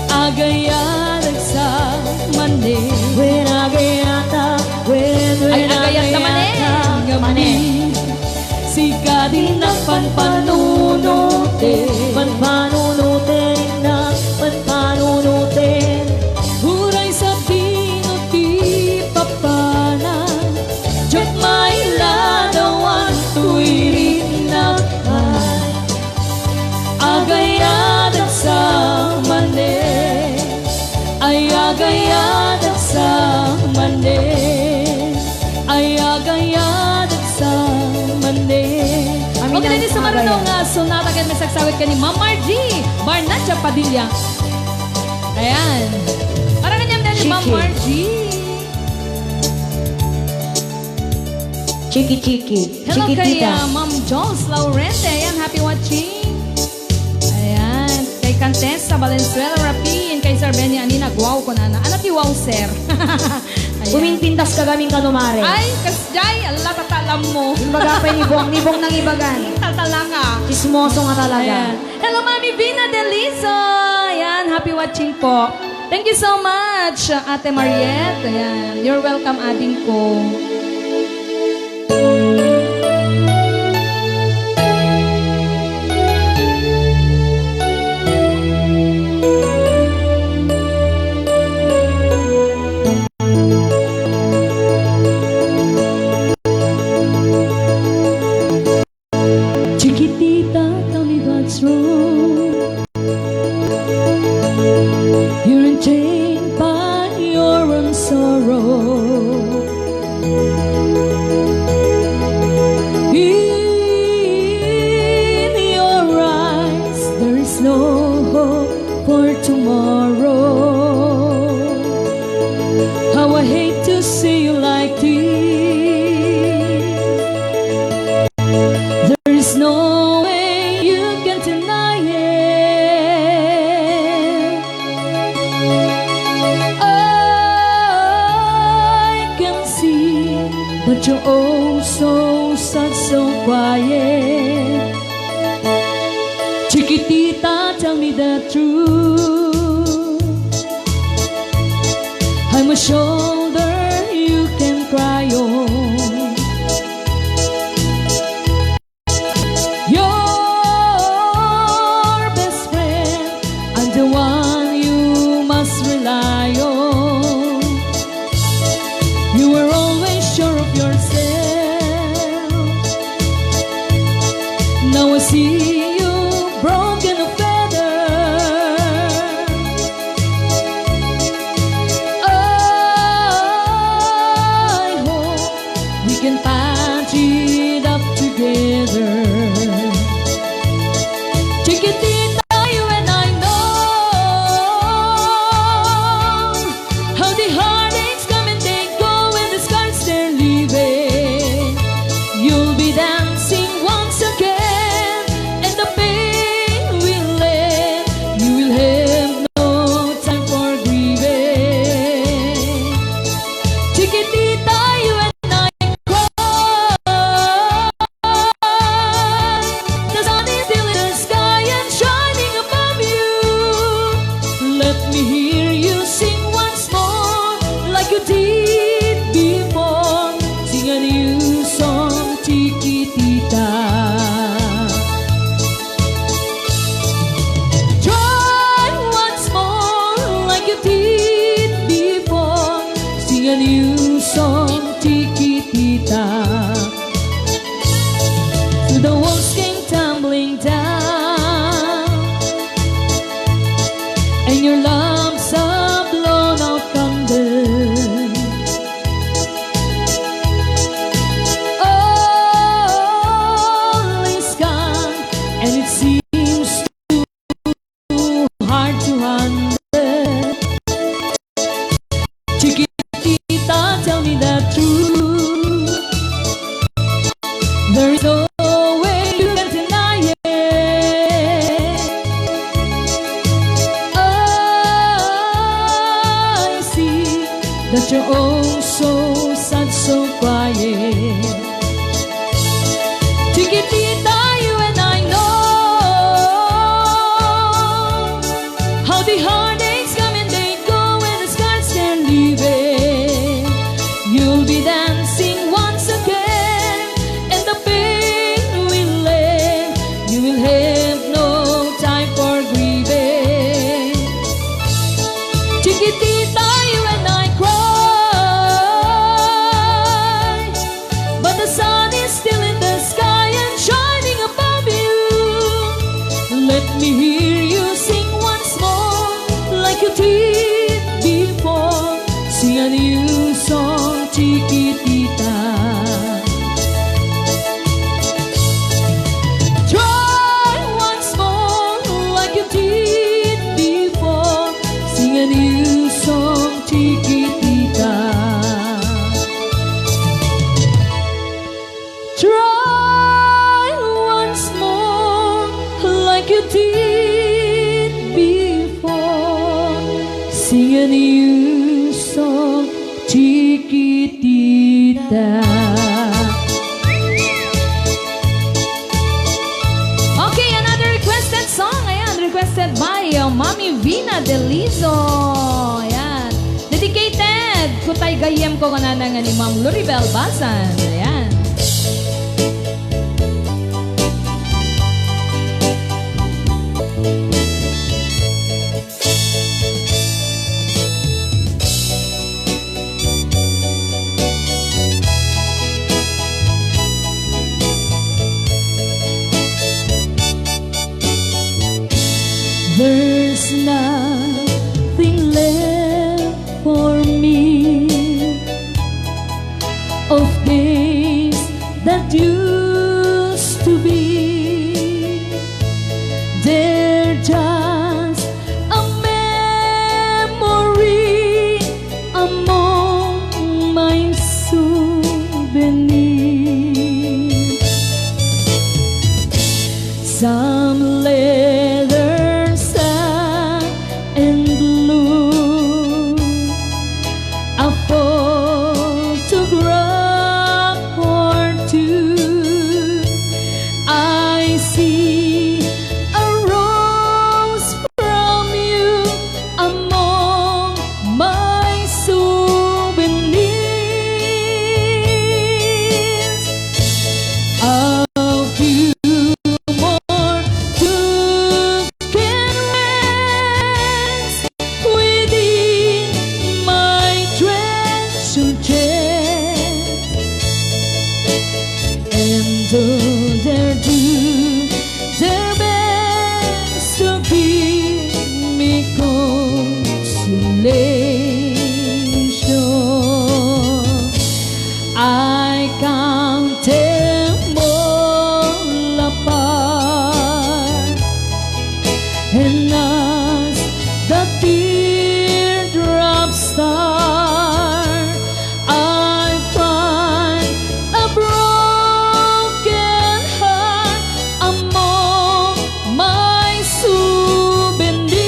agayadag sa mani, when agayata, when agayata mani, si kadin na panpanunute, na, panpanunute, huray sa dino ti papana, jok may ladawan tuirin na hay, agayadag sa mani, ay agayadag sa mani, ay agayadag sa mani. Okay, din sa marunong nga sonata kayo may sagsawit ka ni Ma'am Margie Barnacha Padilla. Ayan. Para kanyang din ni Ma'am Margie. Chiki. Hello kay Chiquitita. Ma'am Jones Laurente. Ayan, happy watching. Ayan. Kay Contessa Valenzuela Rapin. Kay Sir Benny Anina. Guwaw ko na na. Ano ti wow, sir? Ayan. Umintindас ka gaming kanumare. Ay, kasjay. Allah, tatalam mo. Yung bagapay nibong ng ibagan. Tatala ka. Chismoso nga talaga. Ayan. Hello, Mami Vina Deliso. Ayan, happy watching po. Thank you so much, Ate Mariette. Ayan, you're welcome, ading ko. Chiquitita, tell me what's wrong. You're enchained by your own sorrow. But you're oh so sad, so quiet. Chiquitita, tell me the truth. I'm a shoulder you can cry on. Your best friend, I'm the one you must rely on. You were always sure of yourself. Now I see you broken a feather. I hope we can patch it up together. Chiquitita, you and I know how the heartaches come and they go when the scars they're leaving. You'll be dancing once again, and the pain will end. You will have no time for grieving. Chiquitita, you and I cry. The sun is still in the sky and shining above you. Let me hear you sing once more, like you did before. Sing a new song, Chiquitita. Try once more, like you did before. Sing a new song, Chiquitita. The walls came tumbling down, and your love's a blown out candle. All is gone, and it seems too hard to handle. Chiquitita, tell me the truth. There is no way you can deny it. I see that you're oh so sad, so quiet. Chiquitita, you and I know how the heartaches come and they go when the scars they're leaving. You'll be dancing once again, and the pain will end. You will have no time for grieving. Chiquitita, you and I cry, but the sun is still in the sky and shining above you. Let me hear you sing once more, like you did before. Sing a new song, Chiquitita. Try once more, like you did before. Sing a new song, Chiquitita. Try once more, like you did before. Sing a new song, Chiquitita. Okay, another requested song. Ayan, requested by Mami Vina Delizo. Ayan. Dedicated. Kutay gayem ko kanana nga ni Ma'am Loribel Basan. Ayan. There's nothing left for me of days that used to be. They're just a memory among my souvenirs. Some leather sad and blue, a photograph I counted all apart, and as the teardrops start, I find a broken heart among my souvenirs.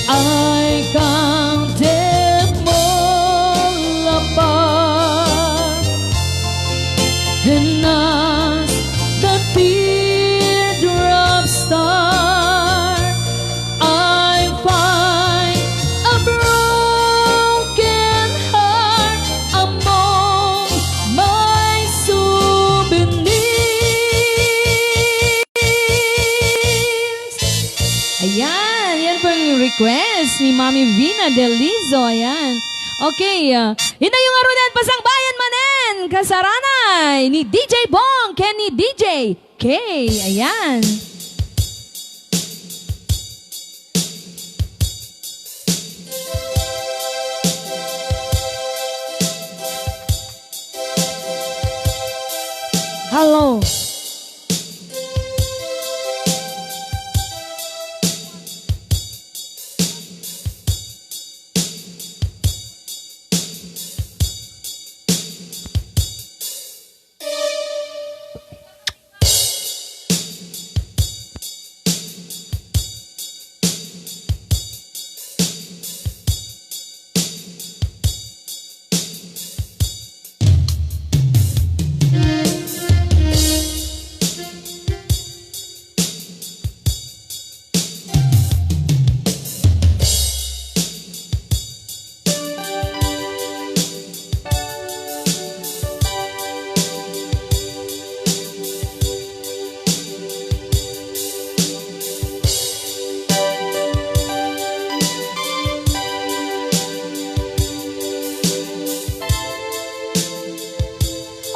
I count them all apart, and as the teardrops start, I find a broken heart among my souvenirs. Ayan, yan po yung request ni Mami Vina Delizo. Ayan. Okay, hinayong arunan pasang bayan manen kasaranay ni DJ Bong ken ni DJ K. Ayan. Hello.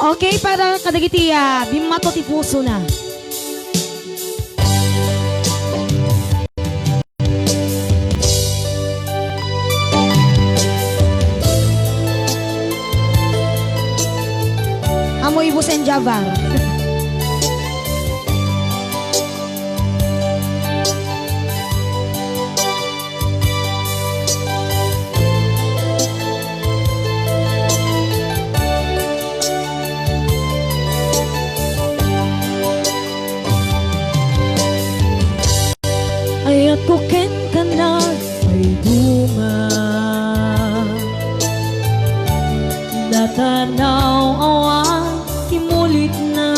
Okay, para kadagiti bimato ti puso na. Amoy busen Java. Ayat ko ken kana ay bunga, natanaw awan imulit na,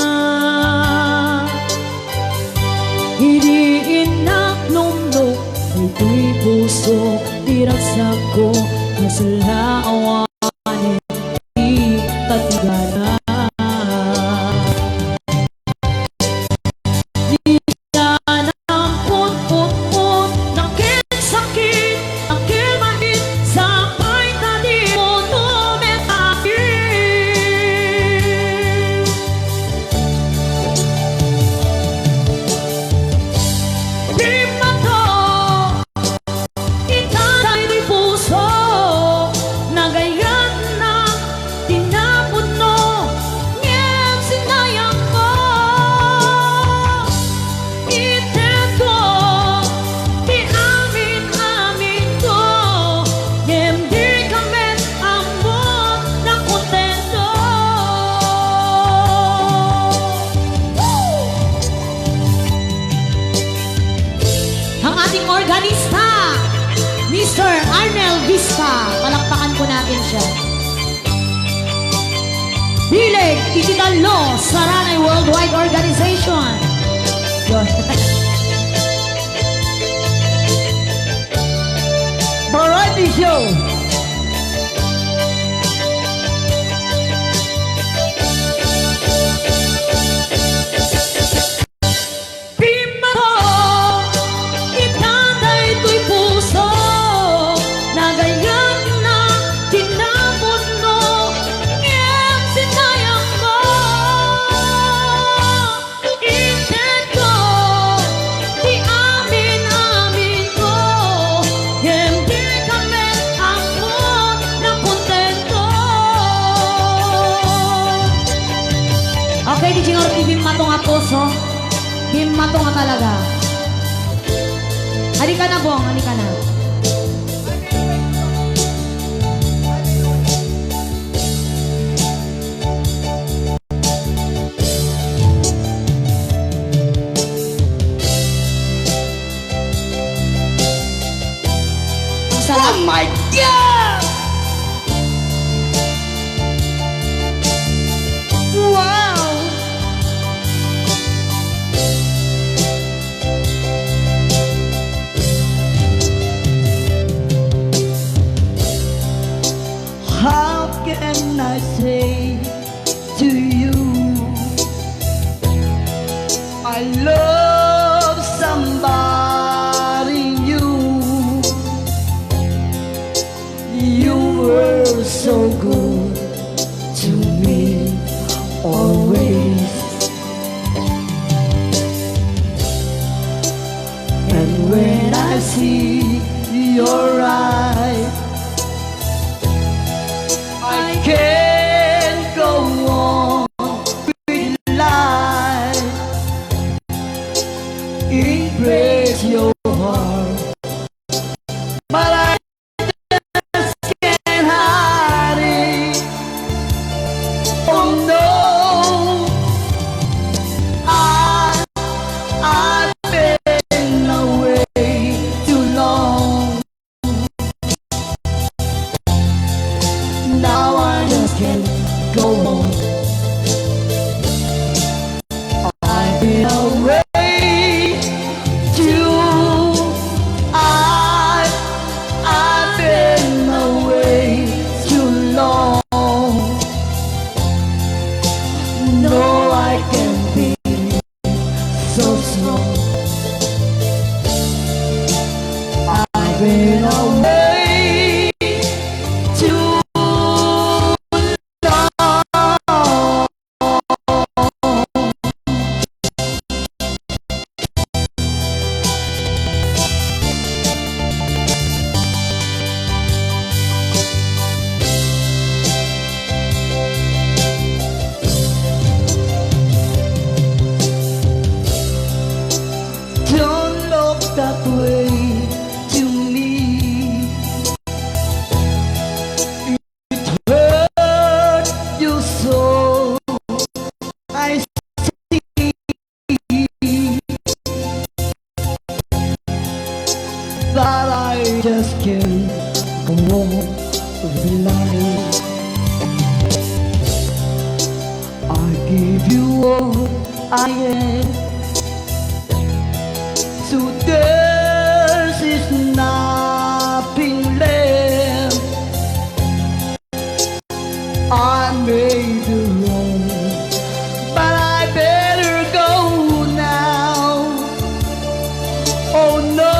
hindi inaklumlok ito'y puso tiragsak ko nasala awanin di tatigana. Organista, Mr. Arnel Vista. Palakpakan po natin siya. Bileg Ititalo Saranay Worldwide Organization. Variety show. Ang Junior TV mato nga puso. Mato nga talaga. Halika na, Bong. Halika na. Ang sarap. Oh my God! Wow! How can I say to you I love somebody new? You were so good to me always, and when I see your eyes I can't go on with life. It breaks your heart, but I just can't hide it. Oh no, I've been away too long. Now I just can't go home. I've been away too. I've been away too long. No, I can't be so strong. I've been away too long. Don't look that way to me. It hurt you so. I see, but I just can't go on with life. I give you all I am. So there's is nothing left. I made the wrong, but I better go now. Oh no,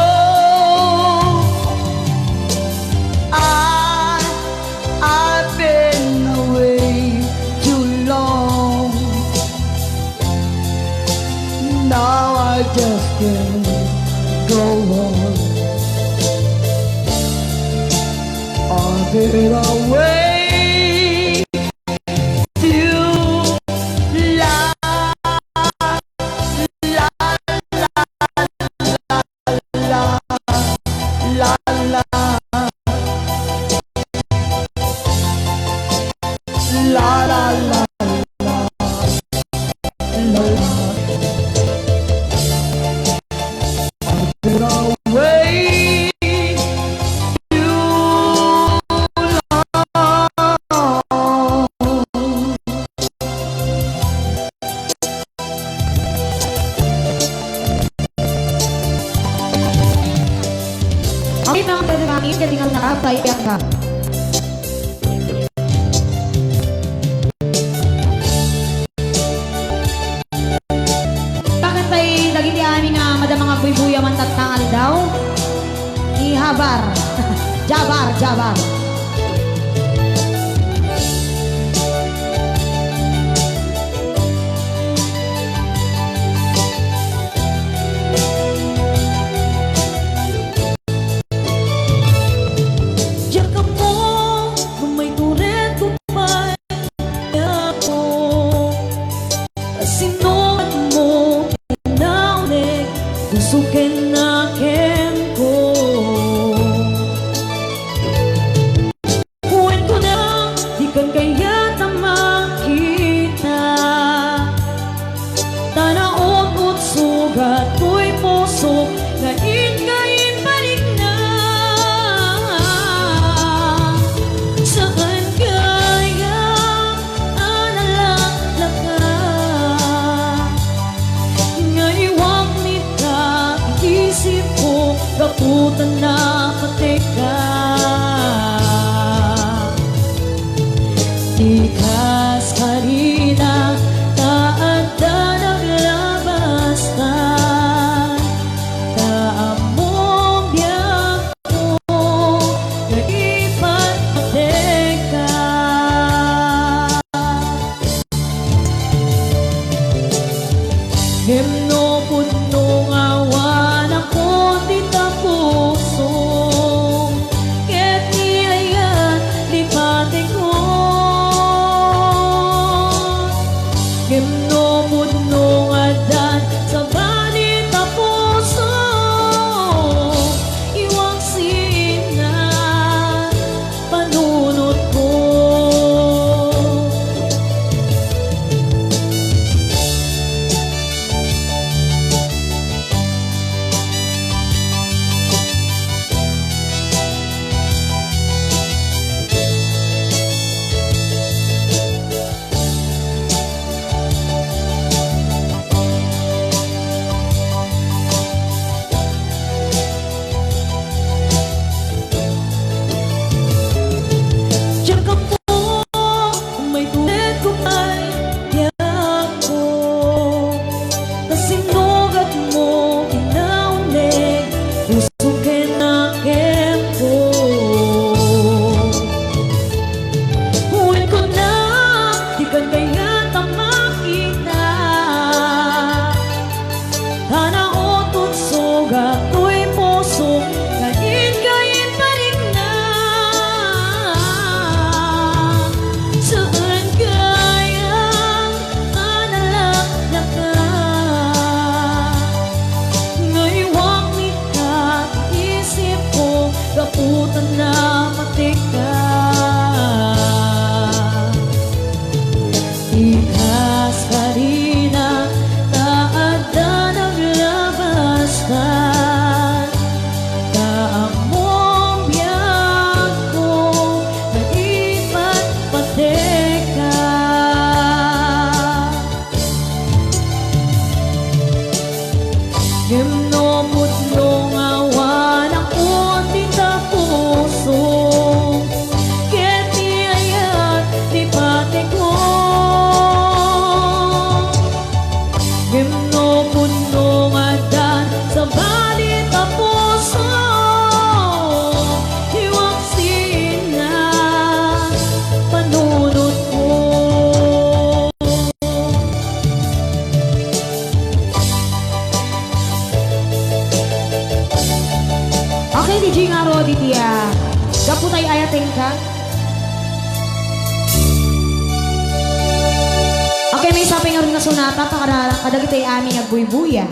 I've been away too long. Now I just can't go on. I've been away too long. La la la la la la la been away too long. Okay mga pwede kami, katingal na tayo ka. Bakit tayo lagi di amin nga madama nga buy-buya man tatangal daw? Ihabar. Jabar, jabar. Diyan mo, kung may turet, kung may ako. Kasi ka? Okay, may saping nga rin na sonata para kadagitay aming agbuy-buya.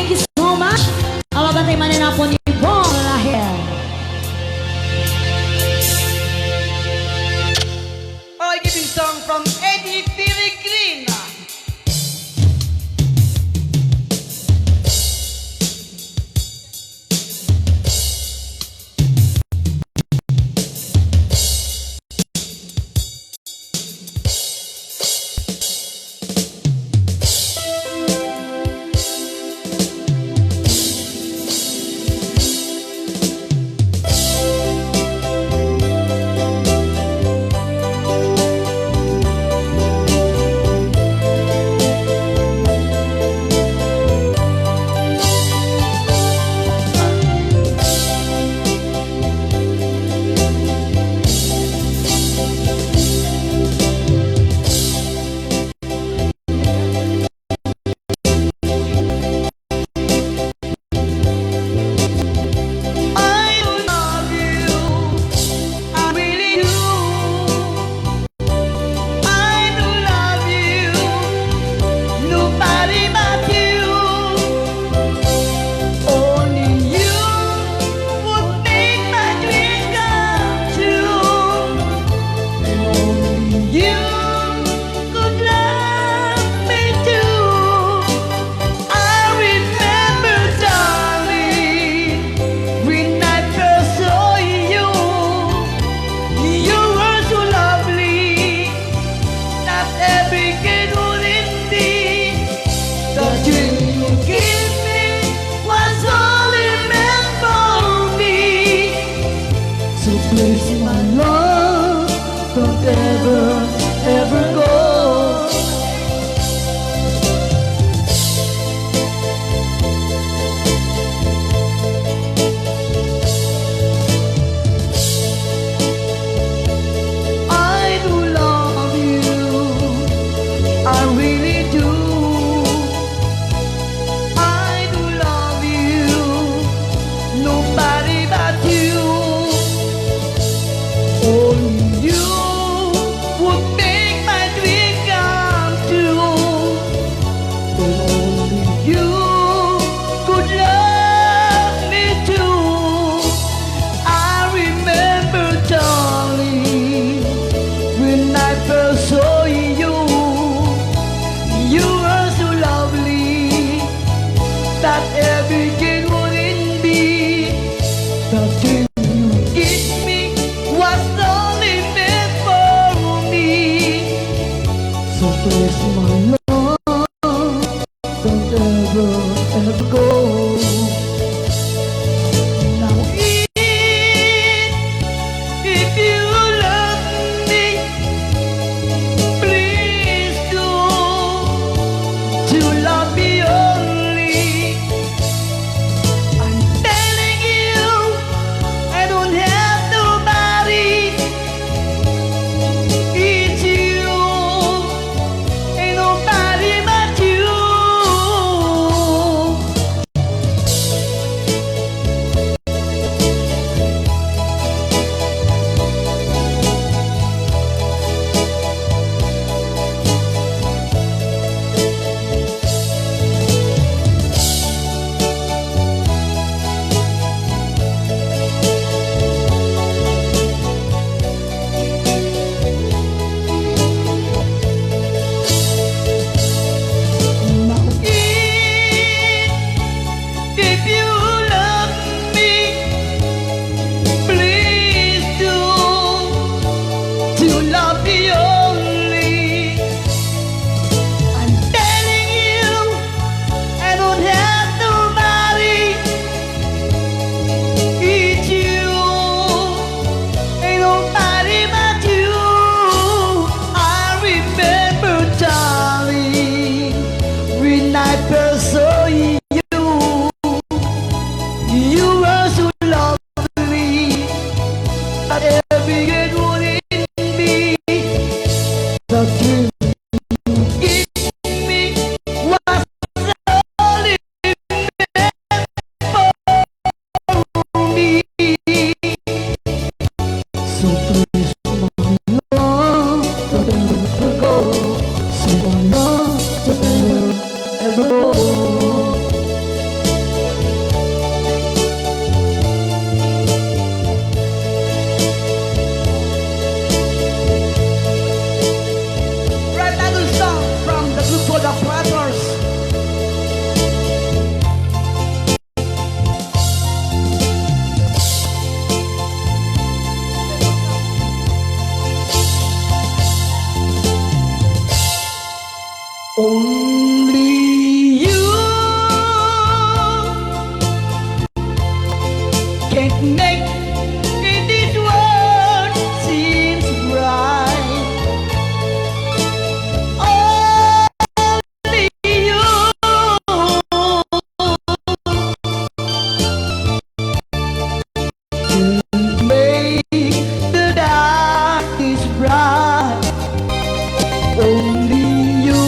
Thank you so much. Ababantay manin na po ni Bong Lahir. I give you song from Eddie Peregrina. I really do. I do love you. Nobody but you. Only you would make my dream come true. And only you could love me too. I remember, darling, when I first saw you. You were so lovely that everything wouldn't be. The thing you gave me was only meant for me. So please, my love, don't ever go. Now if you love me, please do to love me only. I'm telling you, I don't have nobody. It's you, ain't nobody but you. Now if you love me, please do to love me only. I'm telling you, I don't have nobody. It's you, ain't nobody but you. I remember, darling, when I first saw you. You were so lovely that everything wouldn't be. The dream you gave me was only meant for me. So please, my love, don't ever go. So my love, don't ever go. Right another song from the group called the Brothers. Only you can make this world seems bright. Only you can make the darkness bright. Only you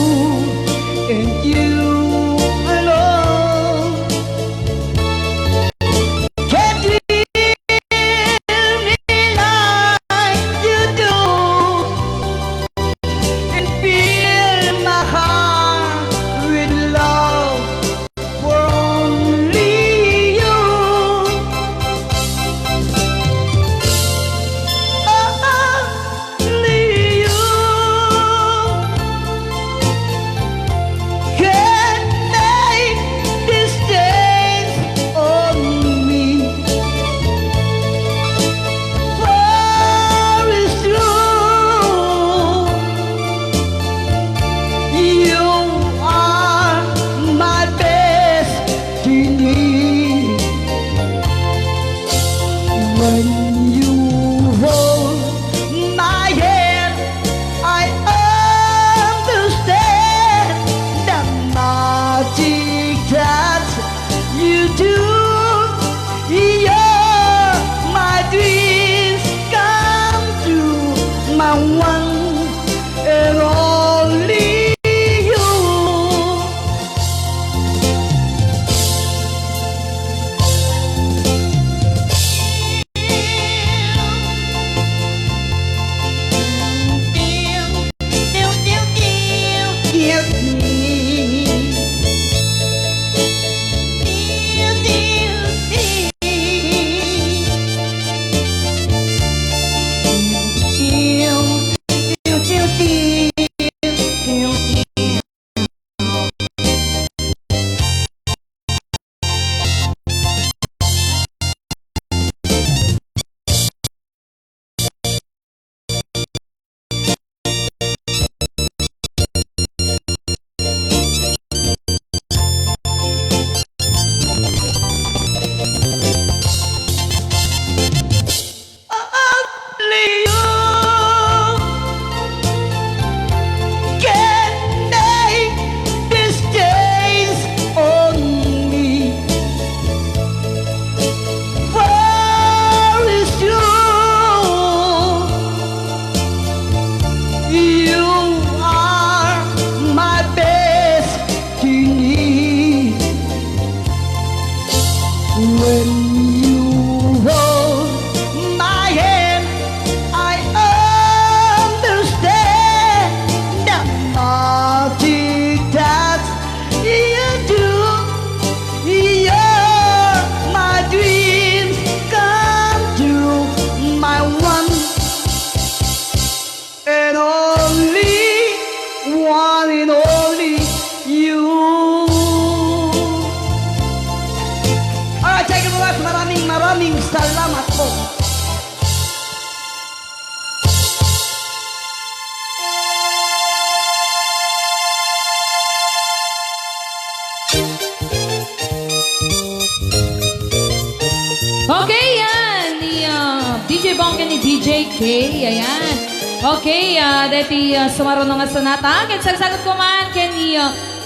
DJ Bong ken ni DJ K. Ayan. Okay, deti sumaruno nga sanata. Ken sagsagot ko man ken ni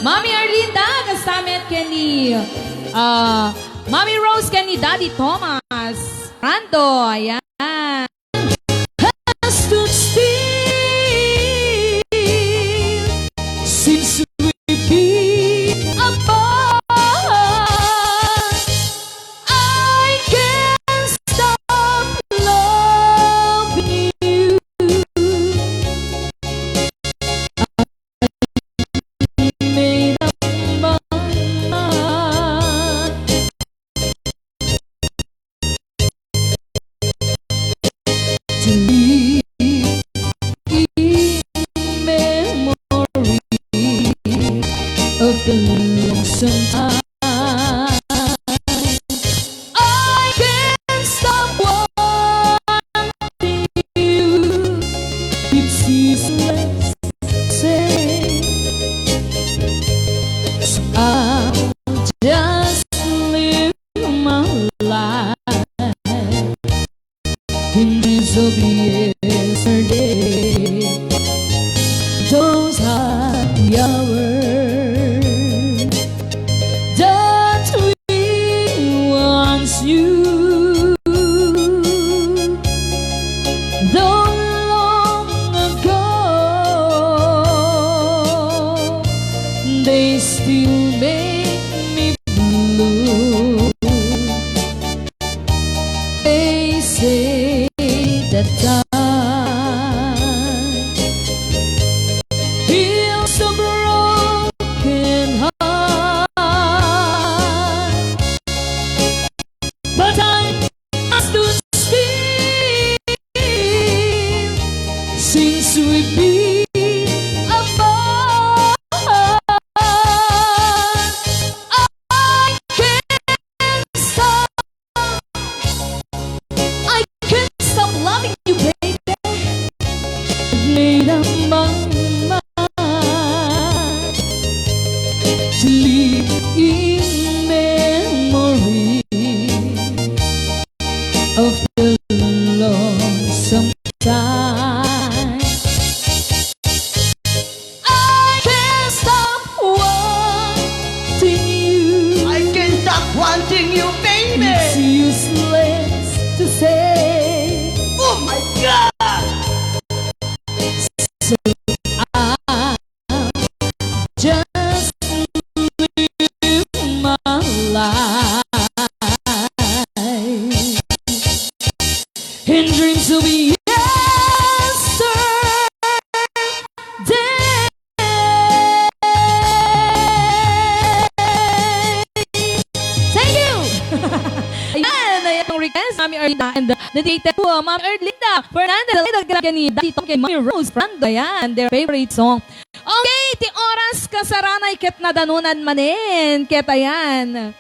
Mami Arlinda kastamet ken ni Mami Rose ken ni Daddy Thomas. Rando, ayan. Stood still since we've been apart. I can't stop loving you. I made up my mind to leave memory of the lonesome time. I can't stop wanting you. It's useless to say. So I'll just live my life in dreams of yesterday. Those happy hours that we once knew, though long ago, they still make me blue. They say that time heals a broken heart, but I stood still since we've been apart. I can't stop loving you, baby. Made up my mind to live in memory of the lonesome time. I can't stop wanting you. I can't stop wanting you, baby. It's useless to say. Oh my God! So I'll just live my life in dreams of yesterday. Thank you! Ayan ang request, Mami Erlinda and dedicated to Mami Erlinda Fernandez, ni Daddy Tom kay Mami Rose Brando. Ayan, their favorite song. Okay, ti oras kasaranay ket nadanunan manen, ket ayan.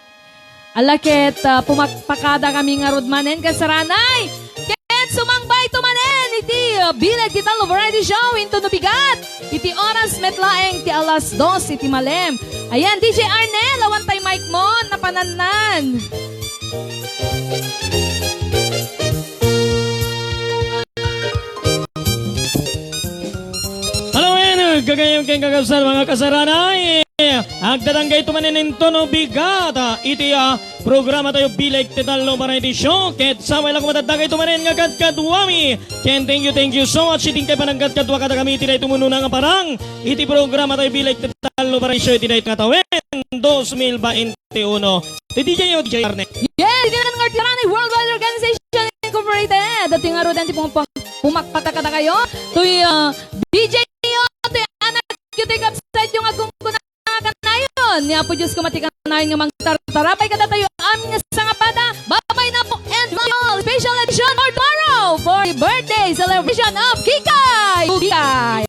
Alaket, pumakpakada kami nga rod manen kasaranay. Ket sumangbay to manen, iti bilag ti talo variety show into no bigat. Iti oras metlaeng ti alas 2 iti malem. Ayan, DJ Arnel, awan tay mic mo, napananan. Hello, gagayam kayong kakabsat mga kasaranay. Agdadanggay tumanin tono bigata. Iti programa tayo bilag titalo variety show. Ket samay lang kumatadagay tumanin nga kadkadwami. Ken thank you so much. Iting kay panangkadkadwa kada kami iti na tumuno nga parang. Iti programa tayo bilag titalo variety show. Iti na itngatawin 2021. Ti DJ Arne. Yeah, hindi na ng Artiranay Worldwide Organization Incorporated. At yung arudan, di pumakpatakata kayo. Tuy DJ nyo, tuy anak yung tikapside yung agungkunakan na yun. Niya po Diyos kumatikan na yun yung mga tarapay kada tayo. Aming sangapada, babay na po and all special edition for tomorrow for the birthday celebration of Kikay. Kikay.